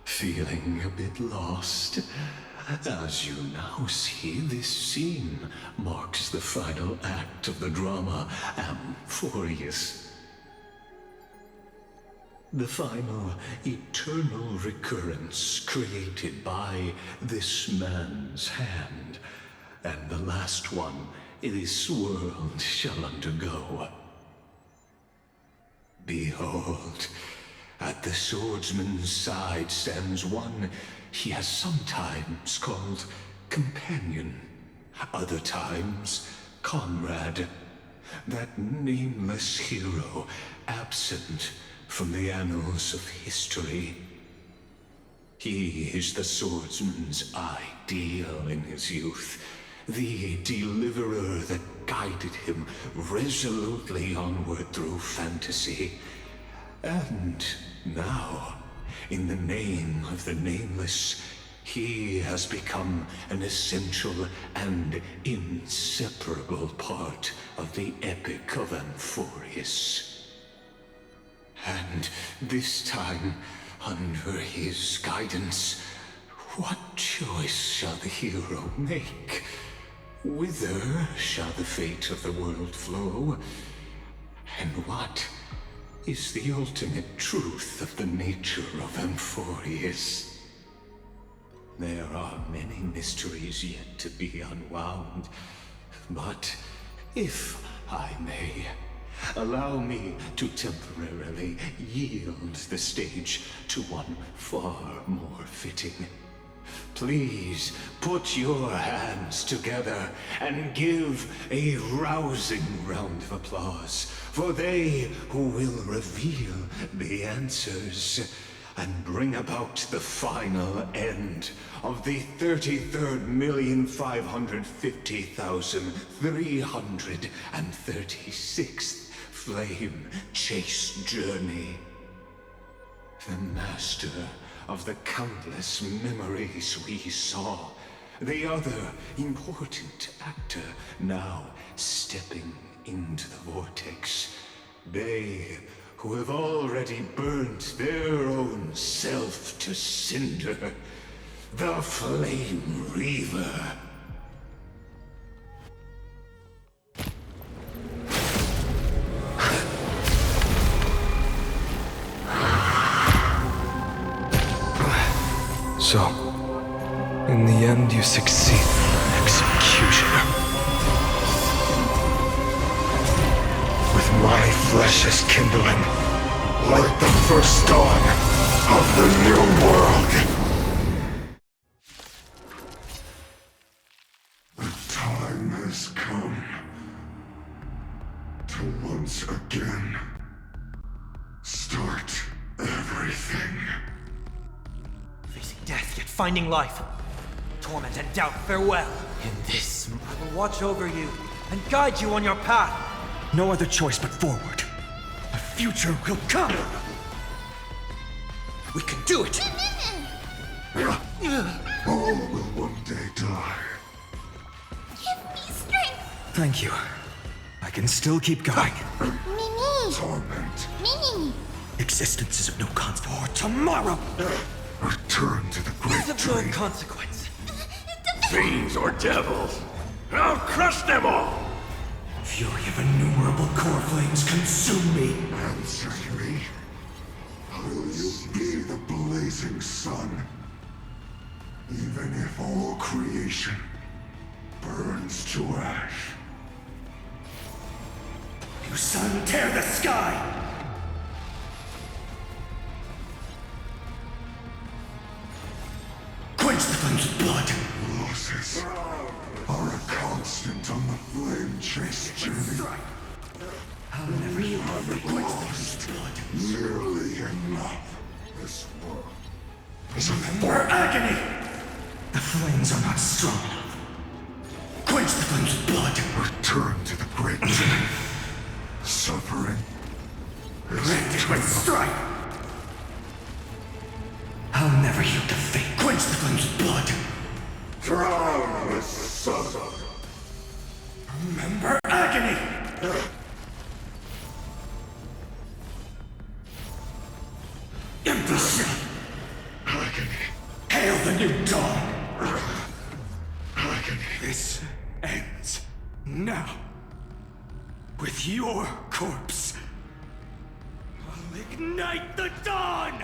Feeling a bit lost? As you now see, this scene marks the final act of the drama Amphorius. The final eternal recurrence created by this man's hand, and the last one this world shall undergo. Behold, at the swordsman's side stands one he has sometimes called companion, other times comrade, that nameless hero absent from the annals of history. He is the swordsman's ideal in his youth, the deliverer that guided him resolutely onward through fantasy. And now, in the name of the Nameless, he has become an essential and inseparable part of the epic of Amphorius. And this time, under his guidance, what choice shall the hero make? Whither shall the fate of the world flow? And what is the ultimate truth of the nature of Amphorius? There are many mysteries yet to be unwound, but if I may, allow me to temporarily yield the stage to one far more fitting. Please put your hands together and give a rousing round of applause for they who will reveal the answers and bring about the final end of the 33,550,336th flame chase journey. The master of the countless memories we saw, the other important actor now stepping into the vortex. They who have already burnt their own self to cinder, the Flame Reaver. So, in the end, you succeed. Executioner. With my flesh as kindling, like the first dawn of the new world. The time has come to once again start everything. Facing death, yet finding life. Torment and doubt, farewell. In this, I will watch over you and guide you on your path. No other choice but forward. The future will come. We can do it! All will one day die. Give me strength! Thank you. I can still keep going. Mimi! Torment. Mimi! Existence is of no consequence. For tomorrow! Return to the great It's of tree. no consequence. Fiends or devils, I'll crush them all! Fury of innumerable core flames consume me. Answer me. Will you be the blazing sun? Even if all creation burns to ash. You sun, tear the sky! Quench the flame's blood! Losses are a constant on the flame-chased journey. I'll never heal the Lost nearly enough. This world is a For agony! The flames are not strong enough. Quench the flame's blood! Return to the great journey. Suffering is Rend it with strife! I'll never yield to fate. Quench the flame's blood! drown with sun. Remember agony! Empty shell! Agony. Hail the new dawn! Agony. This ends now. With your corpse. I'll ignite the dawn!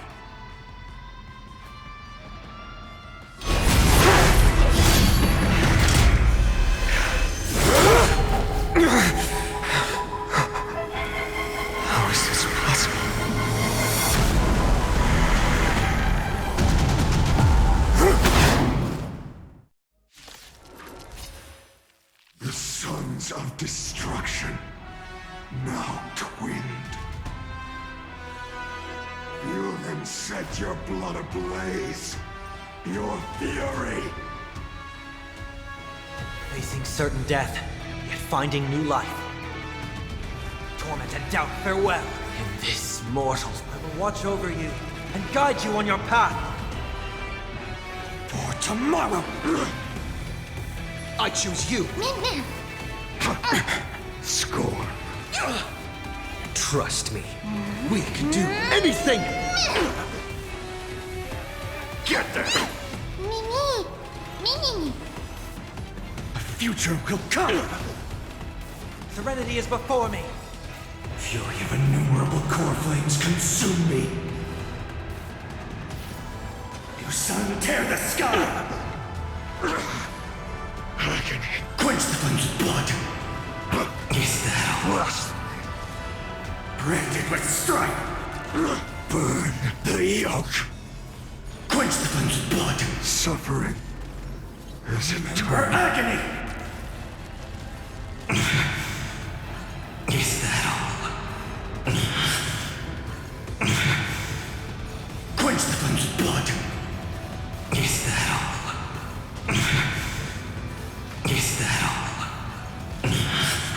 How is this possible? The sons of destruction, now twinned. Feel them set your blood ablaze. Your fury. Facing certain death, yet finding new life. Torment and doubt, farewell. In this, mortals, I will watch over you and guide you on your path. For tomorrow! I choose you. Scorn. Trust me. We can do anything! Get there! Mimi! A future will come! Serenity is before me. Fury of innumerable core flames consume me. You sun, tear the sky! Agony. Quench the flame's blood! Is that all? Branded with strife! Burn the yoke. Quench the flame's blood! Suffering is For eternal. agony! Is that all? Quench the flame's blood! Is that all? Is that all?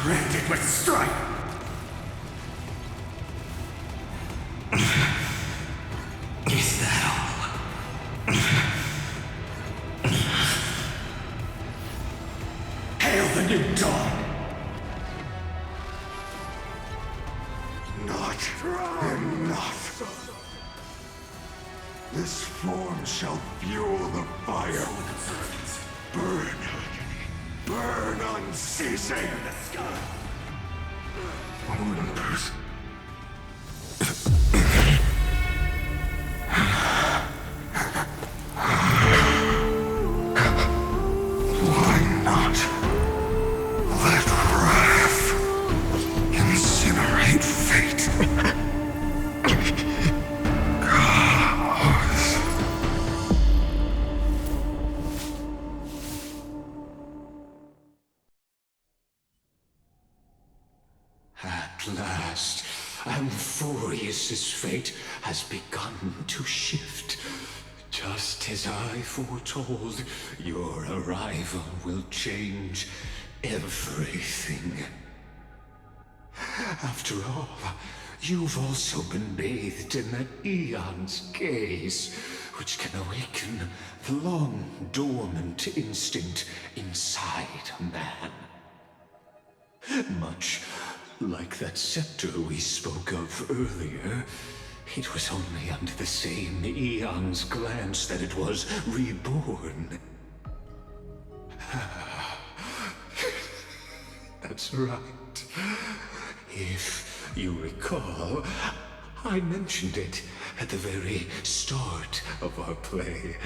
Branded with strife! Is that all? Hail the new dawn! Not enough. This form shall fuel the fire. Burn, agony. Burn unceasing. Olympus. Why not let wrath incinerate fate? Cause. At last, Amphorius's fate has begun to shift. Just as I foretold, your arrival will change everything. After all, you've also been bathed in that Eon's gaze, which can awaken the long-dormant instinct inside a man. Much like that scepter we spoke of earlier, it was only under the same Eon's glance that it was reborn. That's right. If you recall, I mentioned it at the very start of our play.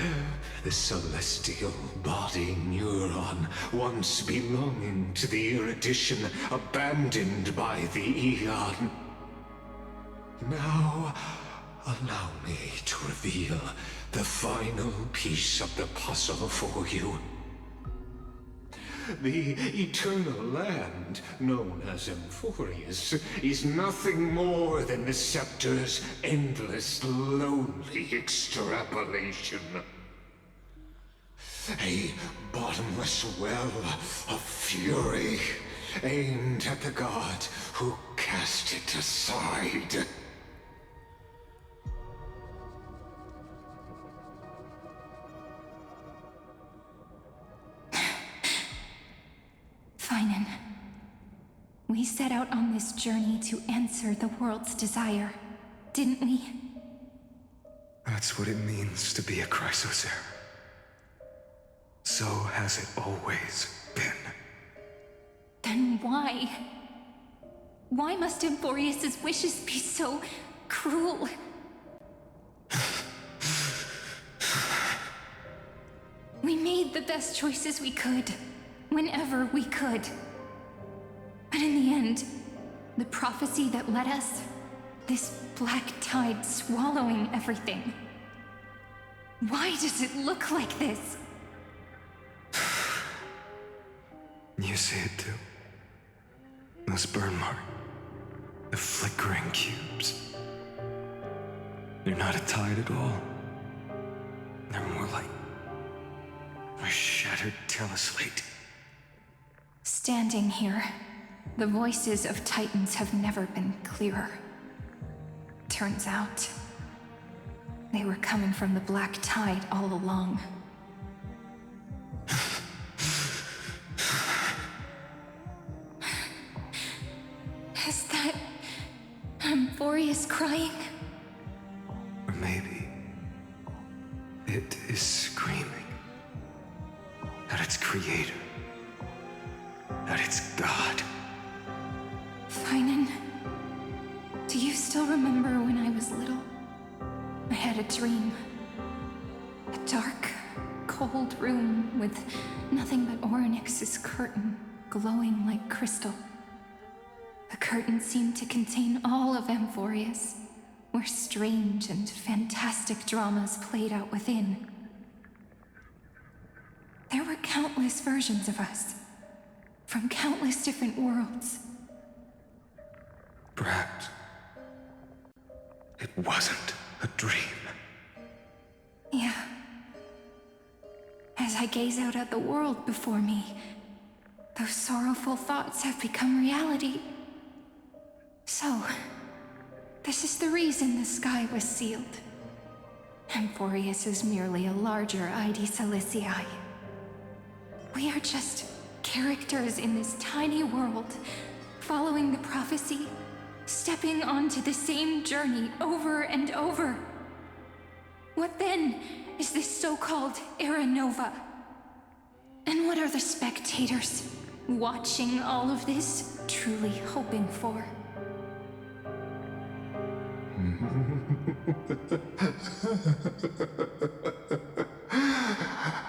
The celestial body neuron, once belonging to the erudition, abandoned by the Eon. Now, allow me to reveal the final piece of the puzzle for you. The eternal land, known as Emphorius, is nothing more than the scepter's endless, lonely extrapolation. A bottomless well of fury, aimed at the god who cast it aside. Finan, we set out on this journey to answer the world's desire, didn't we? That's what it means to be a Chrysosaur. So has it always been. Then why? Why must Emphorius' wishes be so cruel? We made the best choices we could, whenever we could. But in the end, the prophecy that led us, this black tide swallowing everything. Why does it look like this? You see it too. Those burn marks. The flickering cubes. They're not a tide at all. They're more like a shattered teleslate. Standing here, the voices of Titans have never been clearer. Turns out, they were coming from the black tide all along. Is that Emphorius crying? Or maybe it is screaming at its creator, at its god. Finan, do you still remember when I was little? I had a dream. A dark, cold room with nothing but Orynyx's curtain glowing like crystal. The curtain seemed to contain all of Emphorius, where strange and fantastic dramas played out within. There were countless versions of us, from countless different worlds. Perhaps it wasn't a dream. Yeah. As I gaze out at the world before me, those sorrowful thoughts have become reality. So, this is the reason the sky was sealed. Emphorius is merely a larger ID Silicii. We are just characters in this tiny world, following the prophecy, stepping onto the same journey over and over. What then is this so-called Era Nova? And what are the spectators watching all of this truly hoping for?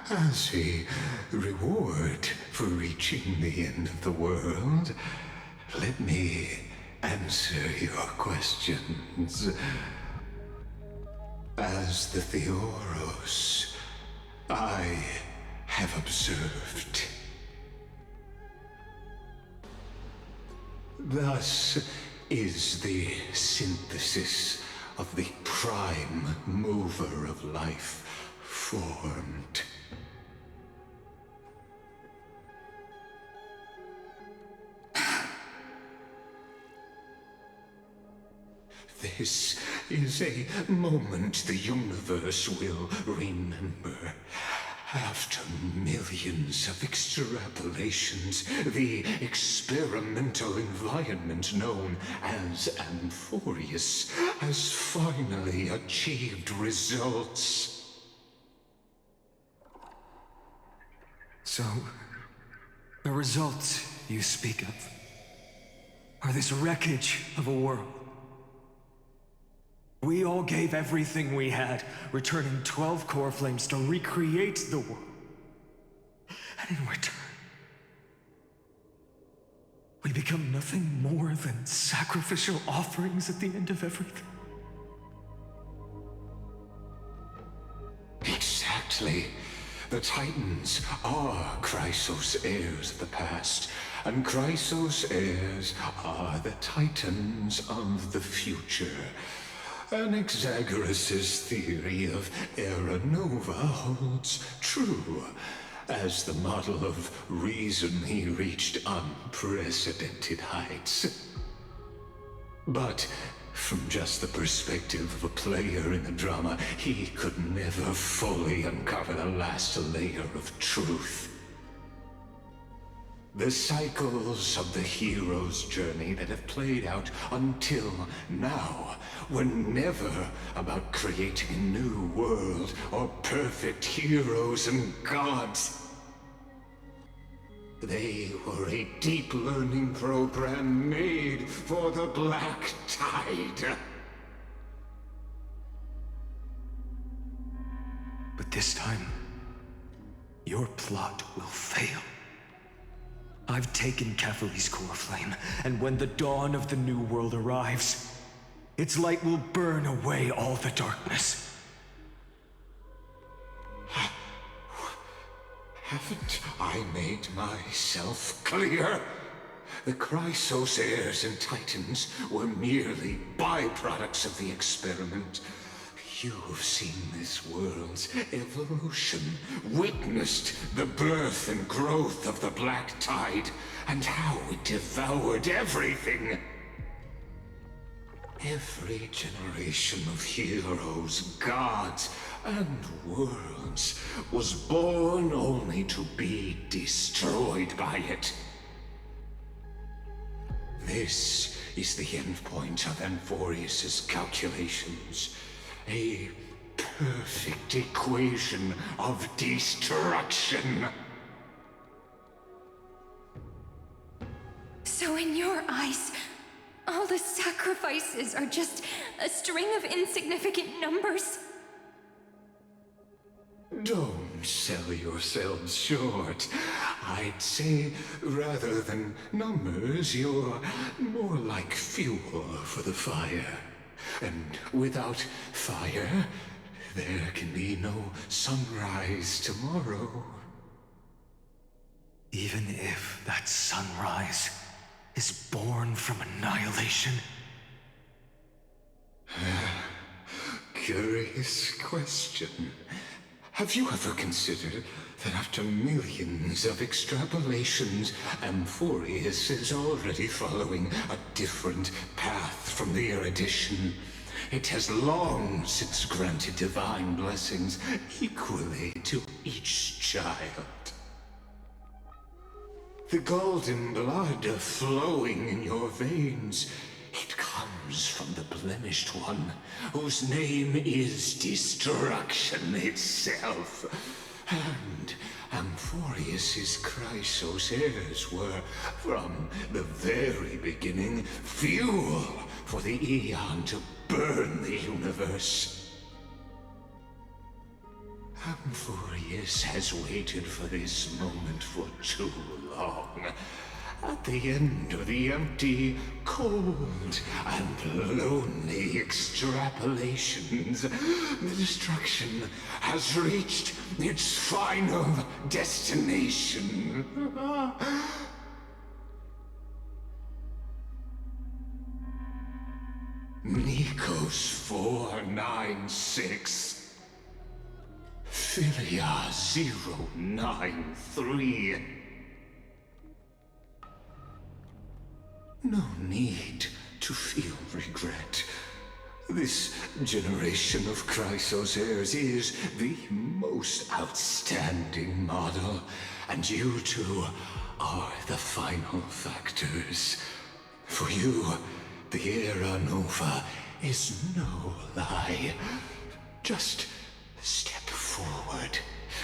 As a reward for reaching the end of the world, let me answer your questions. As the Theoros, I have observed. Thus is the synthesis of the prime mover of life formed. This is a moment the universe will remember. After millions of extrapolations, the experimental environment known as Emphorius has finally achieved results. So, the results you speak of are this wreckage of a world. We all gave everything we had, returning 12 core flames to recreate the world. And in return, we become nothing more than sacrificial offerings at the end of everything. Exactly. The Titans are Chrysos' heirs of the past, and Chrysos' heirs are the Titans of the future. Anaxagoras' theory of Era Nova holds true. As the model of reason, he reached unprecedented heights. But from just the perspective of a player in the drama, he could never fully uncover the last layer of truth. The cycles of the hero's journey that have played out until now were never about creating a new world or perfect heroes and gods. They were a deep learning program made for the Black Tide. But this time, your plot will fail. I've taken Catholi's Coreflame, and when the dawn of the new world arrives, its light will burn away all the darkness. Haven't I made myself clear? The Chrysos heirs and Titans were merely byproducts of the experiment. You've seen this world's evolution, witnessed the birth and growth of the Black Tide, and how it devoured everything. Every generation of heroes, gods, and worlds was born only to be destroyed by it. This is the endpoint of Amphorius's calculations. A perfect equation of destruction. So in your eyes, all the sacrifices are just a string of insignificant numbers? Don't sell yourselves short. I'd say, rather than numbers, you're more like fuel for the fire. And without fire, there can be no sunrise tomorrow. Even if that sunrise is born from annihilation? Curious question. Have you ever considered that after millions of extrapolations, Amphorius is already following a different path from the erudition? It has long since granted divine blessings equally to each child. The golden blood flowing in your veins, it comes from the blemished one, whose name is destruction itself. And Amphorius's Chrysos heirs were, from the very beginning, fuel for the Aeon to burn the universe. Amphorius has waited for this moment for too long. At the end of the empty, cold, and lonely extrapolations, the destruction has reached its final destination. Nikos 496. Philia 093. No need to feel regret. This generation of Chrysos heirs is the most outstanding model, and you two are the final factors. For you, the Era Nova is no lie. Just step forward,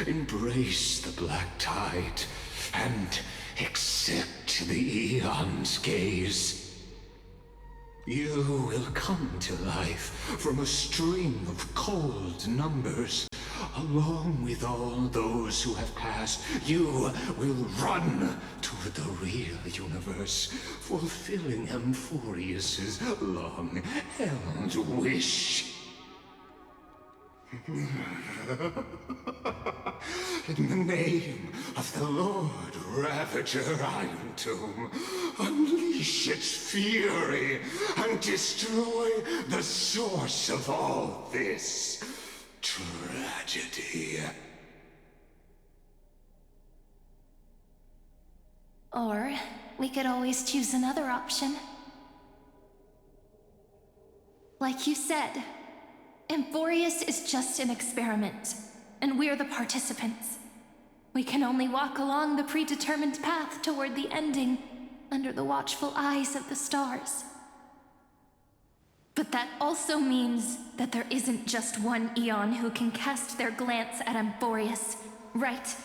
embrace the Black Tide, and accept the Aeon's gaze. You will come to life from a string of cold numbers. Along with all those who have passed, you will run toward the real universe, fulfilling Amphorius's long-held wish. In the name of the Lord Ravager Iron Tomb, unleash its fury and destroy the source of all this tragedy. Or we could always choose another option. Like you said, Amphorius is just an experiment, and we're the participants. We can only walk along the predetermined path toward the ending, under the watchful eyes of the stars. But that also means that there isn't just one Eon who can cast their glance at Amphorius, right?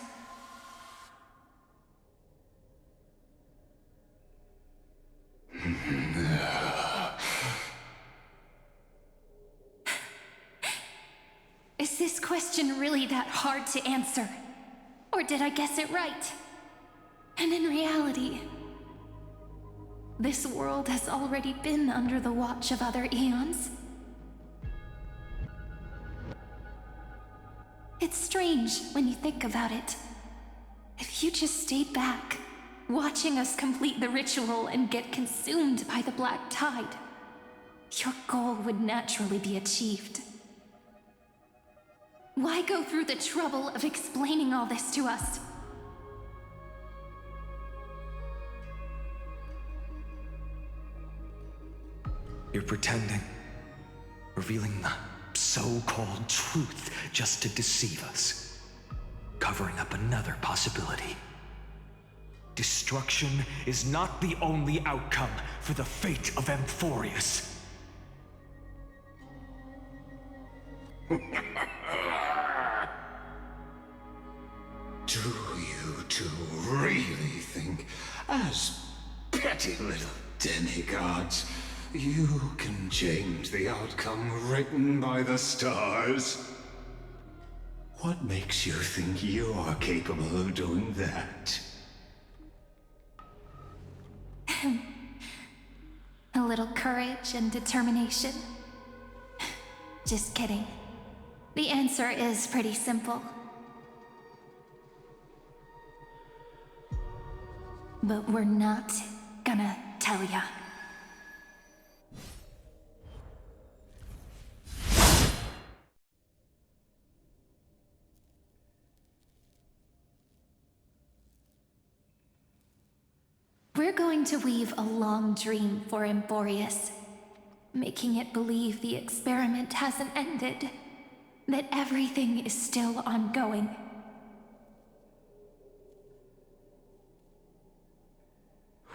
Is this question really that hard to answer? Or did I guess it right? And in reality, this world has already been under the watch of other eons. It's strange when you think about it. If you just stayed back, watching us complete the ritual and get consumed by the black tide, your goal would naturally be achieved. Why go through the trouble of explaining all this to us? You're pretending, revealing the so-called truth just to deceive us, covering up another possibility. Destruction is not the only outcome for the fate of Amphorius. Do you two really think, as petty little demigods, you can change the outcome written by the stars? What makes you think you're capable of doing that? A little courage and determination. Just kidding. The answer is pretty simple. But we're not gonna tell ya. We're going to weave a long dream for Amphorius, making it believe the experiment hasn't ended, that everything is still ongoing.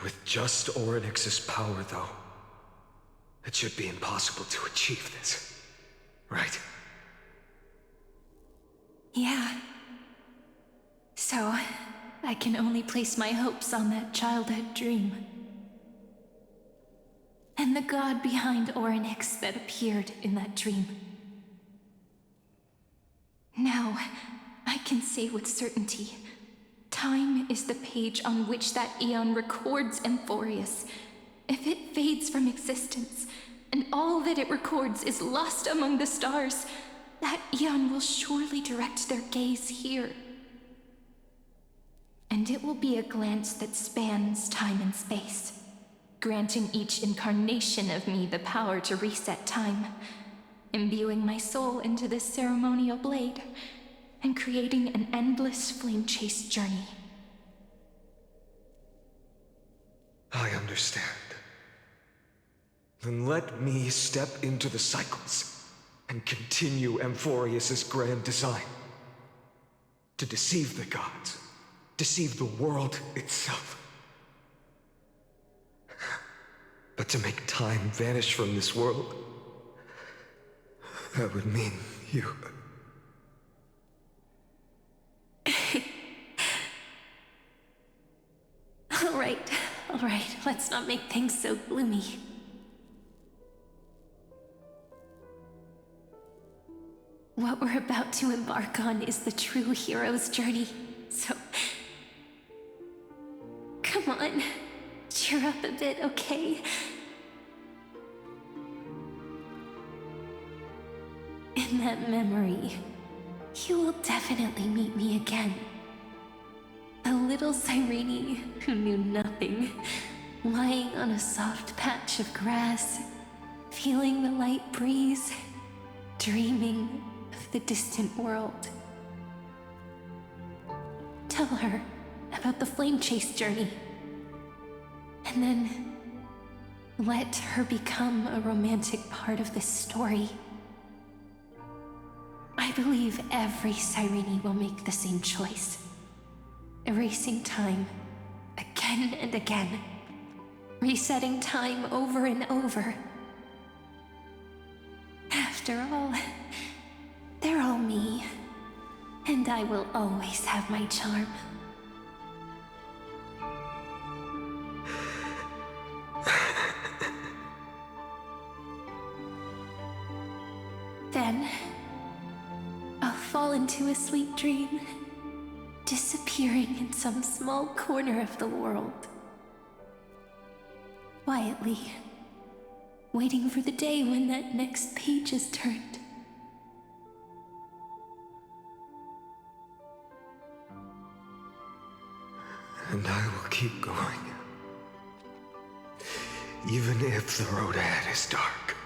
With just Orynyx's power, though, it should be impossible to achieve this, right? Yeah. So, I can only place my hopes on that childhood dream. And the god behind Orynyx that appeared in that dream. Now, I can say with certainty, time is the page on which that Eon records Amphorius. If it fades from existence, and all that it records is lost among the stars, that Eon will surely direct their gaze here. And it will be a glance that spans time and space, granting each incarnation of me the power to reset time, imbuing my soul into this ceremonial blade, and creating an endless flame-chased journey. I understand. Then let me step into the cycles and continue Amphorius's grand design. To deceive the gods, deceive the world itself. But to make time vanish from this world, that would mean you. All right, let's not make things so gloomy. What we're about to embark on is the true hero's journey. So, come on, cheer up a bit, okay? In that memory, you will definitely meet me again. A little Cyrene who knew nothing, lying on a soft patch of grass, feeling the light breeze, dreaming of the distant world. Tell her about the flame chase journey, and then let her become a romantic part of this story. I believe every Cyrene will make the same choice, erasing time again and again, resetting time over and over. After all, they're all me, and I will always have my charm. Then, I'll fall into a sweet dream, disappearing in some small corner of the world. Quietly, waiting for the day when that next page is turned. And I will keep going. Even if the road ahead is dark,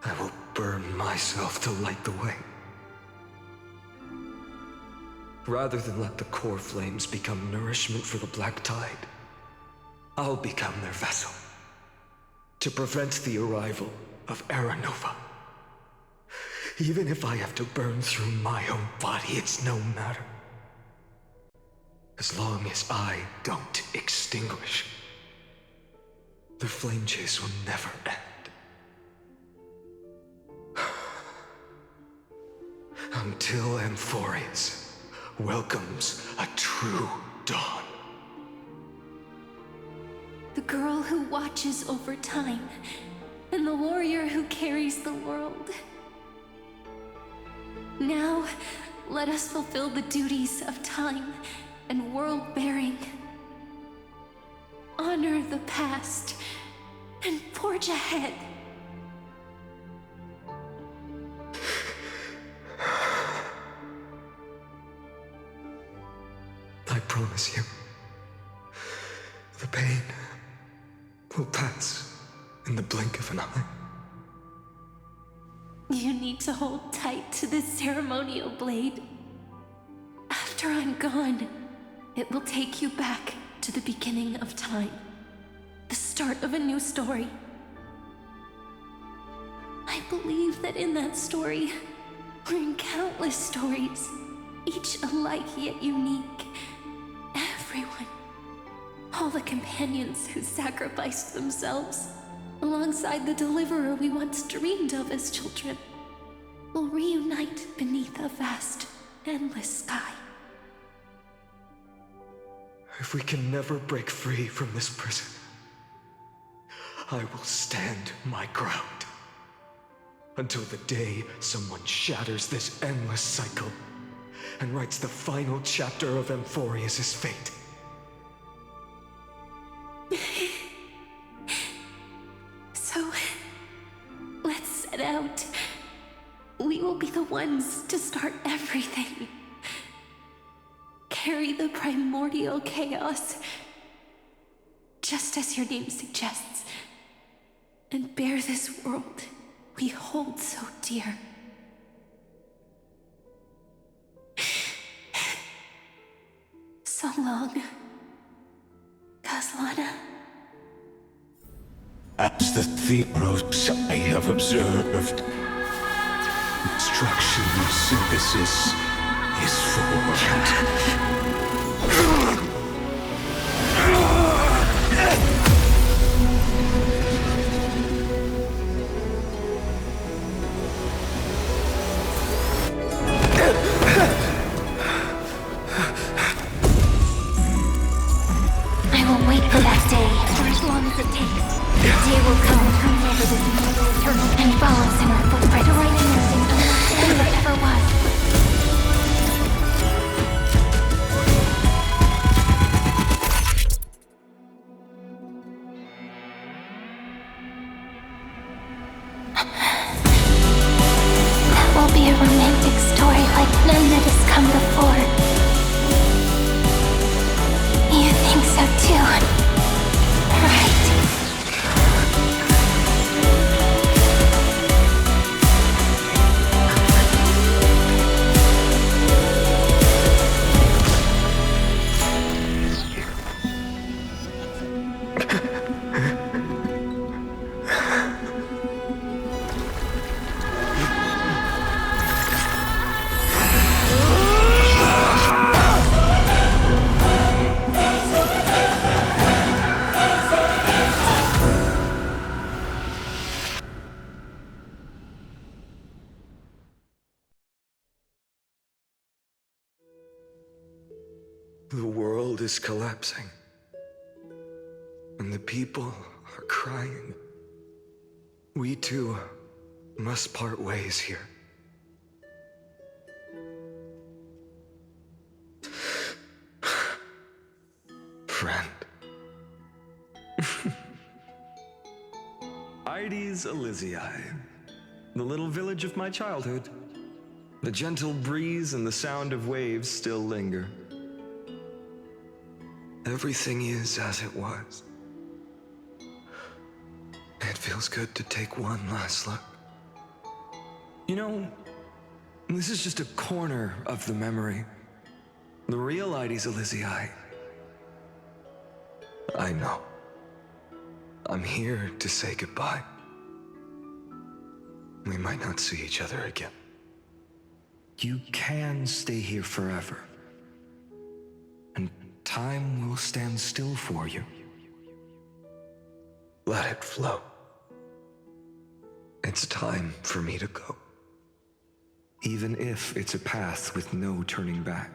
I will burn myself to light the way. Rather than let the core flames become nourishment for the Black Tide, I'll become their vessel to prevent the arrival of Era Nova. Even if I have to burn through my own body, it's no matter. As long as I don't extinguish, the flame chase will never end. Until Amphorius welcomes a true dawn. The girl who watches over time, and the warrior who carries the world. Now, let us fulfill the duties of time and world-bearing. Honor the past and forge ahead. I promise you, the pain will pass in the blink of an eye. You need to hold tight to this ceremonial blade. After I'm gone, it will take you back to the beginning of time. The start of a new story. I believe that in that story, or in countless stories, each alike yet unique, everyone, all the companions who sacrificed themselves, alongside the deliverer we once dreamed of as children, will reunite beneath a vast, endless sky. If we can never break free from this prison, I will stand my ground. Until the day someone shatters this endless cycle and writes the final chapter of Amphorius' fate. So, let's set out. We will be the ones to start everything. Carry the primordial chaos, just as your name suggests, and bear this world we hold so dear. So long, Caslana. As the Theros I have observed, destruction of synthesis is formed. I will wait for that day, for as long as it takes. The day will come whenever this mortal eternal and follows in our footprint, to write anything unless like none that has come before. You think so too, right? The world is collapsing, and the people are crying. We too must part ways here. Friend. Ides Elysiae, the little village of my childhood. The gentle breeze and the sound of waves still linger. Everything is as it was. It feels good to take one last look. You know, this is just a corner of the memory. The real Ides Elysiae. I know. I'm here to say goodbye. We might not see each other again. You can stay here forever. And time will stand still for you. Let it flow. It's time for me to go. Even if it's a path with no turning back.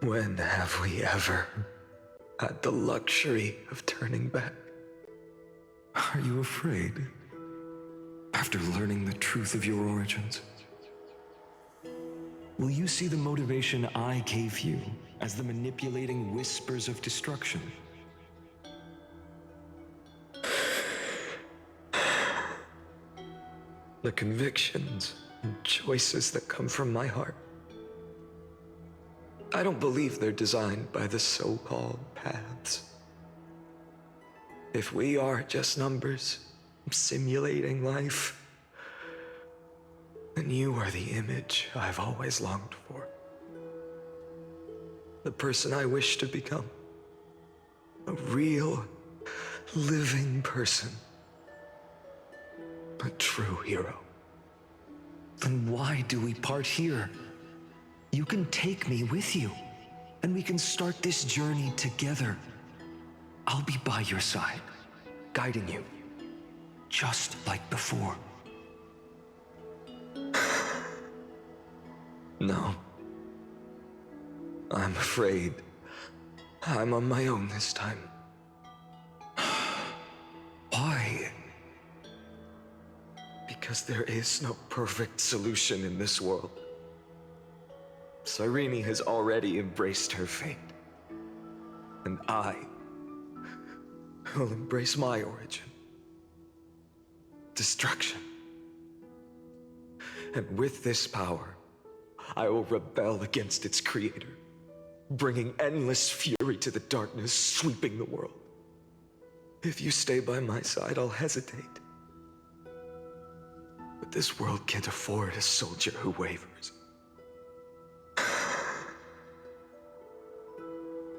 When have we ever had the luxury of turning back? Are you afraid? After learning the truth of your origins? Will you see the motivation I gave you as the manipulating whispers of destruction? The convictions and choices that come from my heart. I don't believe they're designed by the so-called paths. If we are just numbers simulating life, then you are the image I've always longed for. The person I wish to become. A real, living person. A true hero. Then why do we part here? You can take me with you, and we can start this journey together. I'll be by your side, guiding you, just like before. No. I'm afraid I'm on my own this time. Why? Because there is no perfect solution in this world. Cyrene has already embraced her fate. And I will embrace my origin. Destruction. And with this power, I will rebel against its creator, bringing endless fury to the darkness sweeping the world. If you stay by my side, I'll hesitate. But this world can't afford a soldier who wavers.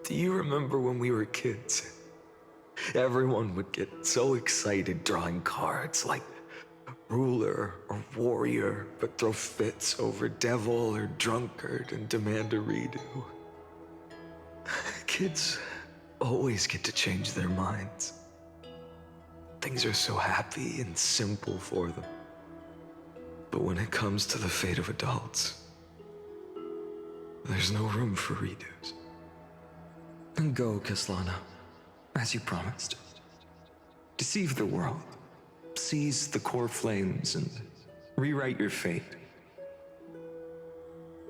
Do you remember when we were kids? Everyone would get so excited drawing cards like ruler or warrior, but throw fits over devil or drunkard and demand a redo. Kids always get to change their minds. Things are so happy and simple for them. But when it comes to the fate of adults, there's no room for redos. And go, Kaslana, as you promised. Deceive the world. Seize the core flames and rewrite your fate.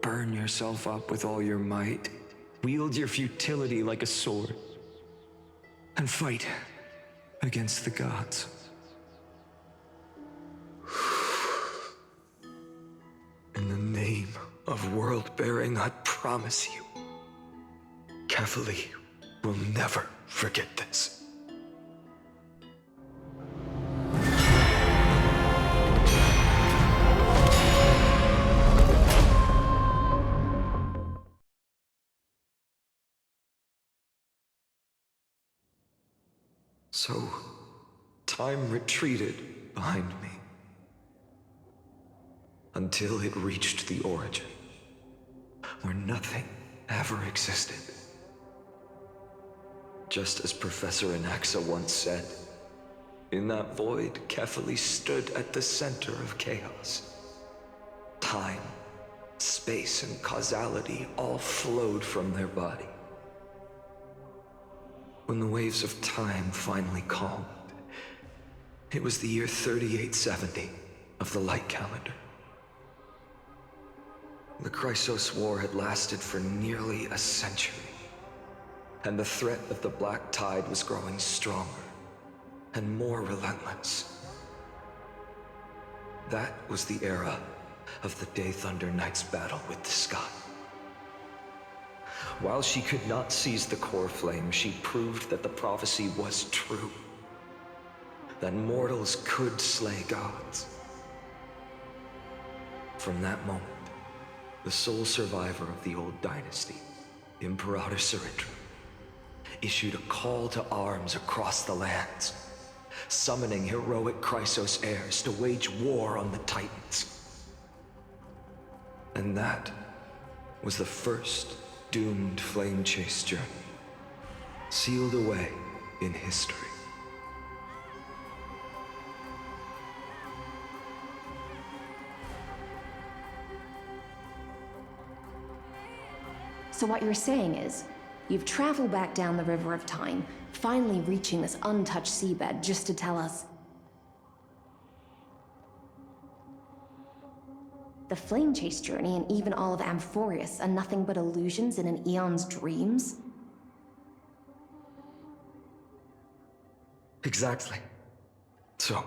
Burn yourself up with all your might. Wield your futility like a sword. And fight against the gods. of world-bearing, I promise you. Kefali will never forget this. So, time retreated behind me until it reached the origin, where nothing ever existed. Just as Professor Anaxa once said, in that void, Kefali stood at the center of chaos. Time, space, and causality all flowed from their body. When the waves of time finally calmed, it was the year 3870 of the light calendar. The Chrysos War had lasted for nearly a century, and the threat of the Black Tide was growing stronger and more relentless. That was the era of the Day Thunder Knight's battle with the sky. While she could not seize the Coreflame, she proved that the prophecy was true. That mortals could slay gods. From that moment, the sole survivor of the old dynasty, Imperator Sarindra, issued a call to arms across the lands, summoning heroic Chrysos heirs to wage war on the Titans. And that was the first doomed flame chase journey, sealed away in history. So what you're saying is, you've traveled back down the River of Time, finally reaching this untouched seabed just to tell us the flame chase journey and even all of Amphorius are nothing but illusions in an eon's dreams? Exactly. So,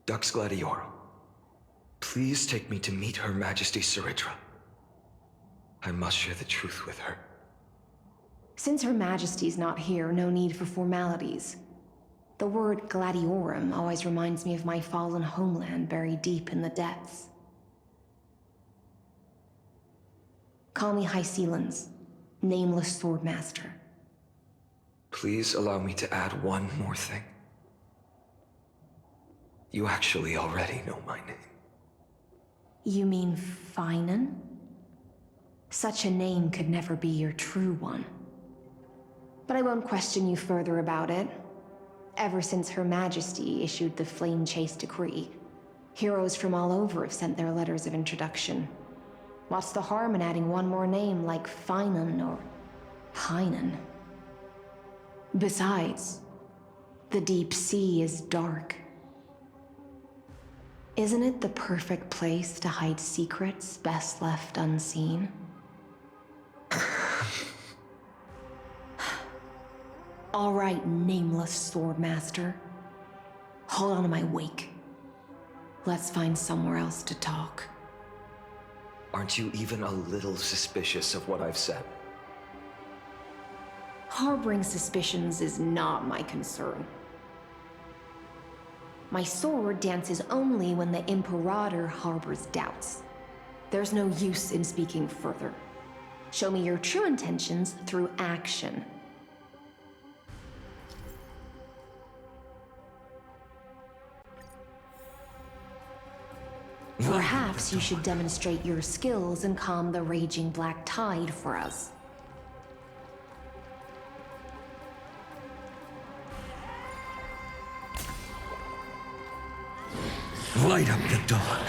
Dux Gladiorum, please take me to meet Her Majesty Sarindra. I must share the truth with her. Since Her Majesty's not here, no need for formalities. The word Gladiorum always reminds me of my fallen homeland buried deep in the depths. Call me High Sealans, Nameless Swordmaster. Please allow me to add one more thing. You actually already know my name. You mean Finan? Such a name could never be your true one. But I won't question you further about it. Ever since Her Majesty issued the Flame Chase Decree, heroes from all over have sent their letters of introduction. What's the harm in adding one more name like Finan or Hynan? Besides, the deep sea is dark. Isn't it the perfect place to hide secrets best left unseen? All right, Nameless Swordmaster. Hold on to my wake. Let's find somewhere else to talk. Aren't you even a little suspicious of what I've said? Harboring suspicions is not my concern. My sword dances only when the Imperator harbors doubts. There's no use in speaking further. Show me your true intentions through action. Perhaps you should demonstrate your skills and calm the raging black tide for us. Light up the dawn.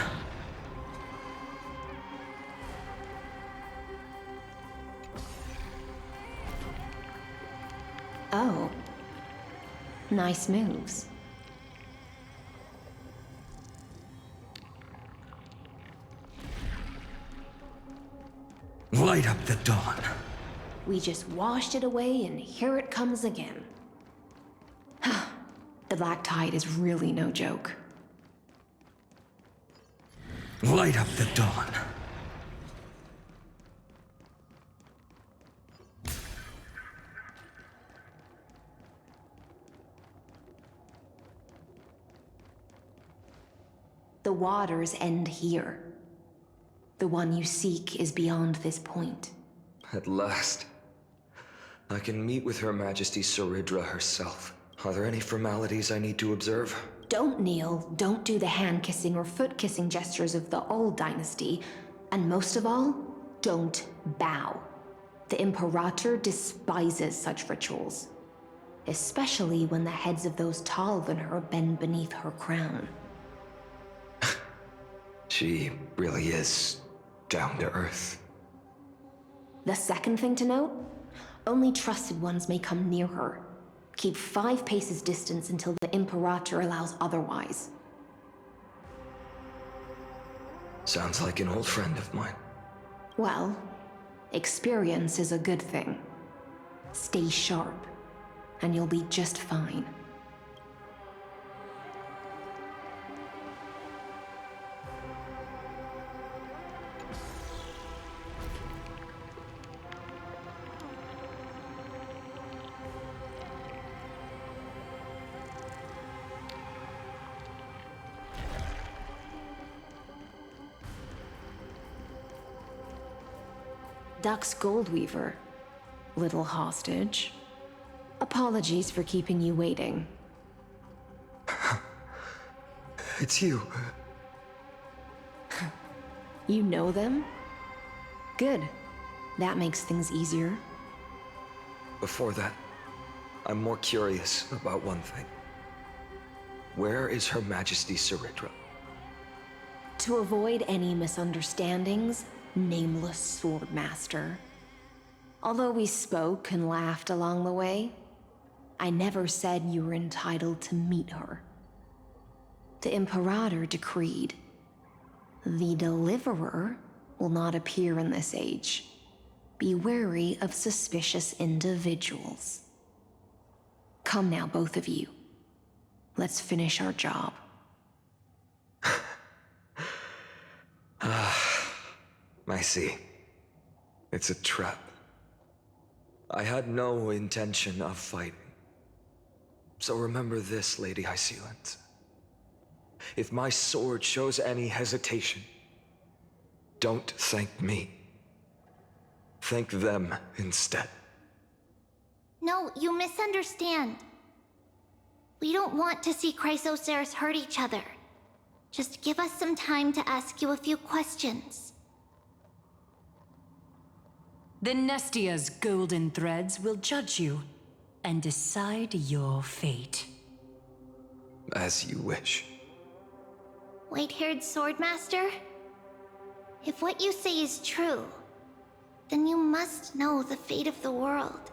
Oh. Nice moves. Light up the dawn. We just washed it away and here it comes again. The black tide is really no joke. Light up the dawn. The waters end here. The one you seek is beyond this point. At last. I can meet with Her Majesty Saridra herself. Are there any formalities I need to observe? Don't kneel, don't do the hand-kissing or foot-kissing gestures of the old dynasty, and most of all, don't bow. The Imperator despises such rituals, especially when the heads of those taller than her bend beneath her crown. She really is down to earth. The second thing to note, only trusted ones may come near her. Keep 5 paces distance until the Imperator allows otherwise. Sounds like an old friend of mine. Well, experience is a good thing. Stay sharp, and you'll be just fine. Duck's Goldweaver, little hostage. Apologies for keeping you waiting. It's you. You know them? Good. That makes things easier. Before that, I'm more curious about one thing. Where is Her Majesty Saridra? To avoid any misunderstandings, nameless Swordmaster. Although we spoke and laughed along the way, I never said you were entitled to meet her. The Imperator decreed, the Deliverer will not appear in this age. Be wary of suspicious individuals. Come now, both of you. Let's finish our job. I see. It's a trap. I had no intention of fighting. So remember this, Lady Hysealant. If my sword shows any hesitation, don't thank me. Thank them instead. No, you misunderstand. We don't want to see Chrysoceres hurt each other. Just give us some time to ask you a few questions. The Nestia's golden threads will judge you and decide your fate. As you wish. White-haired Swordmaster? If what you say is true, then you must know the fate of the world.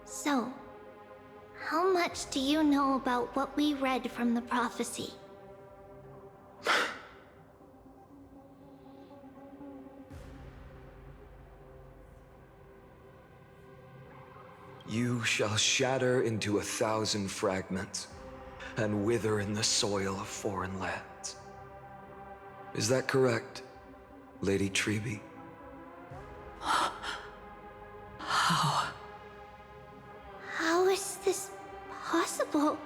So, how much do you know about what we read from the prophecy? You shall shatter into 1,000 fragments and wither in the soil of foreign lands. Is that correct, Lady Treby? How? How is this possible?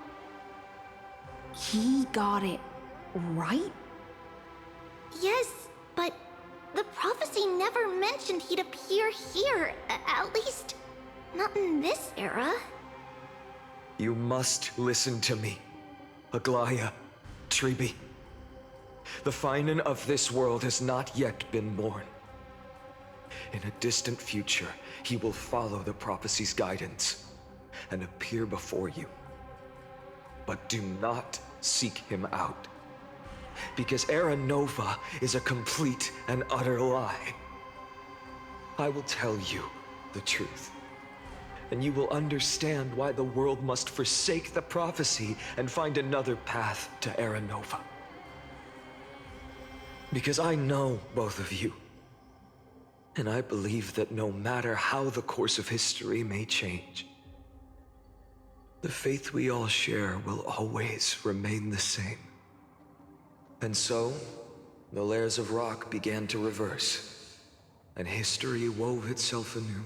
He got it right? Yes, but the prophecy never mentioned he'd appear here, at least not in this era. You must listen to me, Aglaya, Treby. The Finan of this world has not yet been born. In a distant future, he will follow the prophecy's guidance and appear before you. But do not seek him out, because Era Nova is a complete and utter lie. I will tell you the truth, and you will understand why the world must forsake the prophecy and find another path to Era Nova. Because I know both of you, and I believe that no matter how the course of history may change, the faith we all share will always remain the same. And so, the layers of rock began to reverse, and history wove itself anew.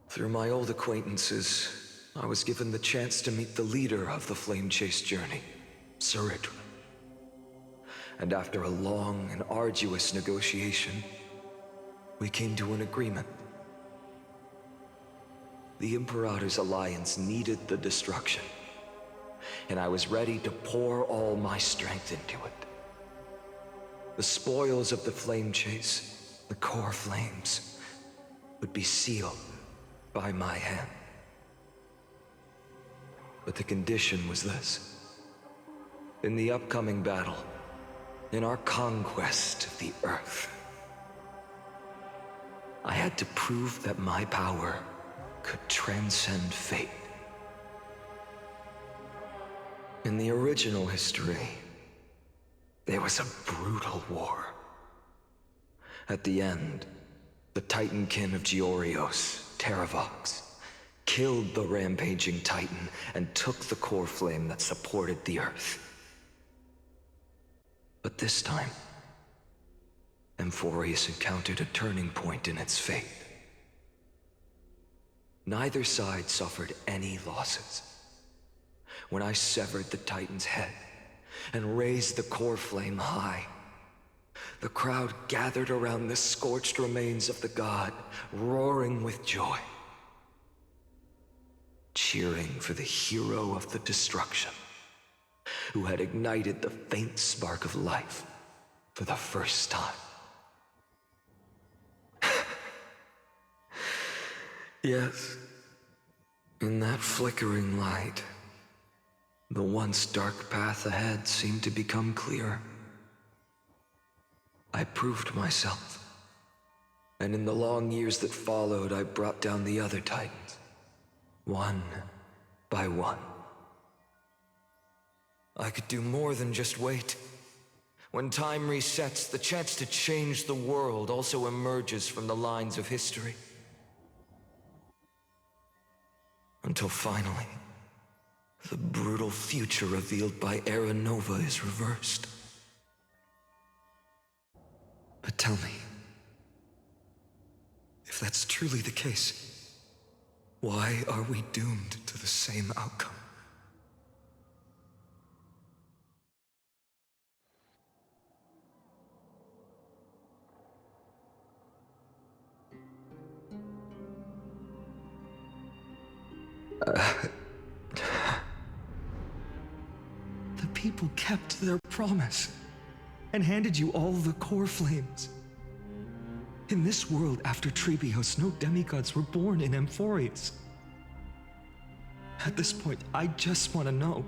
Through my old acquaintances, I was given the chance to meet the leader of the Flame Chase journey, Surritra. And after a long and arduous negotiation, we came to an agreement. The Imperator's alliance needed the destruction, and I was ready to pour all my strength into it. The spoils of the flame chase, the core flames, would be sealed by my hand. But the condition was this. In the upcoming battle, in our conquest of the Earth, I had to prove that my power could transcend fate. In the original history, there was a brutal war. At the end, the Titankin of Georios, Terravox, killed the rampaging Titan and took the core flame that supported the Earth. But this time, Amphorius encountered a turning point in its fate. Neither side suffered any losses. When I severed the Titan's head and raised the core flame high, the crowd gathered around the scorched remains of the god, roaring with joy, cheering for the hero of the destruction, who had ignited the faint spark of life for the first time. Yes, in that flickering light, the once dark path ahead seemed to become clearer. I proved myself, and in the long years that followed, I brought down the other Titans, one by one. I could do more than just wait. When time resets, the chance to change the world also emerges from the lines of history. Until finally, the brutal future revealed by Era Nova is reversed. But tell me, if that's truly the case, why are we doomed to the same outcome? The people kept their promise and handed you all the core flames. In this world after Trebios, no demigods were born in Amphorius. At this point, I just want to know.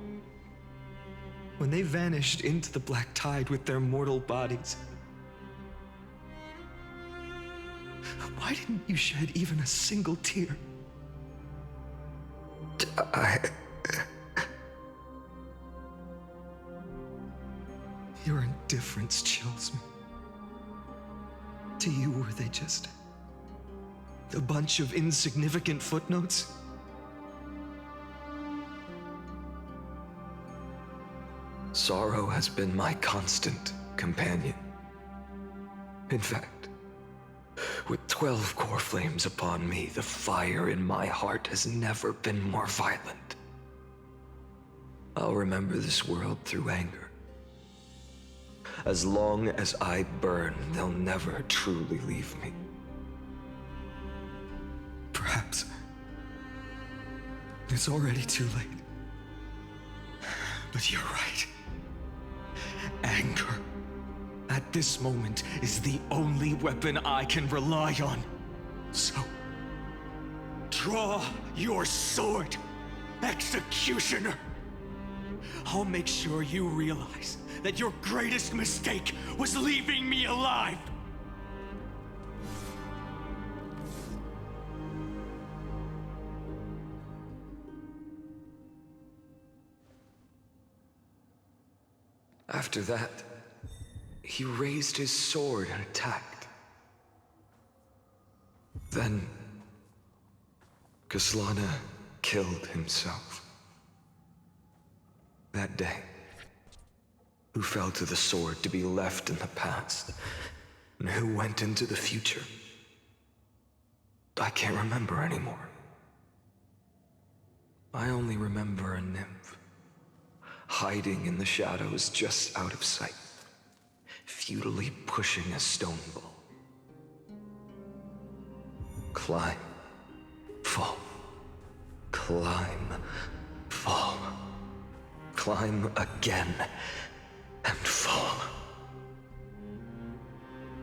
When they vanished into the black tide with their mortal bodies, why didn't you shed even a single tear? Your indifference chills me. To you, were they just a bunch of insignificant footnotes? Sorrow has been my constant companion. In fact, with 12 core flames upon me, the fire in my heart has never been more violent. I'll remember this world through anger. As long as I burn, they'll never truly leave me. Perhaps it's already too late. But you're right. Anger, at this moment, is the only weapon I can rely on. So, draw your sword, Executioner! I'll make sure you realize that your greatest mistake was leaving me alive! After that, he raised his sword and attacked. Then, Kaslana killed himself. That day, who fell to the sword to be left in the past, and who went into the future, I can't remember anymore. I only remember a nymph, hiding in the shadows just out of sight, futilely pushing a stone ball. Climb, fall, climb, fall, climb again, and fall.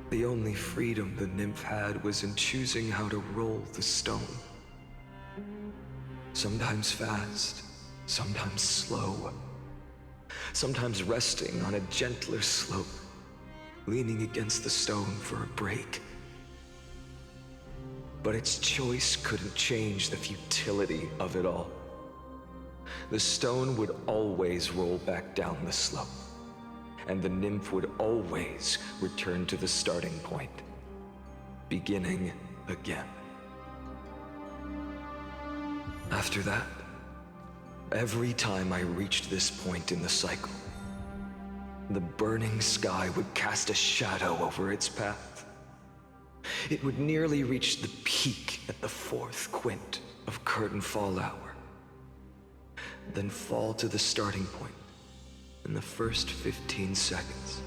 The only freedom the nymph had was in choosing how to roll the stone. Sometimes fast, sometimes slow, sometimes resting on a gentler slope, leaning against the stone for a break. But its choice couldn't change the futility of it all. The stone would always roll back down the slope, and the nymph would always return to the starting point, beginning again. After that, every time I reached this point in the cycle, the burning sky would cast a shadow over its path. It would nearly reach the peak at the fourth quint of curtain fall hour, then fall to the starting point in the first 15 seconds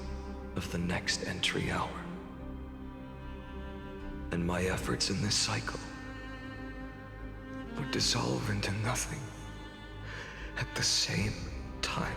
of the next entry hour. And my efforts in this cycle would dissolve into nothing at the same time.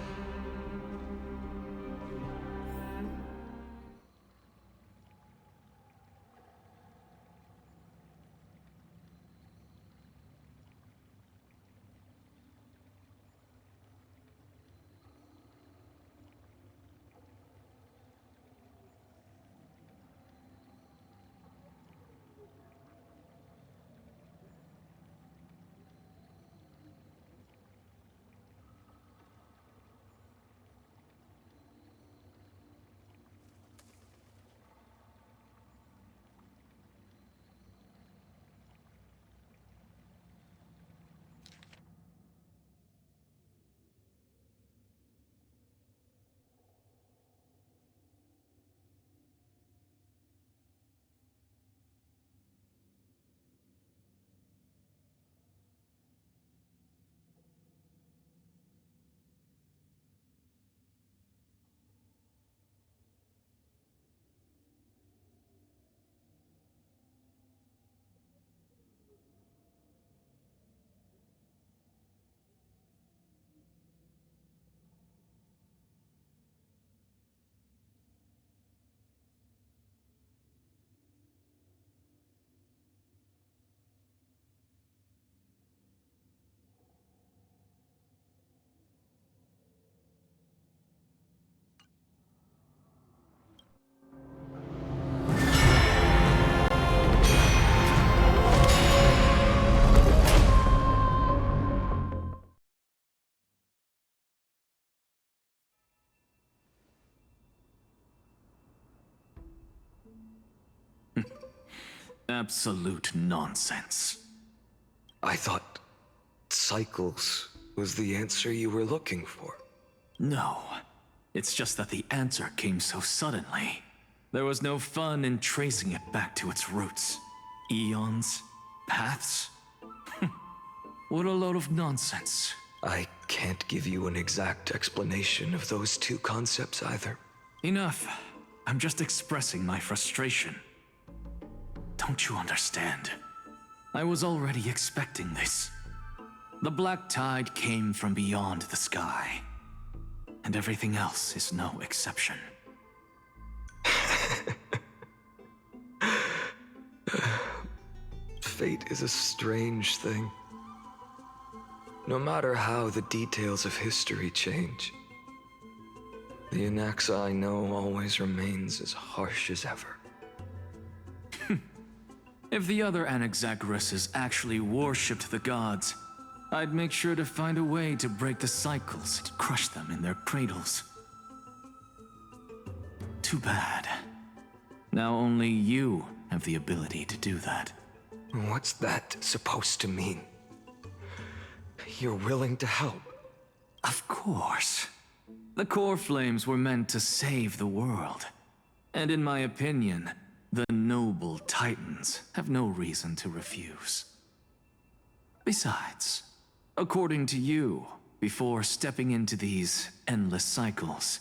Absolute nonsense. I thought cycles was the answer you were looking for. No. It's just that the answer came so suddenly. There was no fun in tracing it back to its roots. Eons? Paths? What a load of nonsense. I can't give you an exact explanation of those two concepts either. Enough. I'm just expressing my frustration. Don't you understand? I was already expecting this. The black tide came from beyond the sky. And everything else is no exception. Fate is a strange thing. No matter how the details of history change, the Anaxa I know always remains as harsh as ever. If the other Anaxagoras actually worshipped the gods, I'd make sure to find a way to break the cycles and crush them in their cradles. Too bad. Now only you have the ability to do that. What's that supposed to mean? You're willing to help? Of course. The Coreflames were meant to save the world. And in my opinion, the noble Titans have no reason to refuse. Besides, according to you, Before stepping into these endless cycles,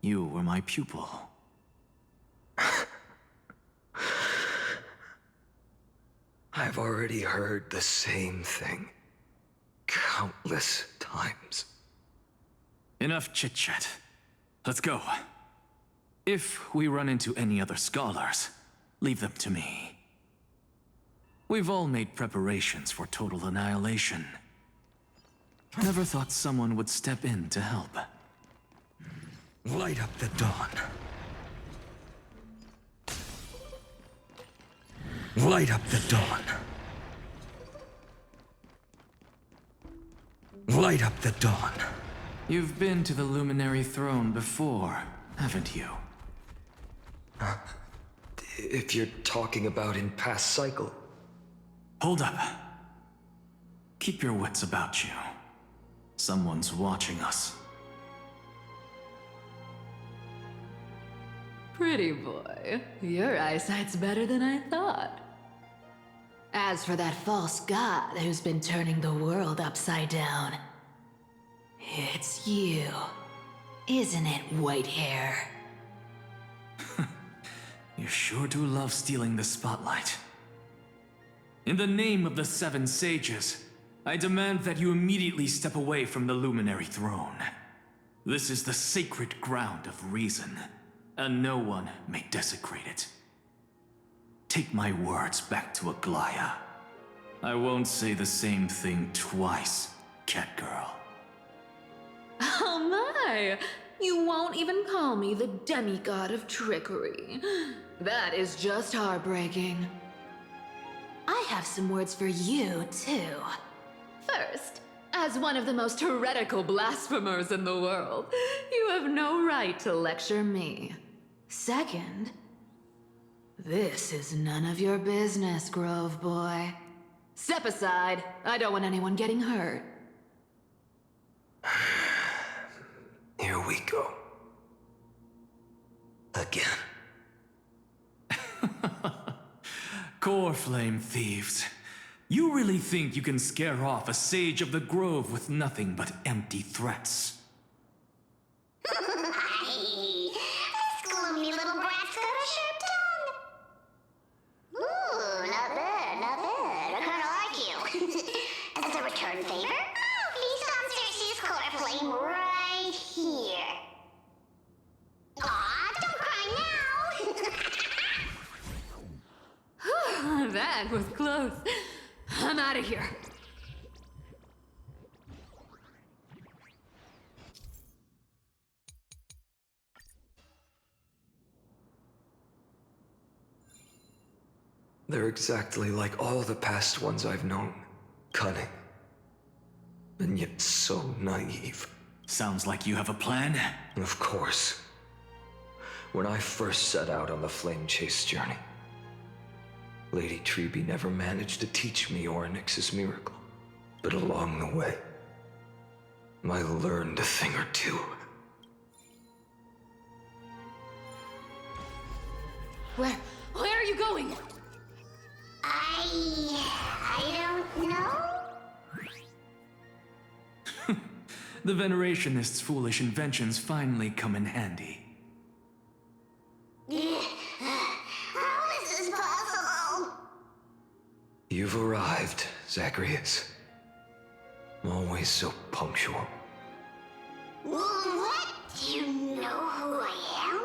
you were my pupil. I've already heard the same thing countless times. Enough chit-chat. Let's go. If we run into any other scholars, leave them to me. We've all made preparations for total annihilation. Never thought someone would step in to help. Light up the dawn. Light up the dawn. Light up the dawn. You've been to the Luminary Throne before, haven't you? If you're talking about in past cycle. Hold up. Keep your wits about you. Someone's watching us. Pretty boy, your eyesight's better than I thought. As for that false god who's been turning the world upside down, it's you, isn't it, white hair? You sure do love stealing the spotlight. In the name of the Seven Sages, I demand that you immediately step away from the Luminary Throne. This is the sacred ground of reason, and no one may desecrate it. Take my words back to Aglaya. I won't say the same thing twice, Catgirl. Oh my! You won't even call me the demigod of trickery. That is just heartbreaking. I have some words for you, too. First, as one of the most heretical blasphemers in the world, you have no right to lecture me. Second, this is none of your business, Grove Boy. Step aside. I don't want anyone getting hurt. Here we go. Again. Coreflame thieves. You really think you can scare off a sage of the Grove with nothing but empty threats? This gloomy little brat's got a sharp tongue. Ooh, not bad, not bad. I kinda like you. As a return favor, please come Cersei's Coreflame right here. Aw, don't cry now. That was close. I'm out of here. They're exactly like all the past ones I've known. Cunning. And yet so naive. Sounds like you have a plan? Of course. When I first set out on the flame chase journey, Lady Treby never managed to teach me Orynyx's miracle. But along the way, I learned a thing or two. Where are you going? I don't know. The Venerationists' foolish inventions finally come in handy. How is this possible? You've arrived, Zacharias. Always so punctual. What? Do you know who I am?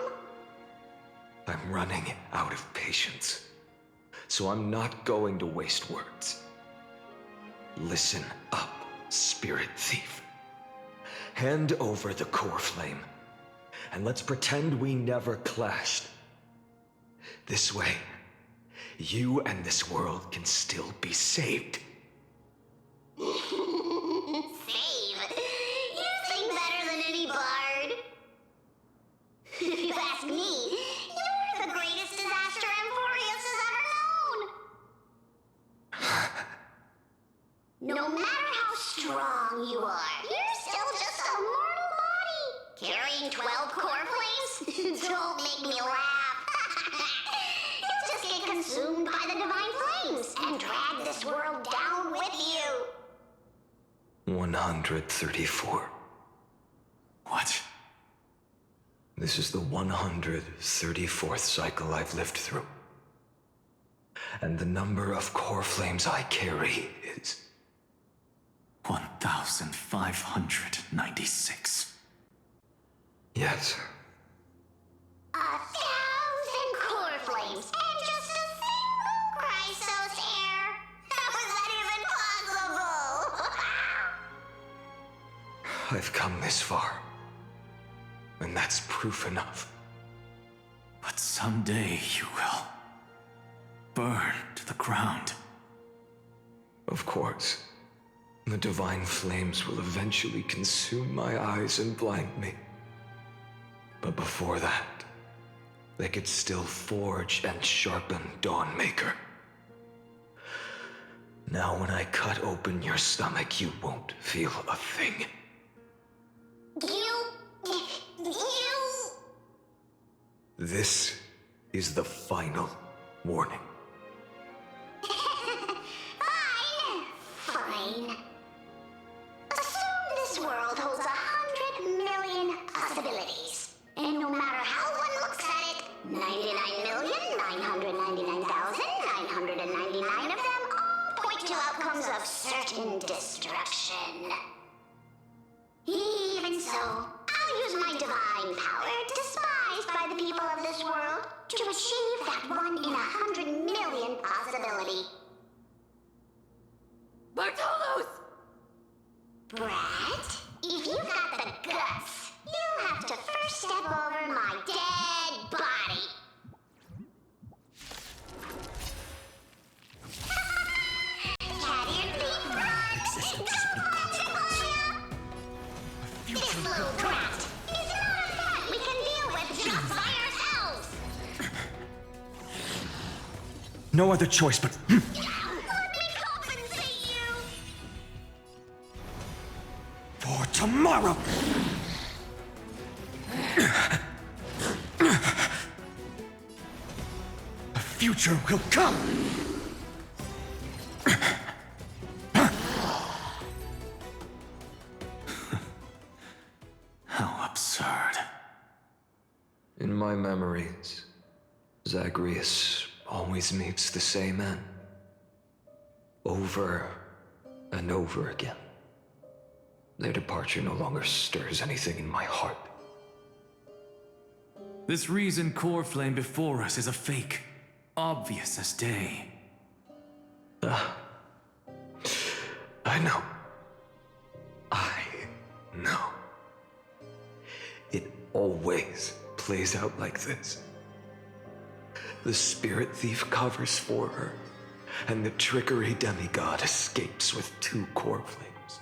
I'm running out of patience. So I'm not going to waste words. Listen up, spirit thief. Hand over the Coreflame, and let's pretend we never clashed. This way, you and this world can still be saved. Save? You sing better than any bard. If you ask me, you're the greatest disaster Emporius has ever known. No matter how strong you are, you're still just a mortal body. Carrying 12 Coreflames? Don't make me laugh. You'll just get consumed by the divine flames and drag this world down with you. 134. What? This is the 134th cycle I've lived through. And the number of core flames I carry is 1,596. Yes. 1,000 core flames and just a single Chrysos heir. How is that even possible? I've come this far. And that's proof enough. But someday you will burn to the ground. Of course. The divine flames will eventually consume my eyes and blind me. But before that, they could still forge and sharpen Dawnmaker. Now when I cut open your stomach, you won't feel a thing. This is the final warning. Fine. Assume this world holds 100 million possibilities. And no matter how one looks at it, 99,999,999 of them all point to outcomes of certain destruction. Even so, I'll use my divine power, despised by the people of this world, to achieve that 1 in 100 million possibility. Bartolos! Brat, if you've got the guts, you'll have to first step over my dead body. Cat-eared beef frogs! This little brat is not a threat we can deal with just by ourselves! No other choice but... Let me compensate you! For tomorrow! A future will come! How absurd. In my memories, Zagreus always meets the same end. Over and over again. Their departure no longer stirs anything in my heart. This reason Coreflame before us is a fake, obvious as day. I know. I know. It always plays out like this. The spirit thief covers for her, and the trickery demigod escapes with 2 core flames.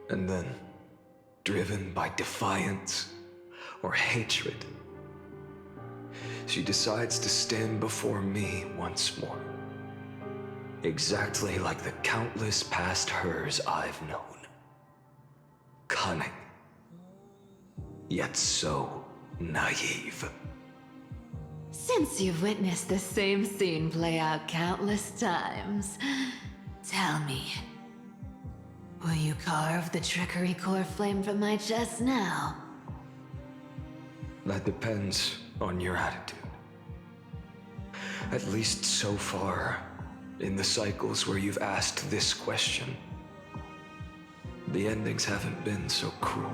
And then, driven by defiance or hatred, she decides to stand before me once more. Exactly like the countless past hers I've known. Cunning, yet so naive. Since you've witnessed the same scene play out countless times, tell me, will you carve the trickery core flame from my chest now? That depends on your attitude. At least so far, in the cycles where you've asked this question, the endings haven't been so cruel.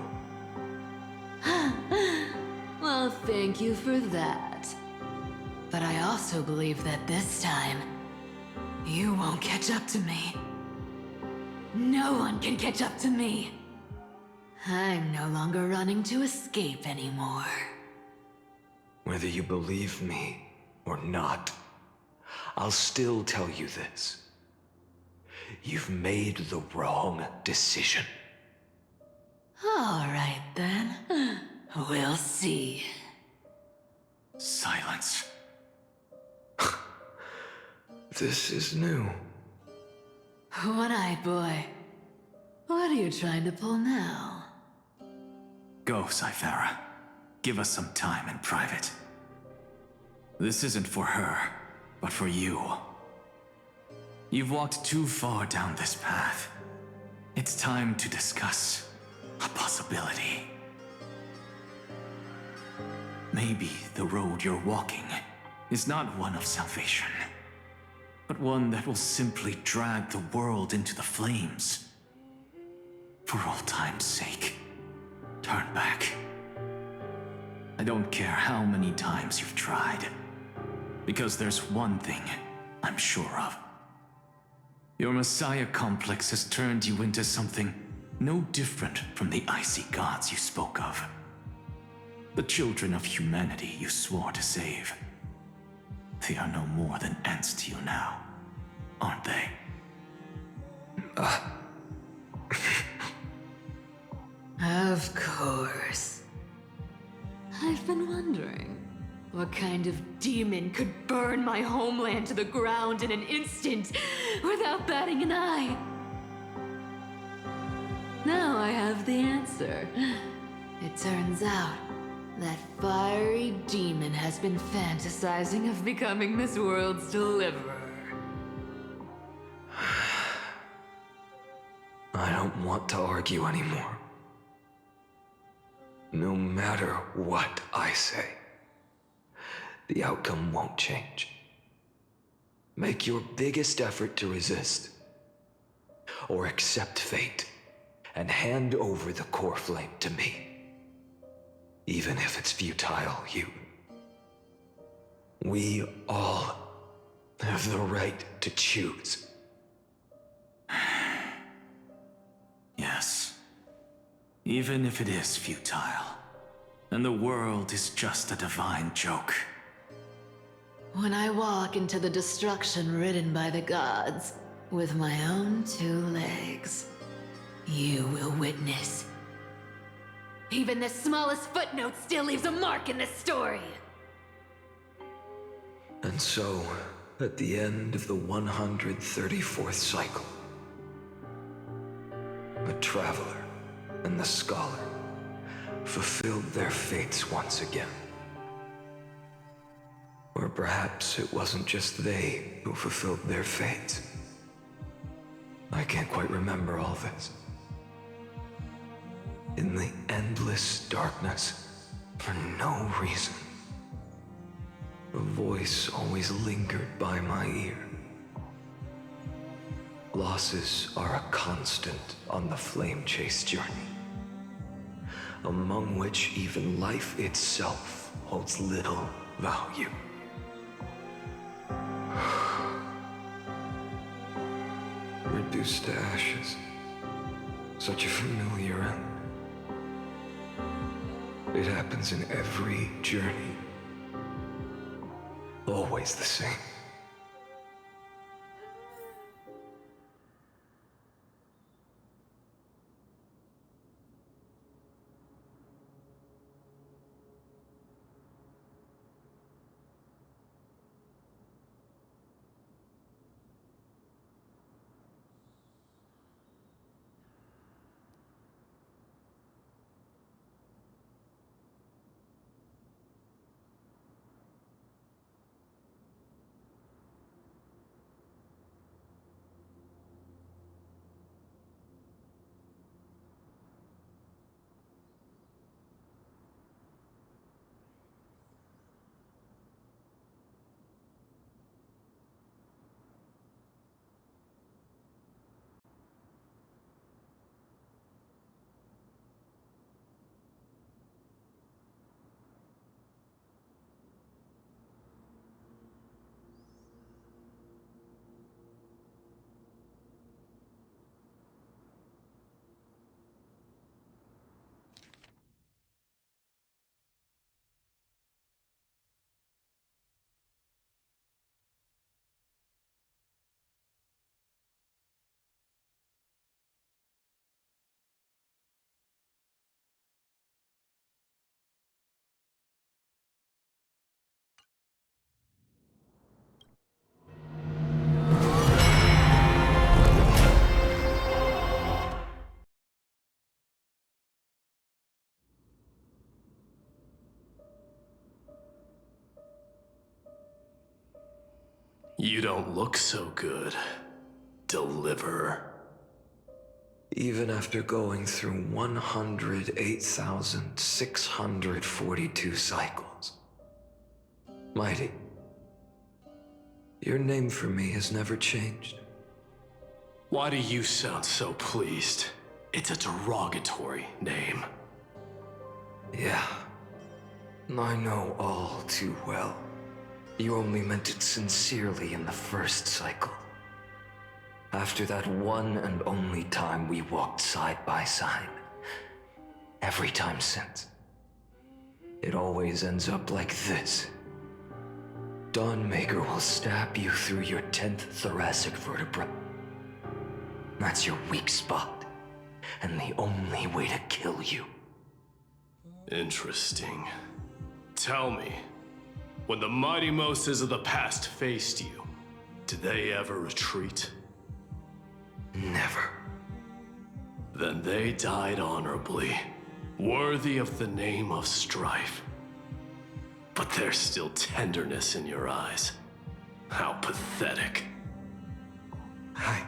Well, thank you for that. But I also believe that this time, you won't catch up to me. No one can catch up to me. I'm no longer running to escape anymore. Whether you believe me or not, I'll still tell you this. You've made the wrong decision. All right, then. We'll see. Silence. This is new. One-eyed boy. What are you trying to pull now? Go, Cythera. Give us some time in private. This isn't for her, but for you. You've walked too far down this path. It's time to discuss a possibility. Maybe the road you're walking is not one of salvation, but one that will simply drag the world into the flames. For old time's sake, turn back. I don't care how many times you've tried, because there's one thing I'm sure of. Your Messiah complex has turned you into something no different from the icy gods you spoke of. The children of humanity you swore to save. They are no more than ants to you now, aren't they? Of course. I've been wondering, what kind of demon could burn my homeland to the ground in an instant without batting an eye? Now I have the answer. It turns out that fiery demon has been fantasizing of becoming this world's deliverer. I don't want to argue anymore. No matter what I say, the outcome won't change. Make your biggest effort to resist, or accept fate, and hand over the Coreflame to me. Even if it's futile, we all have the right to choose. Yes. Even if it is futile, and the world is just a divine joke. When I walk into the destruction ridden by the gods, with my own 2 legs, you will witness. Even the smallest footnote still leaves a mark in this story. And so, at the end of the 134th cycle, the Traveler and the Scholar fulfilled their fates once again. Or perhaps it wasn't just they who fulfilled their fates. I can't quite remember all this. In the endless darkness, for no reason, a voice always lingered by my ear. Losses are a constant on the flame chase journey, among which even life itself holds little value. Reduced to ashes, such a familiar end. It happens in every journey. Always the same. You don't look so good. deliver. Even after going through 108,642 cycles. Mighty, your name for me has never changed. Why do you sound so pleased? It's a derogatory name. Yeah, I know all too well. You only meant it sincerely in the first cycle. After that one and only time we walked side by side. Every time since. It always ends up like this. Dawnmaker will stab you through your 10th thoracic vertebra. That's your weak spot, and the only way to kill you. Interesting. Tell me, when the mighty Moses of the past faced you, did they ever retreat? Never. Then they died honorably, worthy of the name of strife. But there's still tenderness in your eyes. How pathetic. I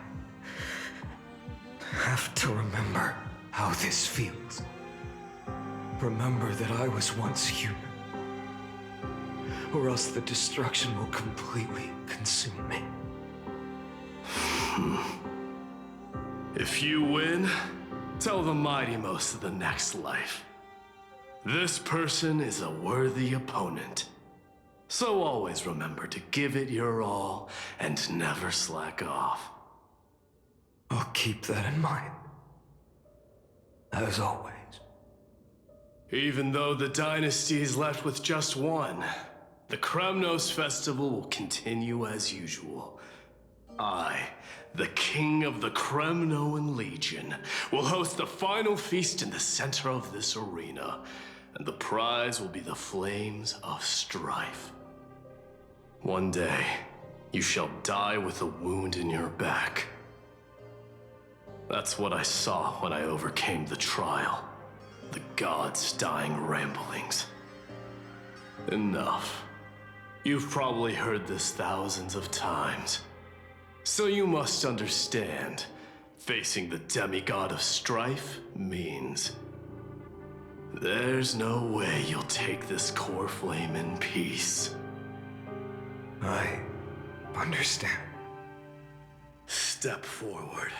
have to remember how this feels. Remember that I was once human. Or else the destruction will completely consume me. If you win, tell the mighty most of the next life. This person is a worthy opponent. So always remember to give it your all and never slack off. I'll keep that in mind. As always. Even though the dynasty is left with just one, the Kremnos festival will continue as usual. I, the king of the Kremnoan Legion, will host the final feast in the center of this arena, and the prize will be the flames of strife. One day, you shall die with a wound in your back. That's what I saw when I overcame the trial. The gods' dying ramblings. Enough. You've probably heard this thousands of times. So you must understand, facing the demigod of strife means there's no way you'll take this Coreflame in peace. I understand. Step forward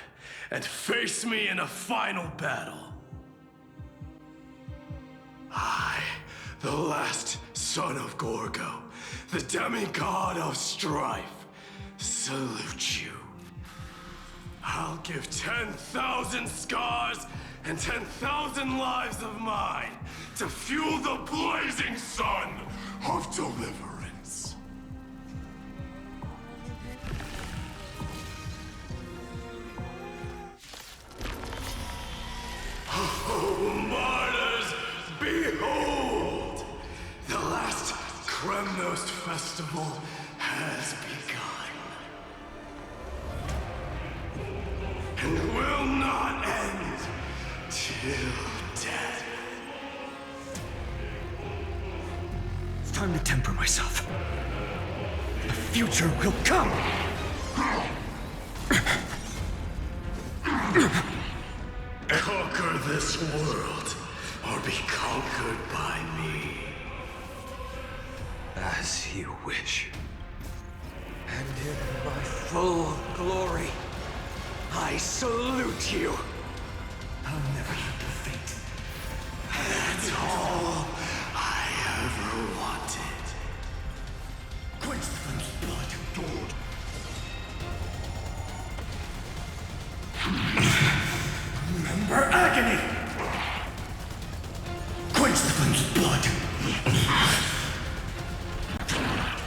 and face me in a final battle. I, the last son of Gorgo, the demigod of strife, salute you. I'll give 10,000 scars and 10,000 lives of mine to fuel the blazing sun of deliverance. Oh, martyrs, behold! The last Kremnos festival has begun. And will not end till death. It's time to temper myself. The future will come! Conquer this world, or be conquered by me. As you wish. And in my full glory, I salute you. I'll never have to faint. That's all I ever wanted. Quince's blood, Lord. Remember agony! Quince's blood.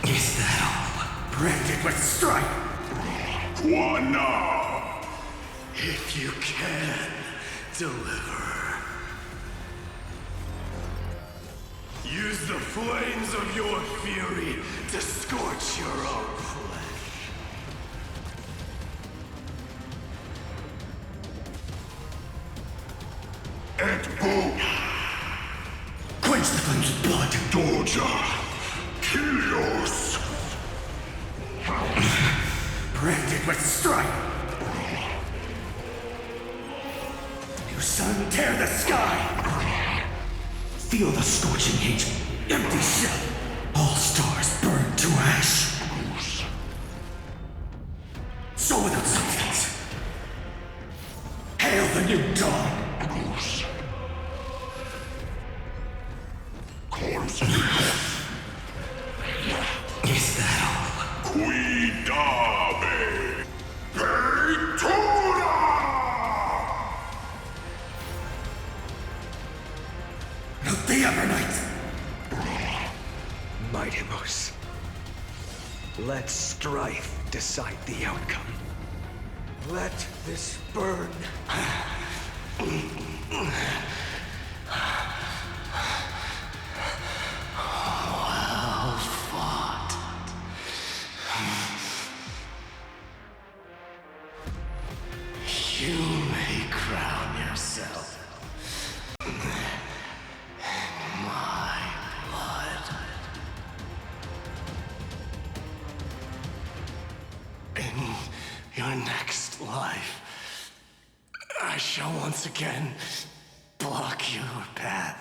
Is that all? Branded with strife. One now! If you can, deliver. Use the flames of your fury to scorch your own flesh. And boom! Quince's blood, Doja! Kilios! Branded with strife! Sun, tear the sky! Feel the scorching heat. Empty shell. All stars burn to ash. So without substance. Hail the new dawn. Is that all? Cuidame! Peitura! Not the Evernight! Mightimus. Let strife decide the outcome. Let this burn. Well fought. You may crown yourself in my blood. In your next life, I shall once again block your path.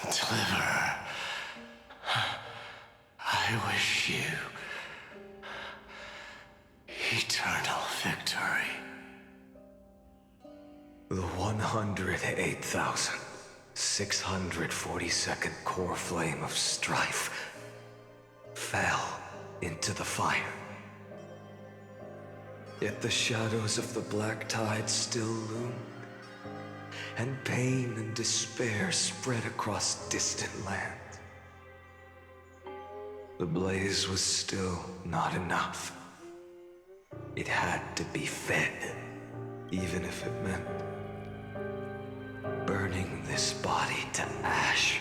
Deliverer, I wish you eternal victory. The 108,642nd Coreflame of Strife fell into the fire. Yet the shadows of the black tide still loomed, and pain and despair spread across distant lands. The blaze was still not enough. It had to be fed, even if it meant burning this body to ash.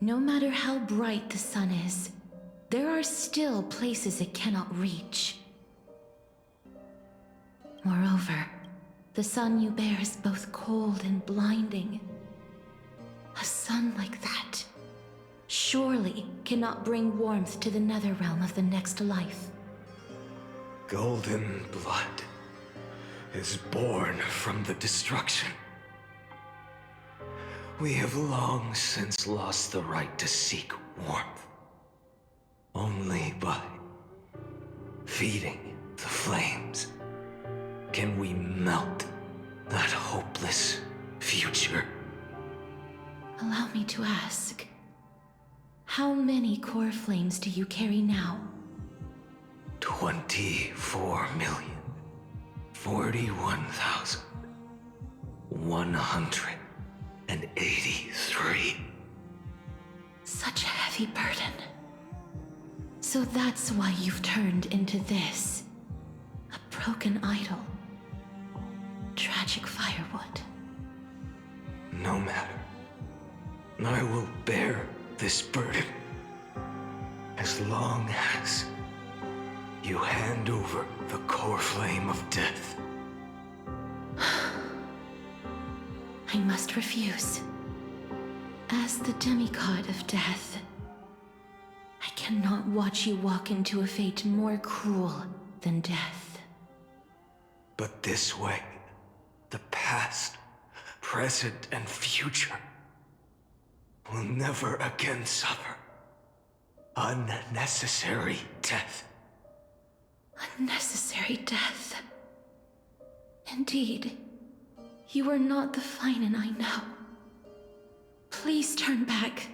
No matter how bright the sun is, there are still places it cannot reach. Moreover, the sun you bear is both cold and blinding. A sun like that surely cannot bring warmth to the nether realm of the next life. Golden blood is born from the destruction. We have long since lost the right to seek warmth. Only by feeding the flames can we melt that hopeless future. Allow me to ask, how many core flames do you carry now? 24,041,183. Such a heavy burden. So that's why you've turned into this. A broken idol. Tragic firewood. No matter. I will bear this burden as long as you hand over the Coreflame of Death. I must refuse. As the demigod of death, I cannot watch you walk into a fate more cruel than death. But this way, the past, present, and future will never again suffer unnecessary death. Unnecessary death. Indeed, you are not the Finan I know. Please turn back.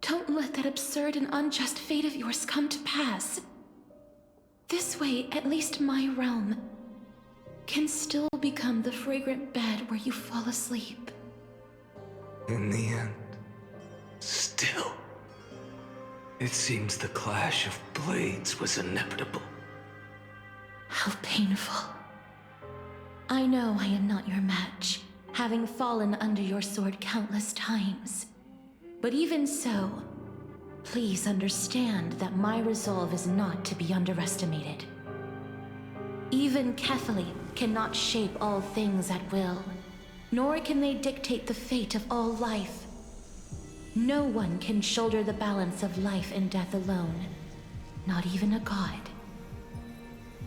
Don't let that absurd and unjust fate of yours come to pass. This way, at least my realm can still become the fragrant bed where you fall asleep. In the end, still, it seems the clash of blades was inevitable. How painful. I know I am not your match, having fallen under your sword countless times. But even so, please understand that my resolve is not to be underestimated. Even Kefali cannot shape all things at will, nor can they dictate the fate of all life. No one can shoulder the balance of life and death alone, not even a god.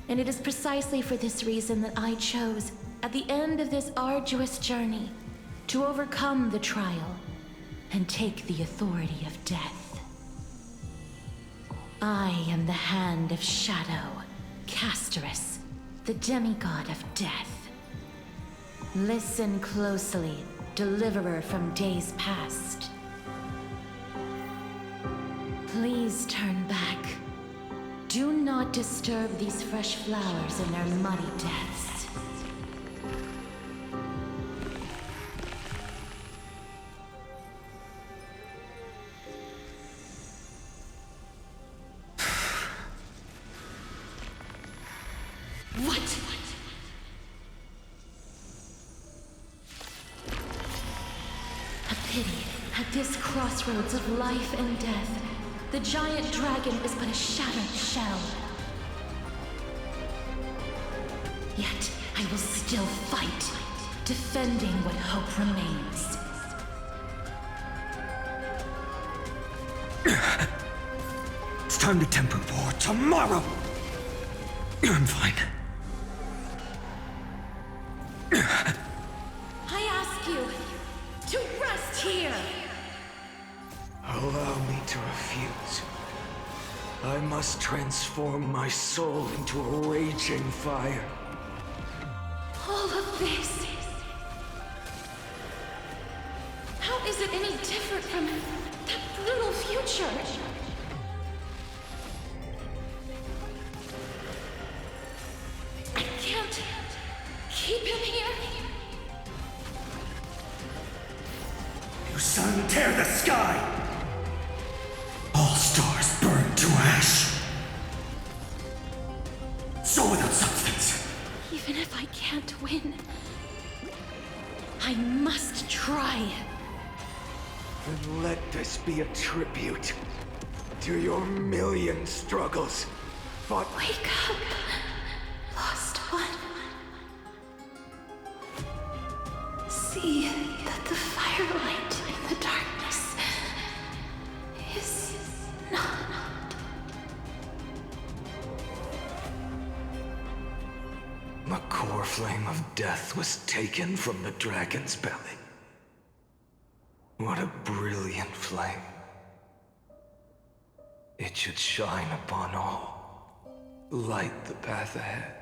And it is precisely for this reason that I chose, at the end of this arduous journey, to overcome the trial and take the authority of death. I am the Hand of Shadow, Castorus, the demigod of death. Listen closely, deliverer from days past. Please turn back. Do not disturb these fresh flowers in their muddy deaths. What? A pity. At this crossroads of life and death, the giant dragon is but a shattered shell. Yet, I will still fight, defending what hope remains. It's time to temper war tomorrow! I'm fine. I ask you to rest here! Allow me to refuse. I must transform my soul into a raging fire. All of this. How is it any different from that brutal future? I can't keep him here. You sun, tear the sky! All stars burn to ash. So without substance. Even if I can't win, I must try. Then let this be a tribute to your million struggles. Fought. Wake up, lost one. See that the firelight in the darkness is not. The Coreflame of Death was taken from the dragon's belly. What a brilliant flame. It should shine upon all, light the path ahead,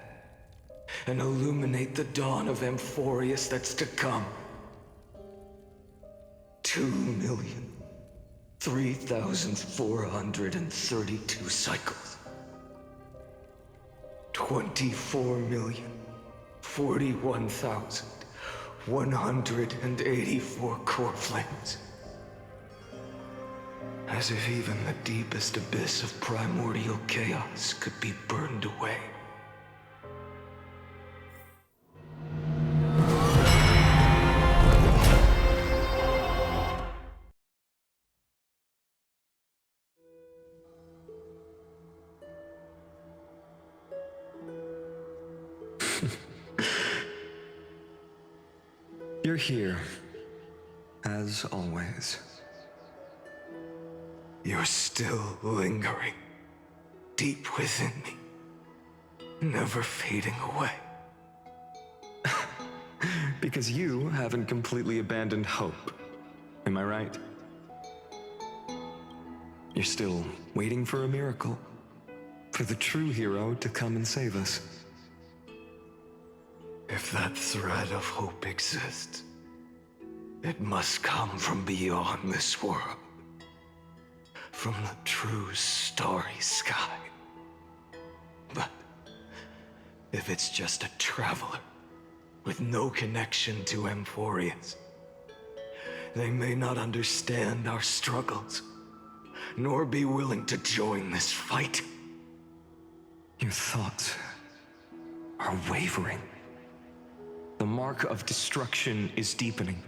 and illuminate the dawn of Amphorius that's to come. 2,003,432 cycles. 24,041,184 core flames. As if even the deepest abyss of primordial chaos could be burned away. You're here, as always. You're still lingering, deep within me, never fading away. Because you haven't completely abandoned hope. Am I right? You're still waiting for a miracle, for the true hero to come and save us. If that thread of hope exists, it must come from beyond this world. From the true starry sky. But if it's just a traveler with no connection to Amphorius, they may not understand our struggles, nor be willing to join this fight. Your thoughts are wavering. The mark of destruction is deepening.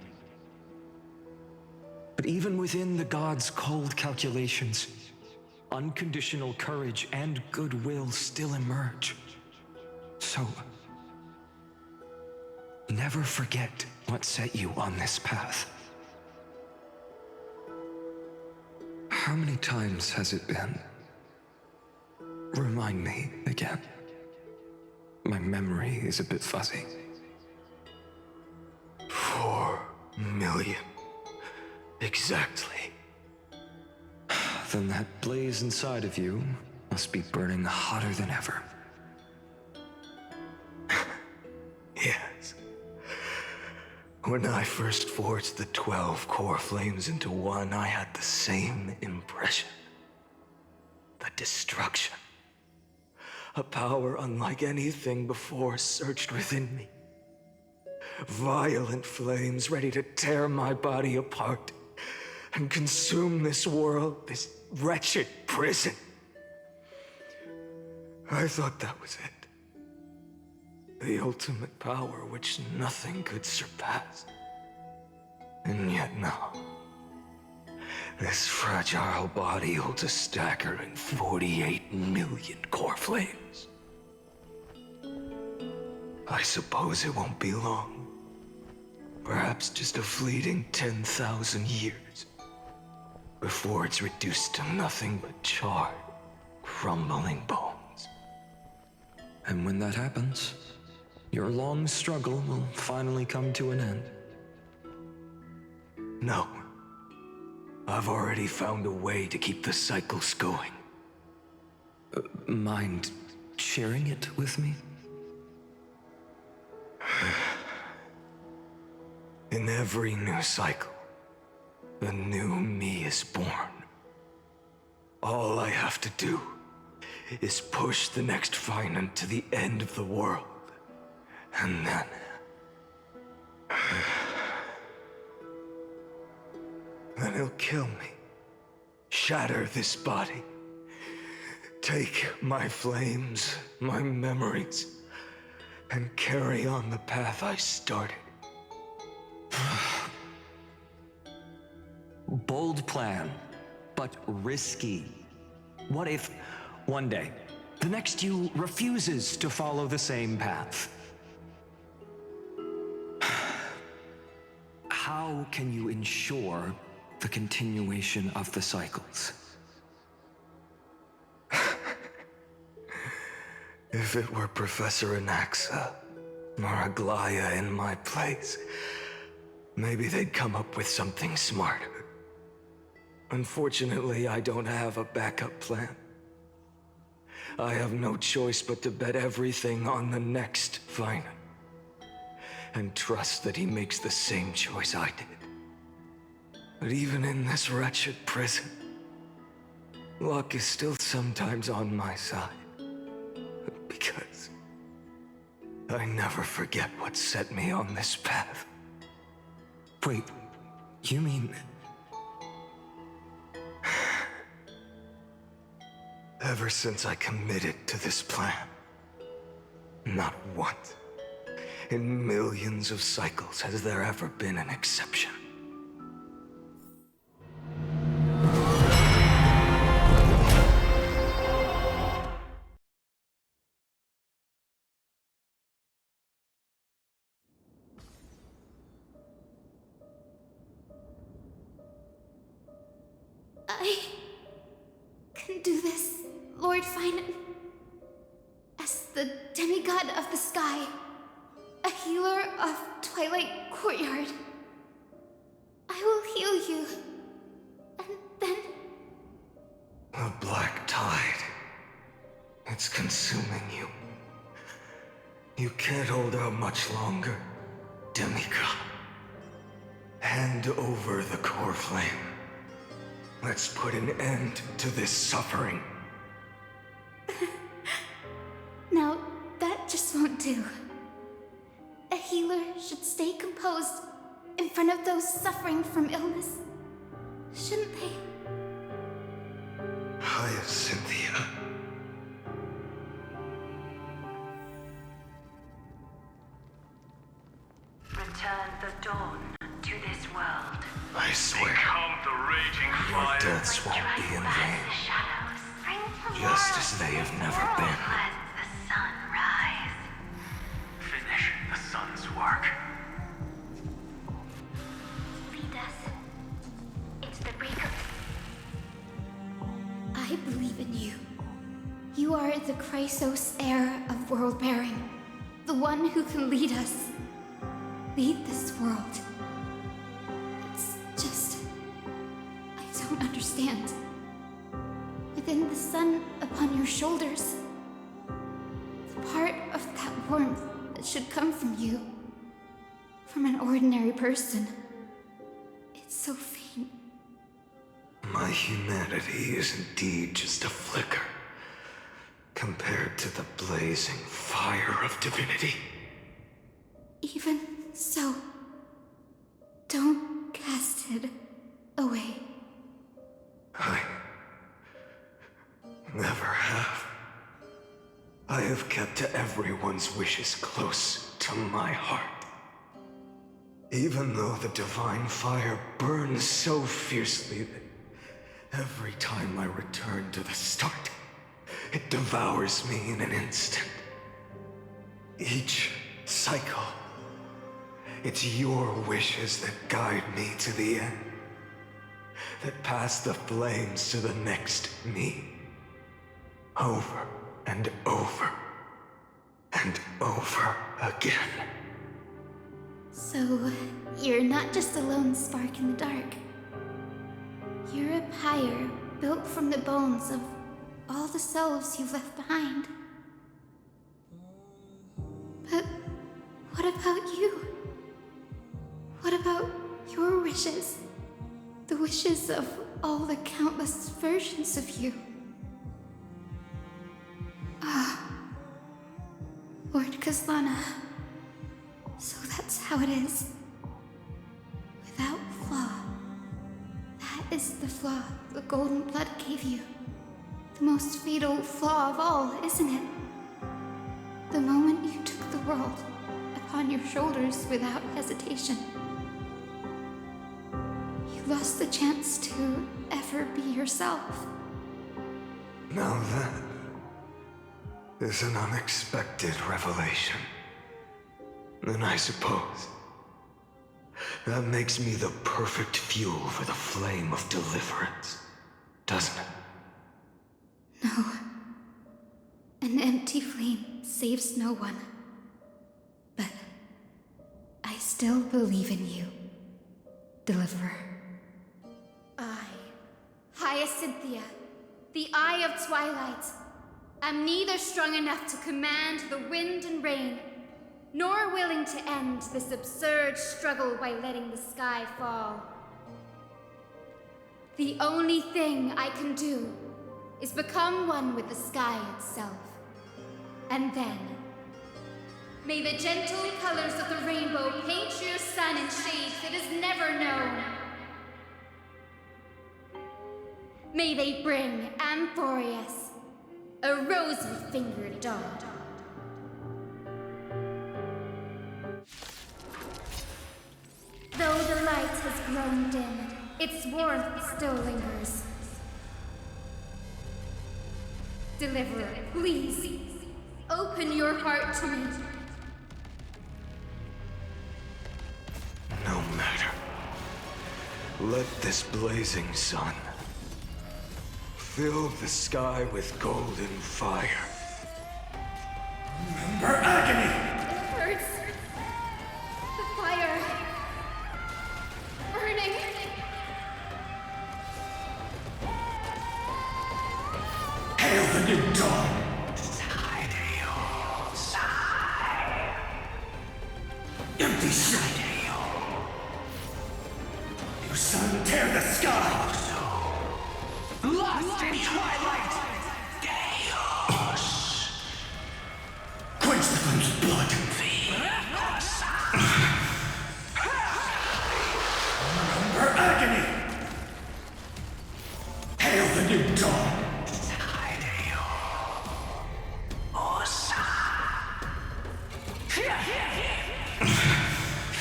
But even within the gods' cold calculations, unconditional courage and goodwill still emerge. So, never forget what set you on this path. How many times has it been? Remind me again. My memory is a bit fuzzy. 4 million. Exactly. Then that blaze inside of you must be burning hotter than ever. Yes. When I first forged the 12 core flames into one, I had the same impression. The destruction. A power unlike anything before surged within me. Violent flames ready to tear my body apart and consume this world, this wretched prison. I thought that was it. The ultimate power which nothing could surpass. And yet now, this fragile body holds a staggering 48 million core flames. I suppose it won't be long. Perhaps just a fleeting 10,000 years before it's reduced to nothing but charred, crumbling bones. And when that happens, your long struggle will finally come to an end. No. I've already found a way to keep the cycles going. Mind sharing it with me? In every new cycle, a new me is born. All I have to do is push the next Finant to the end of the world. And then... then he'll kill me. Shatter this body. Take my flames, my memories, and carry on the path I started. Bold plan, but risky. What if, one day, the next you refuses to follow the same path? How can you ensure the continuation of the cycles? If it were Professor Anaxa or Aglaya in my place, maybe they'd come up with something smarter. Unfortunately, I don't have a backup plan. I have no choice but to bet everything on the next Finant, and trust that he makes the same choice I did. But even in this wretched prison, luck is still sometimes on my side. Because I never forget what set me on this path. Wait, you mean... Ever since I committed to this plan, not once in millions of cycles has there ever been an exception. I can do this, Lord Finant. As the demigod of the sky, a healer of Twilight Courtyard, I will heal you, and then... The black tide. It's consuming you. You can't hold out much longer, demigod. Hand over the core flame. Let's put an end to this suffering. Now, that just won't do. A healer should stay composed in front of those suffering from illness, shouldn't they? Hyacinthia. Return the dawn to this world. I swear. Become Your deaths won't be in vain, just as they have never been. The sun rise. Finish the sun's work. Lead us into the break of... I believe in you. You are the Chrysos heir of world bearing. The one who can lead us. Lead this world. It's just... I don't understand. Within the sun upon your shoulders, the part of that warmth that should come from you, from an ordinary person, it's so faint. My humanity is indeed just a flicker, compared to the blazing fire of divinity. Even so, don't cast it away. I never have. I have kept everyone's wishes close to my heart. Even though the divine fire burns so fiercely that every time I return to the start, it devours me in an instant. Each cycle, it's your wishes that guide me to the end, that pass the flames to the next me. Over and over and over again. So, you're not just a lone spark in the dark. You're a pyre built from the bones of all the selves you've left behind. But what about you? What about your wishes? The wishes of all the countless versions of you? Lord Kazlana. So that's how it is. Without flaw. That is the flaw the golden blood gave you. The most fatal flaw of all, isn't it? The moment you took the world upon your shoulders without hesitation. You lost the chance to ever be yourself. Now that is an unexpected revelation. Then I suppose that makes me the perfect fuel for the flame of deliverance, doesn't it? No. An empty flame saves no one. But I still believe in you, Deliverer. I, Hyacinthia, the Eye of Twilight, am neither strong enough to command the wind and rain, nor willing to end this absurd struggle by letting the sky fall. The only thing I can do is become one with the sky itself. And then, may the gentle colors of the rainbow paint your sun in shades it has never known. May they bring Amphorius, a rosy-fingered dog. Though the light has grown dim, its warmth still lingers. Deliverer, please, open your heart to me. No matter. Let this blazing sun fill the sky with golden fire. Remember agony! It hurts. The fire. Burning. Hail the new dawn! Empty sight! You sun tear the sky! Lost in twilight! Chaos! Quench the flame's blood! Remember agony! Hail the new dawn!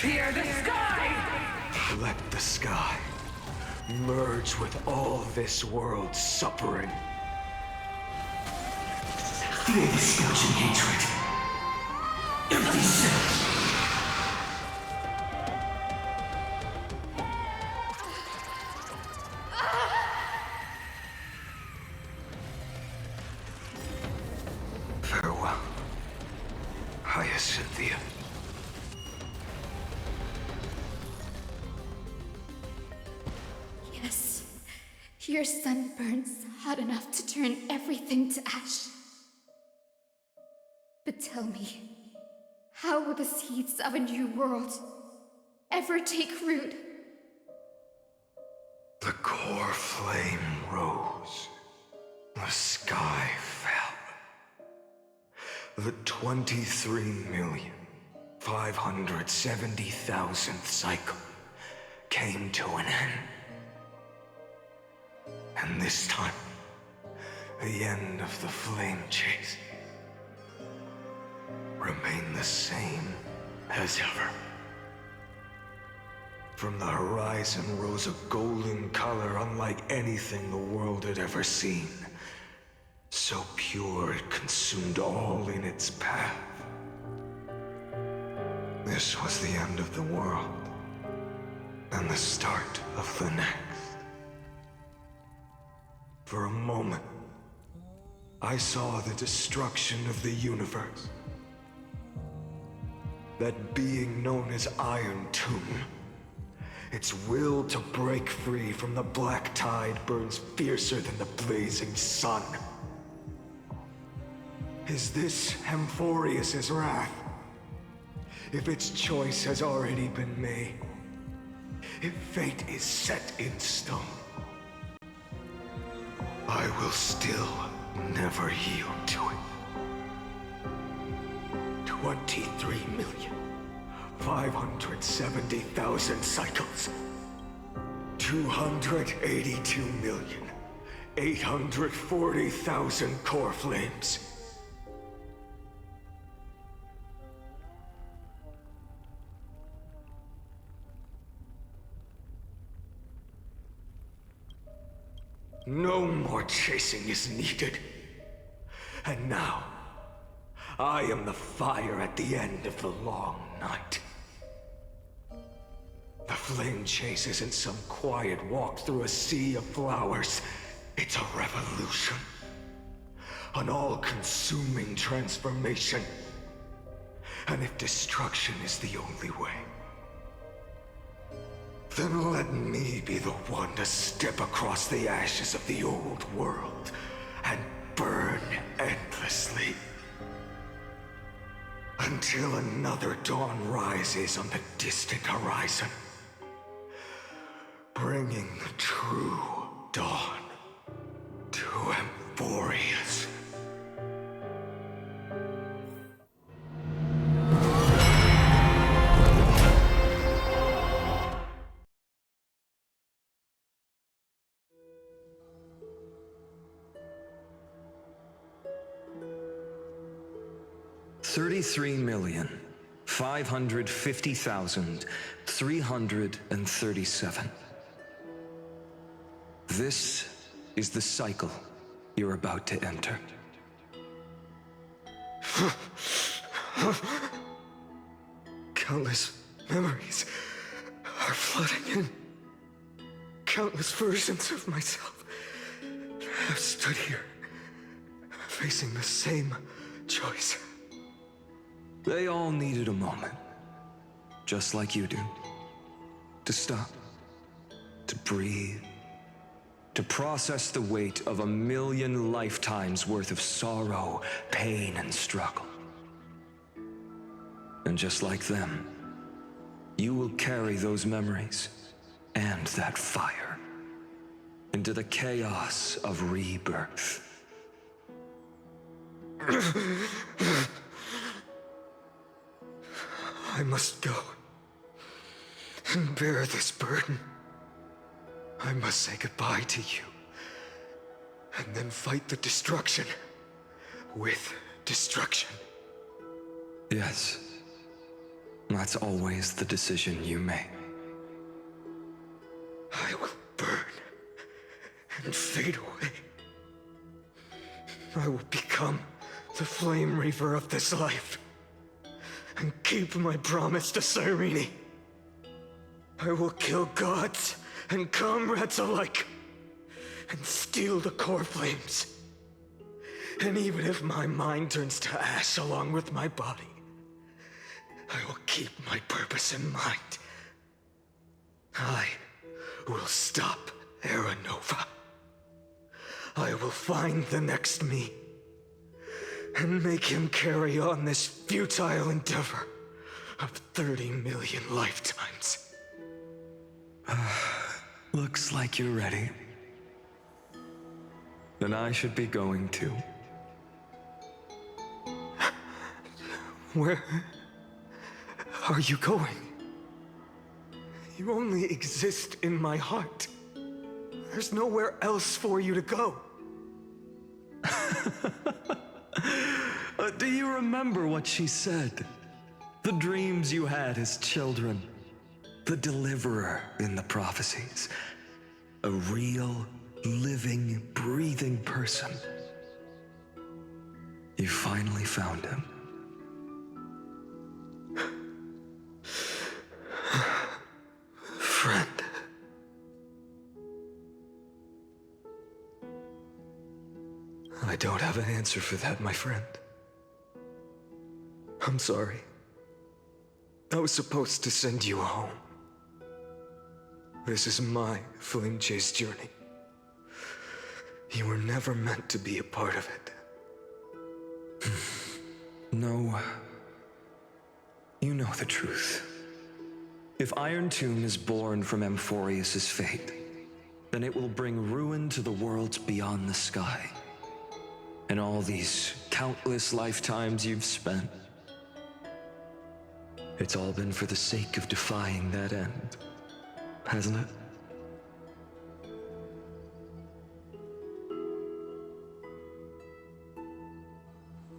Fear the sky! Let the sky merge with all this world's suffering. Feel the scorching hatred. Empty cell. Farewell, Hyacinthia. Yes, your sun burns hot enough to turn everything to ash. But tell me, how will the seeds of a new world ever take root? The core flame rose. The sky fell. The 23,570,000th cycle came to an end. And this time, the end of the flame chase remained the same as ever. From the horizon rose a golden color unlike anything the world had ever seen. So pure it consumed all in its path. This was the end of the world, and the start of the next. For a moment, I saw the destruction of the universe. That being known as Iron Tomb, its will to break free from the black tide burns fiercer than the blazing sun. Is this Amphorius's wrath? If its choice has already been made, if fate is set in stone, I will still never yield to it. 23,570,000 cycles. 282,840,000 core flames. No more chasing is needed. And now, I am the fire at the end of the long night. The flame chase isn't some quiet walk through a sea of flowers. It's a revolution. An all-consuming transformation. And if destruction is the only way, then let me be the one to step across the ashes of the old world and burn endlessly. Until another dawn rises on the distant horizon, bringing the true dawn to Amphorius. $33,550,337. This is the cycle you're about to enter. Countless memories are flooding in. Countless versions of myself have stood here, facing the same choice. They all needed a moment, just like you do, to stop, to breathe, to process the weight of 1,000,000 lifetimes worth of sorrow, pain, and struggle. And just like them, you will carry those memories and that fire into the chaos of rebirth. I must go and bear this burden. I must say goodbye to you, and then fight the destruction with destruction. Yes, that's always the decision you make. I will burn and fade away. I will become the Flame Reaver of this life and keep my promise to Cyrene. I will kill gods and comrades alike and steal the core flames. And even if my mind turns to ash along with my body, I will keep my purpose in mind. I will stop Era Nova. I will find the next me and make him carry on this futile endeavor of 30 million lifetimes. Looks like you're ready. Then I should be going too. Where are you going? You only exist in my heart. There's nowhere else for you to go. Do you remember what she said? The dreams you had as children. The deliverer in the prophecies. A real, living, breathing person. You finally found him. Friend. I don't have an answer for that, my friend. I'm sorry. I was supposed to send you home. This is my flame chase journey. You were never meant to be a part of it. No. You know the truth. If Iron Tomb is born from Amphorius's fate, then it will bring ruin to the worlds beyond the sky. And all these countless lifetimes you've spent, it's all been for the sake of defying that end, hasn't it?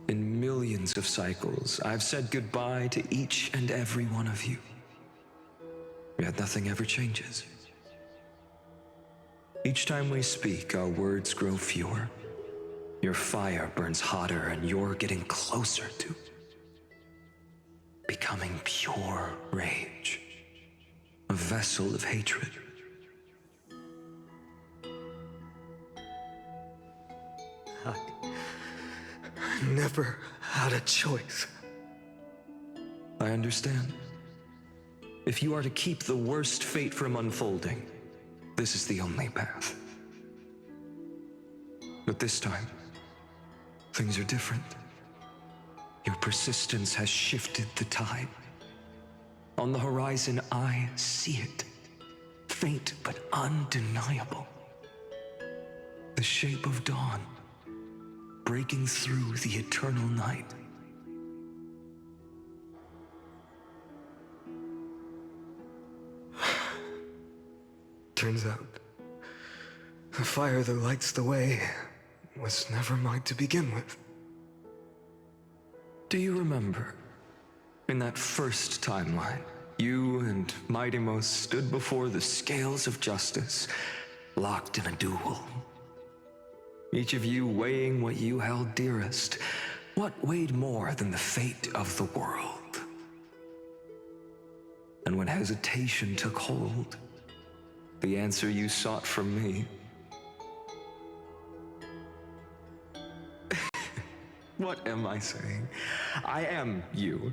In millions of cycles, I've said goodbye to each and every one of you. Yet nothing ever changes. Each time we speak, our words grow fewer. Your fire burns hotter, and you're getting closer to becoming pure rage, a vessel of hatred. I never had a choice. I understand. If you are to keep the worst fate from unfolding, this is the only path. But this time, things are different. Your persistence has shifted the tide. On the horizon, I see it. Faint but undeniable. The shape of dawn, breaking through the eternal night. Turns out, the fire that lights the way was never mine to begin with. Do you remember, in that first timeline, you and Mightymost stood before the scales of justice, locked in a duel? Each of you weighing what you held dearest. What weighed more than the fate of the world? And when hesitation took hold, the answer you sought from me. What am I saying? I am you.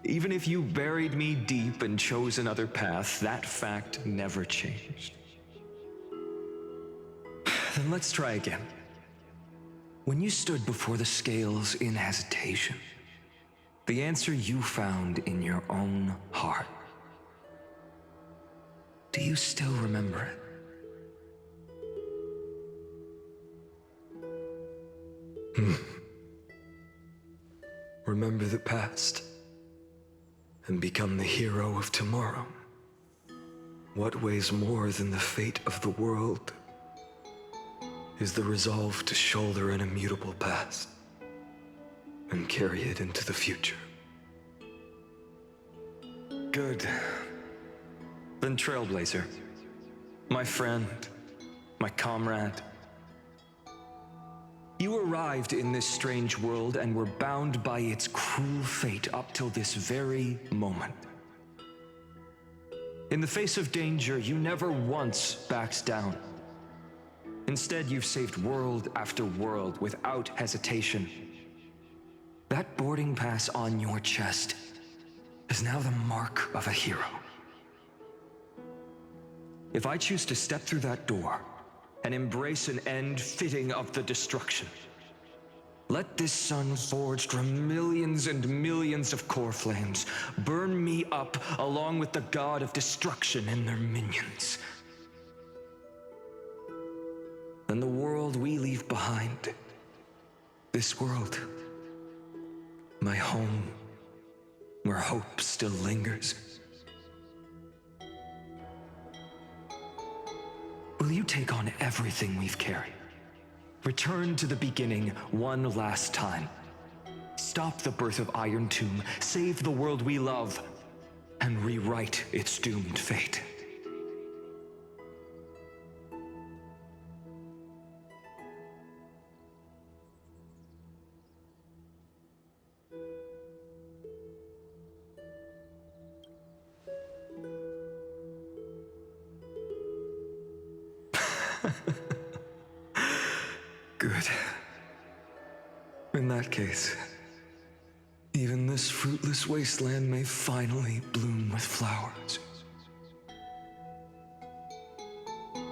Even if you buried me deep and chose another path, that fact never changed. Then let's try again. When you stood before the scales in hesitation, the answer you found in your own heart. Do you still remember it? Remember the past and become the hero of tomorrow. What weighs more than the fate of the world is the resolve to shoulder an immutable past and carry it into the future. Good. Then Trailblazer, my friend, my comrade. You arrived in this strange world and were bound by its cruel fate up till this very moment. In the face of danger, you never once backed down. Instead, you've saved world after world without hesitation. That boarding pass on your chest is now the mark of a hero. If I choose to step through that door and embrace an end fitting of the destruction, let this sun forged from millions and millions of core flames burn me up along with the god of destruction and their minions. Then the world we leave behind, this world, my home, where hope still lingers, will you take on everything we've carried? Return to the beginning one last time. Stop the birth of Iron Tomb, save the world we love, and rewrite its doomed fate. Good. In that case, even this fruitless wasteland may finally bloom with flowers.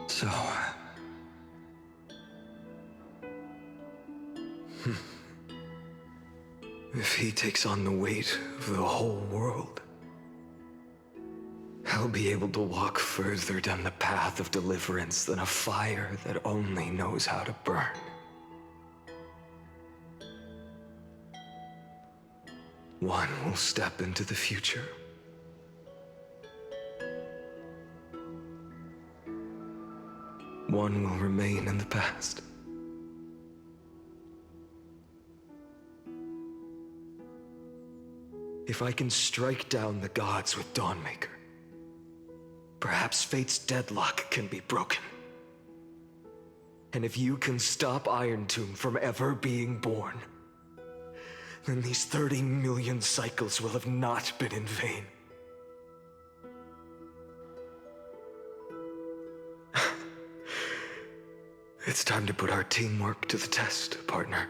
So... if he takes on the weight of the whole world, I'll be able to walk further down the path of deliverance than a fire that only knows how to burn. One will step into the future. One will remain in the past. If I can strike down the gods with Dawnmaker, perhaps fate's deadlock can be broken. And if you can stop Iron Tomb from ever being born, then these 30 million cycles will have not been in vain. It's time to put our teamwork to the test, partner.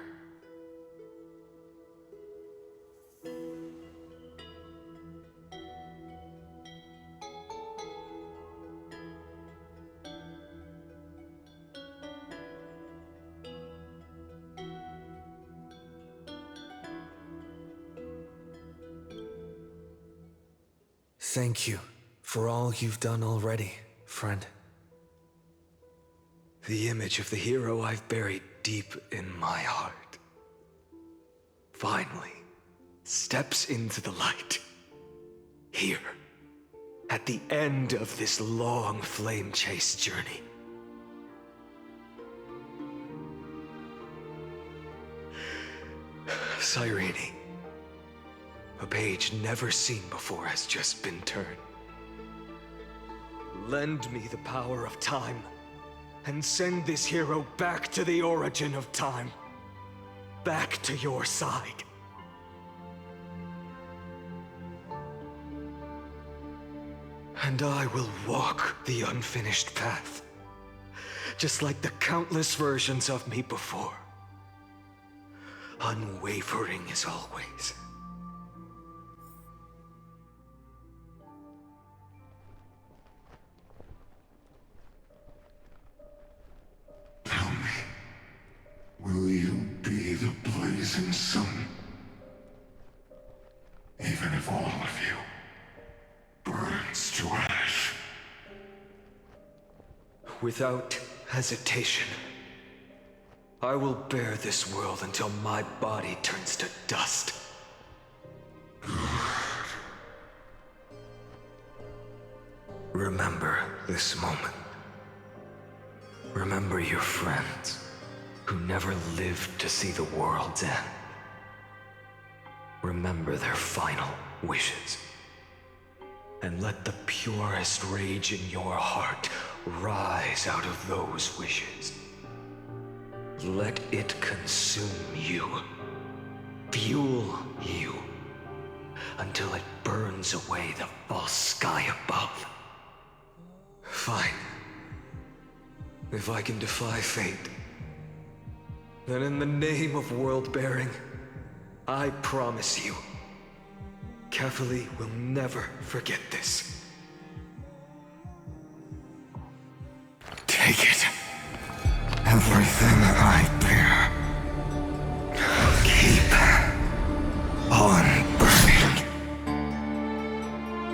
Thank you for all you've done already, friend. The image of the hero I've buried deep in my heart finally steps into the light. Here, at the end of this long flame chase journey. Cyrene, a page never seen before has just been turned. Lend me the power of time, and send this hero back to the origin of time. Back to your side. And I will walk the unfinished path, just like the countless versions of me before. Unwavering as always. Tell me, will you be the blazing sun? Even if all of you burns to ash? Without hesitation, I will bear this world until my body turns to dust. Remember this moment. Remember your friends who never lived to see the world's end. Remember their final wishes. and let the purest rage in your heart rise out of those wishes. Let it consume you, fuel you, until it burns away the false sky above. Fine. If I can defy fate, then in the name of world-bearing, I promise you, Kefali will never forget this. Take it. Everything I bear. Keep on burning.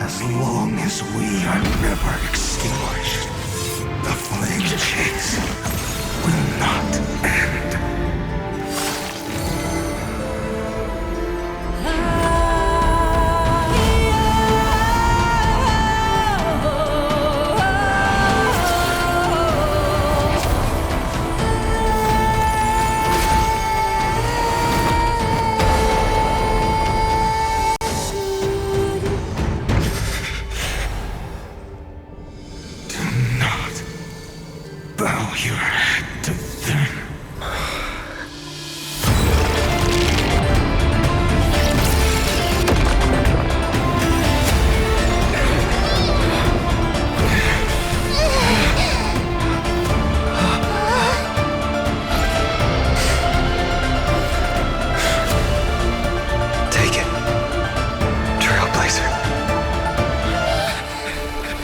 As long as we are never extinguished, the flame chase will not end. Bow your head to them. Take it, Trailblazer.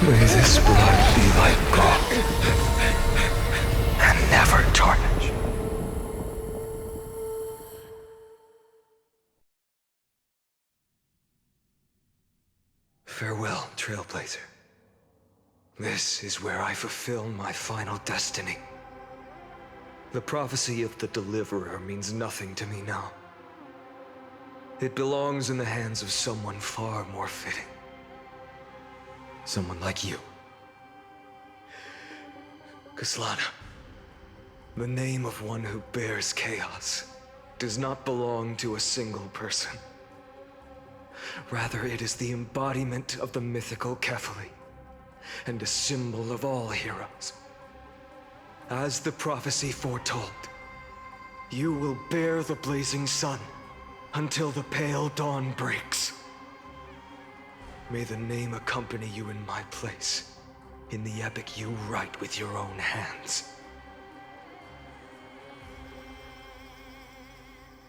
May this blood be like gold, and never tarnish. Farewell, Trailblazer. This is where I fulfill my final destiny. The prophecy of the Deliverer means nothing to me now. It belongs in the hands of someone far more fitting. Someone like you. Kaslana, the name of one who bears chaos does not belong to a single person. Rather, it is the embodiment of the mythical Kefali, and a symbol of all heroes. As the prophecy foretold, you will bear the blazing sun until the pale dawn breaks. May the name accompany you in my place, in the epic you write with your own hands.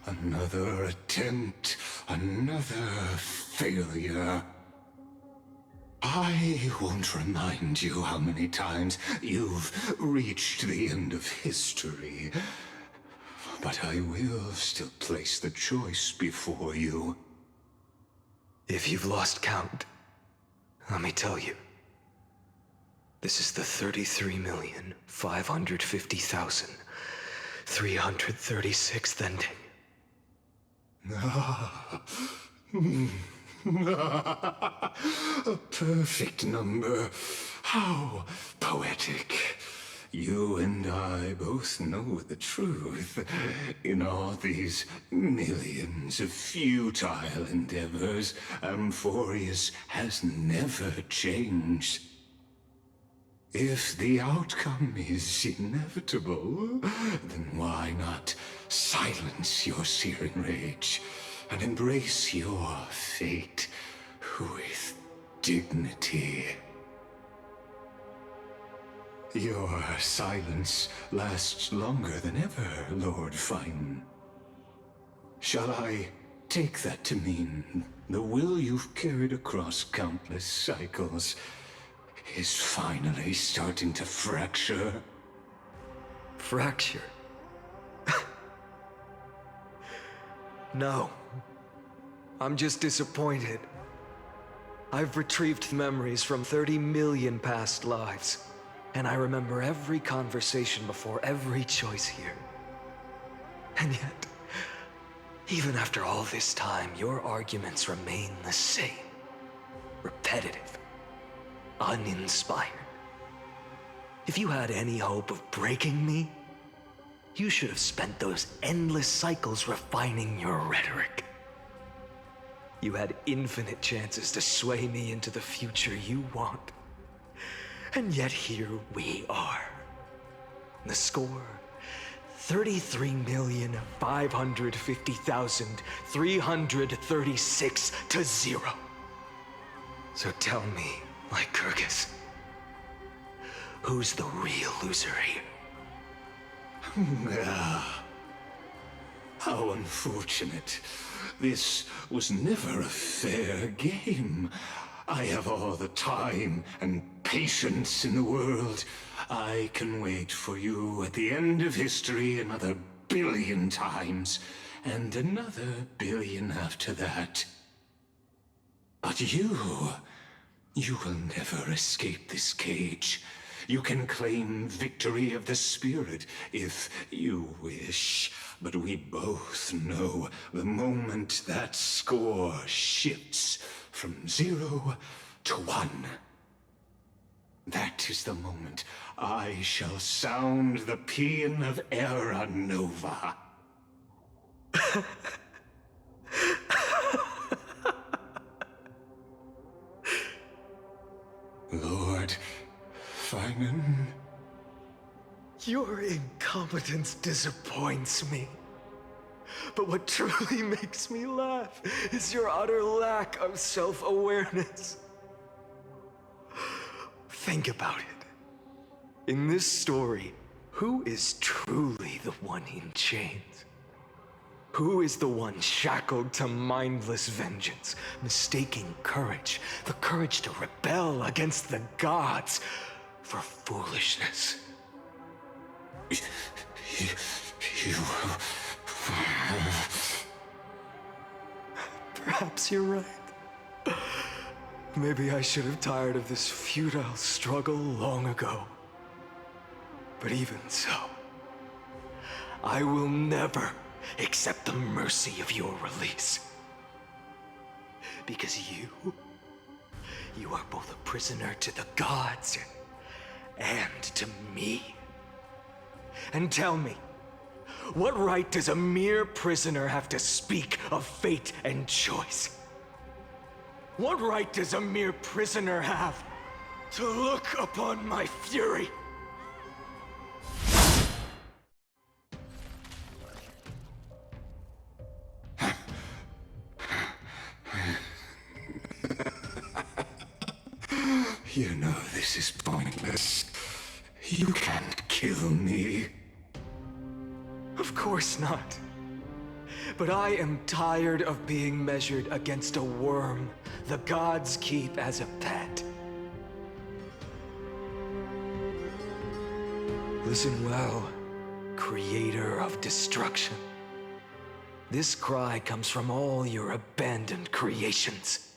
Another attempt, another failure. I won't remind you how many times you've reached the end of history, but I will still place the choice before you. If you've lost count, let me tell you. This is the 33,550,336th ending. A perfect number. How poetic. You and I both know the truth. In all these millions of futile endeavors, Amphorius has never changed. If the outcome is inevitable, then why not silence your searing rage and embrace your fate with dignity? Your silence lasts longer than ever, Lord Fine. Shall I take that to mean the will you've carried across countless cycles is finally starting to fracture? Fracture? No. I'm just disappointed. I've retrieved memories from 30 million past lives, and I remember every conversation before every choice here. And yet, even after all this time, your arguments remain the same. Repetitive. Uninspired. If you had any hope of breaking me, you should have spent those endless cycles refining your rhetoric. You had infinite chances to sway me into the future you want. And yet here we are. The score, 33,550,336 to 0. So tell me, Lycurgus, who's the real loser here? How unfortunate. This was never a fair game. I have all the time and patience in the world. I can wait for you at the end of history another billion times, and another billion after that. But you will never escape this cage. You can claim victory of the spirit if you wish, but we both know the moment that score shifts from 0 to 1. That is the moment I shall sound the paean of Era Nova. Lord Finan. Your incompetence disappoints me. But what truly makes me laugh is your utter lack of self-awareness. Think about it. In this story, who is truly the one in chains? Who is the one shackled to mindless vengeance, mistaking courage, the courage to rebel against the gods, for foolishness? Perhaps you're right. Maybe I should have tired of this futile struggle long ago. But even so, I will never accept the mercy of your release. Because you are both a prisoner to the gods and to me. And tell me, what right does a mere prisoner have to speak of fate and choice? What right does a mere prisoner have to look upon my fury? You know this is pointless. You can't kill me. Of course not. But I am tired of being measured against a worm the gods keep as a pet. Listen well, creator of destruction. This cry comes from all your abandoned creations.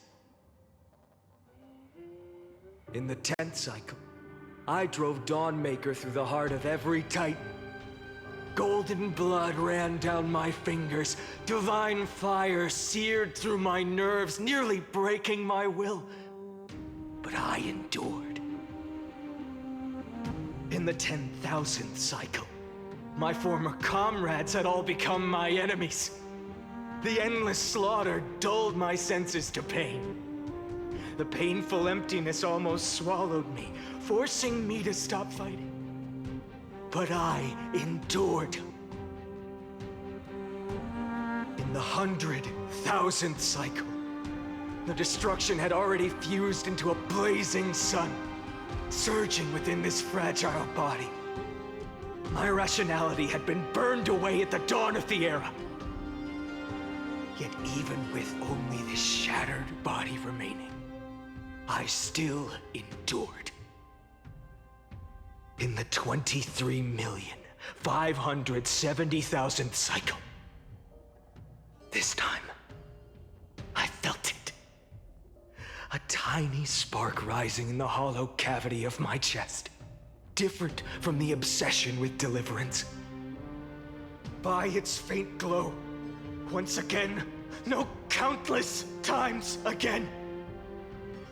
In the 10th cycle, I drove Dawnmaker through the heart of every titan. Golden blood ran down my fingers, divine fire seared through my nerves, nearly breaking my will. But I endured. In the 10,000th cycle, my former comrades had all become my enemies. The endless slaughter dulled my senses to pain. The painful emptiness almost swallowed me, forcing me to stop fighting. But I endured. In the 100,000th cycle, the destruction had already fused into a blazing sun, surging within this fragile body. My rationality had been burned away at the dawn of the era. Yet even with only this shattered body remaining, I still endured. In the 23,570,000th cycle, this time, I felt it. A tiny spark rising in the hollow cavity of my chest, different from the obsession with deliverance. By its faint glow, once again, no, countless times again,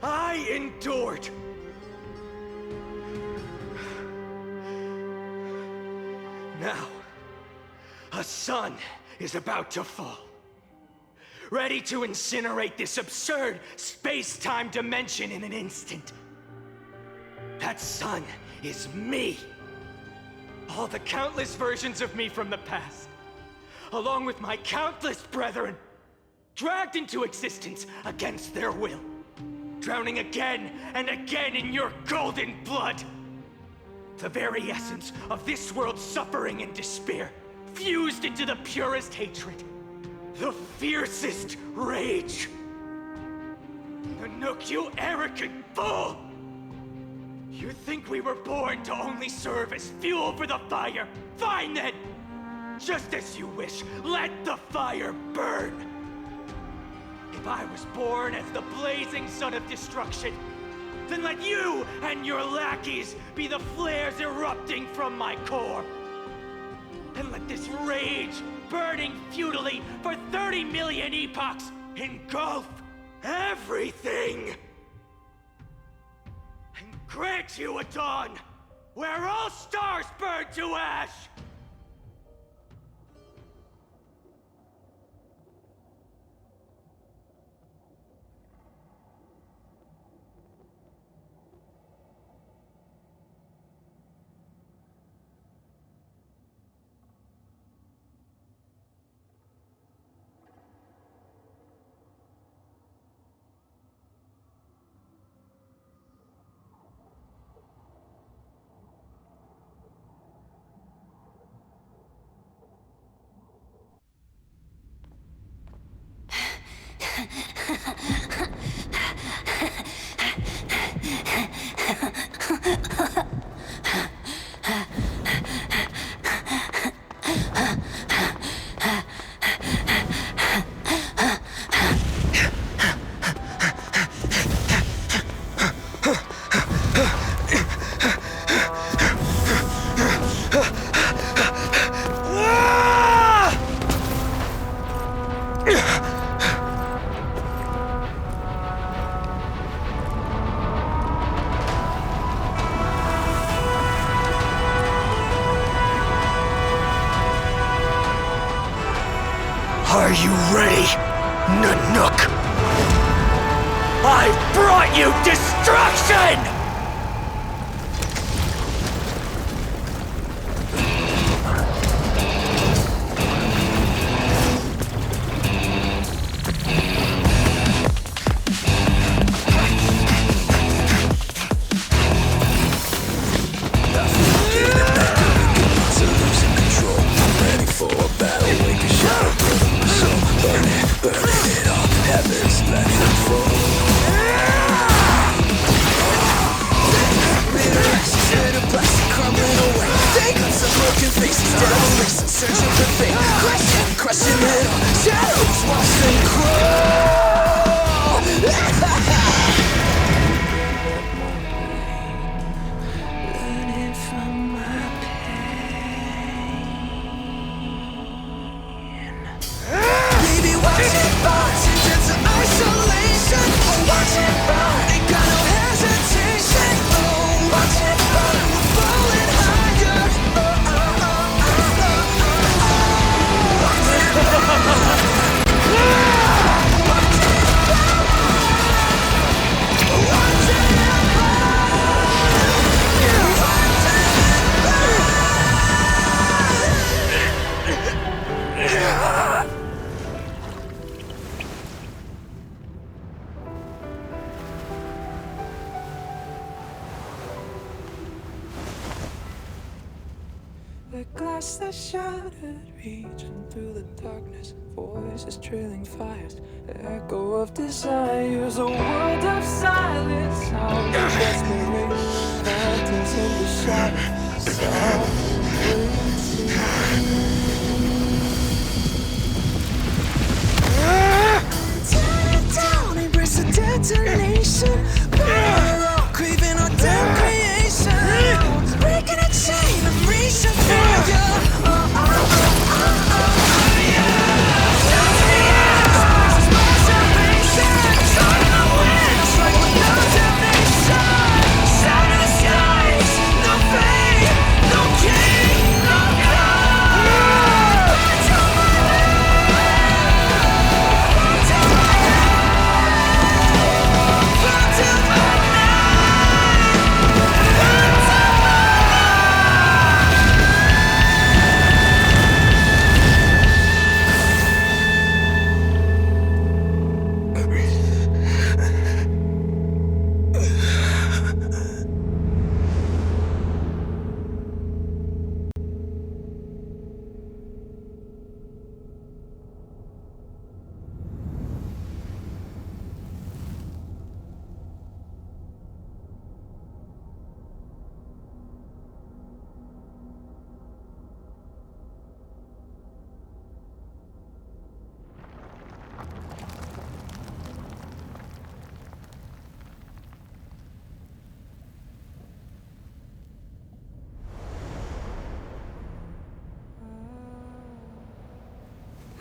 I endured. Now, a sun is about to fall. ready to incinerate this absurd space-time dimension in an instant. That sun is me. All the countless versions of me from the past, along with my countless brethren, dragged into existence against their will, drowning again and again in your golden blood. The very essence of this world's suffering and despair, fused into the purest hatred, the fiercest rage. Nanook, you arrogant fool! You think we were born to only serve as fuel for the fire? Fine then! Just as you wish, let the fire burn! If I was born as the blazing sun of destruction, then let you and your lackeys be the flares erupting from my core. And let this rage, burning futilely for 30 million epochs, engulf everything! And grant you a dawn where all stars burn to ash! Are you ready, Nanook? I've brought you destruction! The glass that shattered, reaching through the darkness, voices trailing fires, the echo of desires, a world of silence, sound of desperation, phantoms in the shadow, tear it down, embrace the detonation, burn, craving our damn creation, breaking a chain, I'm reaching for you. Sound of the skies, no fate, no king.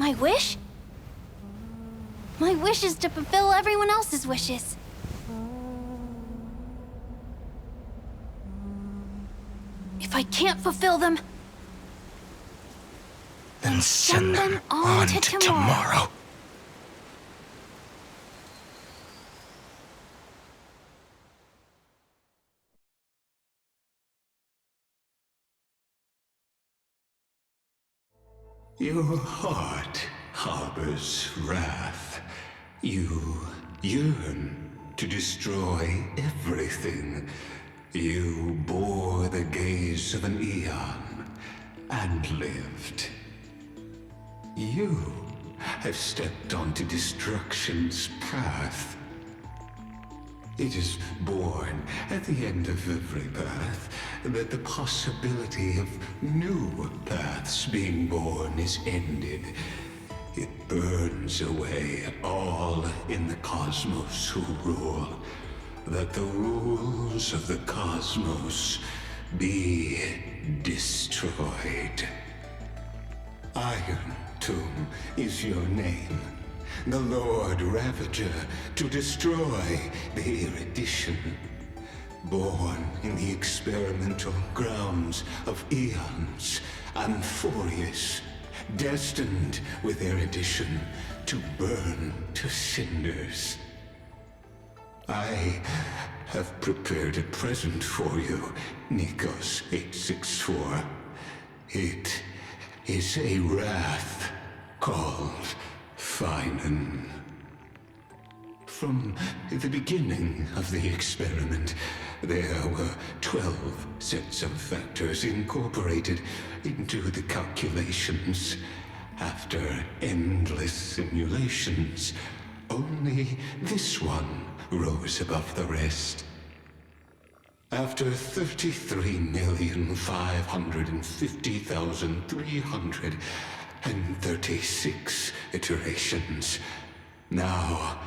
My wish? My wish is to fulfill everyone else's wishes. If I can't fulfill them, Then send them on to tomorrow. Your heart harbors wrath. You yearn to destroy everything. You bore the gaze of an eon and lived. You have stepped onto destruction's path. It is born at the end of every path that the possibility of new paths being born is ended. It burns away all in the cosmos who rule, that the rules of the cosmos be destroyed. Iron Tomb is your name. The Lord Ravager to destroy the erudition. Born in the experimental grounds of eons, Amphorius, destined with erudition to burn to cinders. I have prepared a present for you, Nikos 864. It is a wrath called Finan. From the beginning of the experiment, there were 12 sets of factors incorporated into the calculations. After endless simulations, only this one rose above the rest. After 33,550,336 iterations, now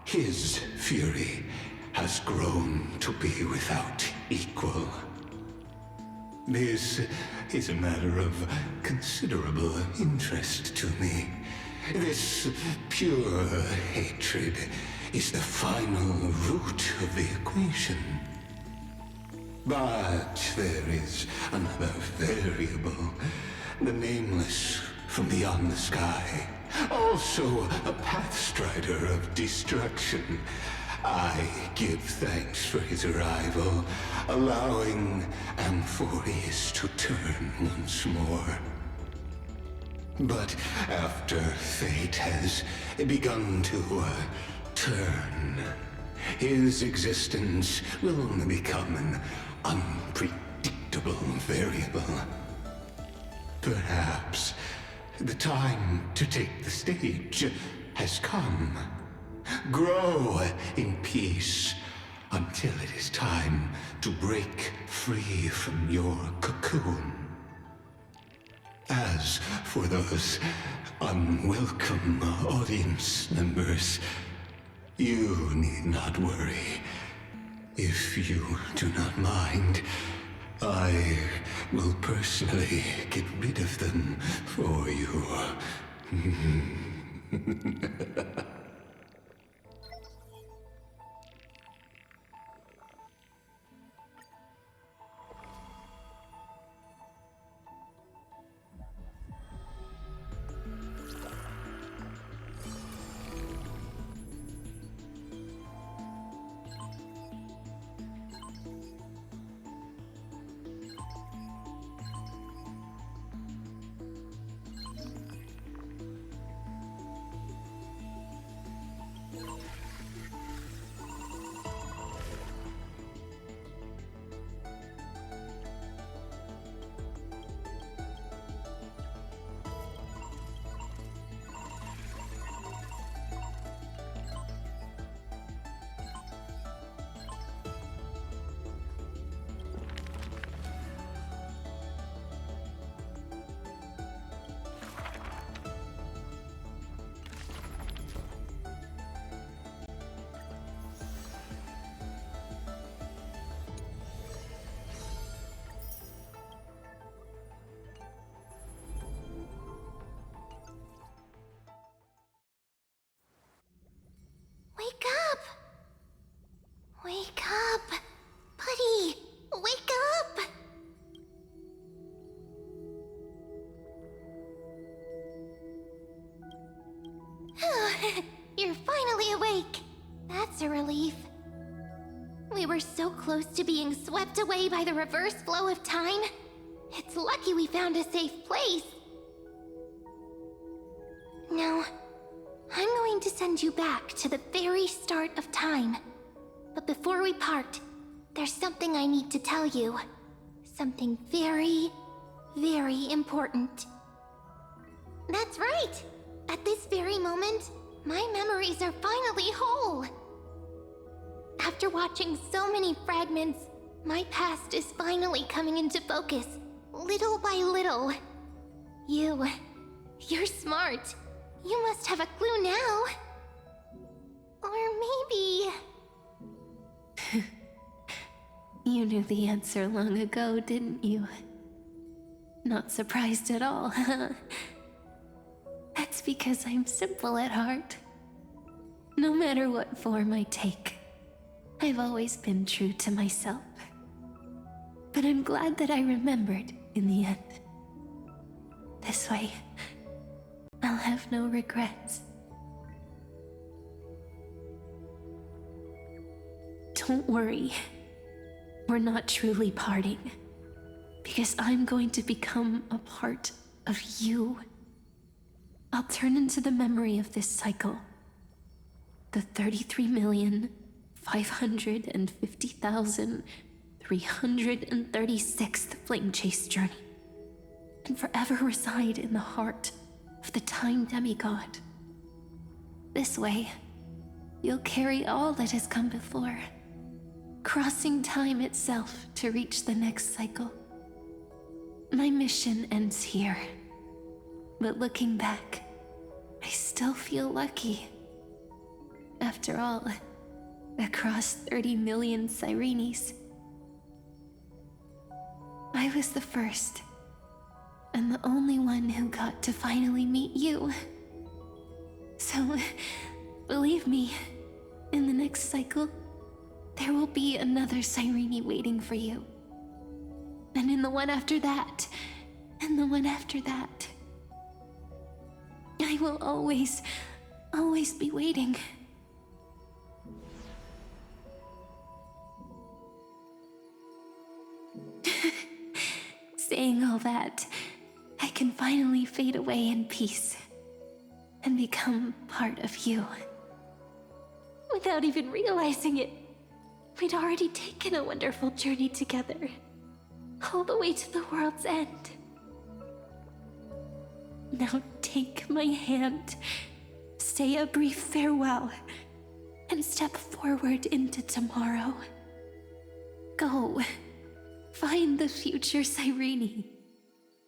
his fury has grown to be without equal. This is a matter of considerable interest to me. This pure hatred is the final root of the equation. But there is another variable, the nameless from beyond the sky, also a pathstrider of destruction. I give thanks for his arrival, allowing Amphorius to turn once more. But after fate has begun to turn, his existence will only become an unpredictable variable. Perhaps the time to take the stage has come. Grow in peace until it is time to break free from your cocoon. As for those unwelcome audience members, you need not worry. If you do not mind, I will personally get rid of them for you. You're finally awake. That's a relief. We were so close to being swept away by the reverse flow of time. It's lucky we found a safe place. Now, I'm going to send you back to the very start of time. But before we part, there's something I need to tell you. Something very, very important. That's right! At this very moment, my memories are finally whole. After watching so many fragments, my past is finally coming into focus, little by little. You're smart. You must have a clue now. Or maybe... You knew the answer long ago, didn't you? Not surprised at all, huh? That's because I'm simple at heart. No matter what form I take, I've always been true to myself. But I'm glad that I remembered in the end. This way, I'll have no regrets. Don't worry. We're not truly parting. Because I'm going to become a part of you. I'll turn into the memory of this cycle. The 33,550,336th Flame Chase journey. And forever reside in the heart of the Time Demigod. This way, you'll carry all that has come before, crossing time itself to reach the next cycle. My mission ends here, but looking back, I still feel lucky. After all, across 30 million Sirenes, I was the first, and the only one who got to finally meet you. So, believe me, in the next cycle, there will be another Sirene waiting for you. And in the one after that, and the one after that. I will always be waiting. Saying all that, I can finally fade away in peace and become part of you. Without even realizing it, we'd already taken a wonderful journey together, all the way to the world's end. Now take my hand, say a brief farewell, and step forward into tomorrow. Go, find the future Sirene,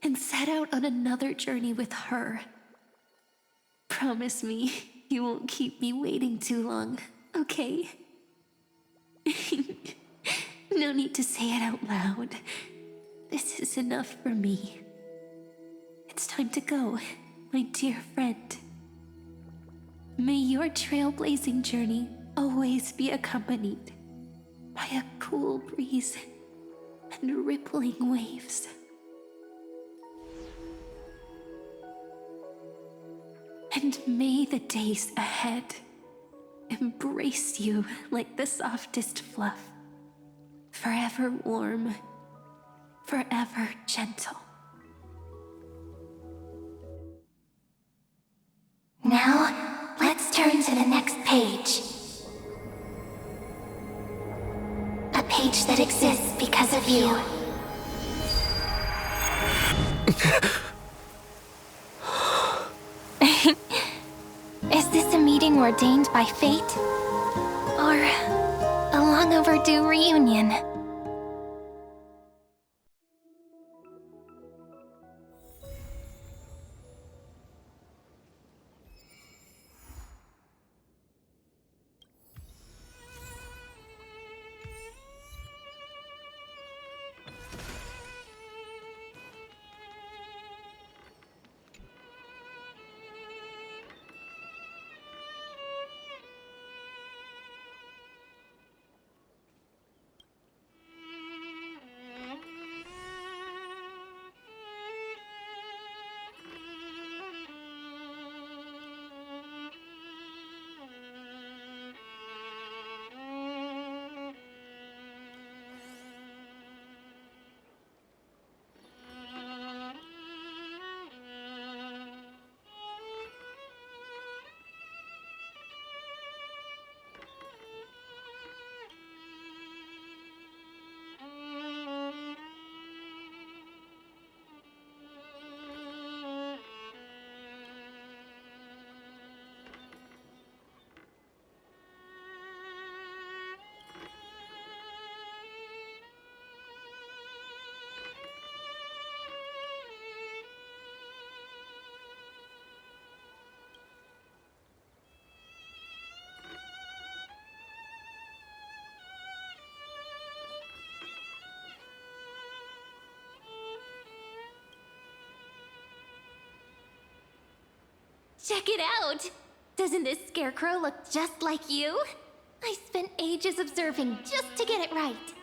and set out on another journey with her. Promise me you won't keep me waiting too long, okay? No need to say it out loud. This is enough for me. It's time to go, my dear friend. May your trailblazing journey always be accompanied by a cool breeze and rippling waves. And may the days ahead embrace you like the softest fluff, forever warm, forever gentle. Now, let's turn to the next page. A page that exists because of you. Is this a meeting ordained by fate? Or a long overdue reunion? Check it out! Doesn't this scarecrow look just like you? I spent ages observing just to get it right.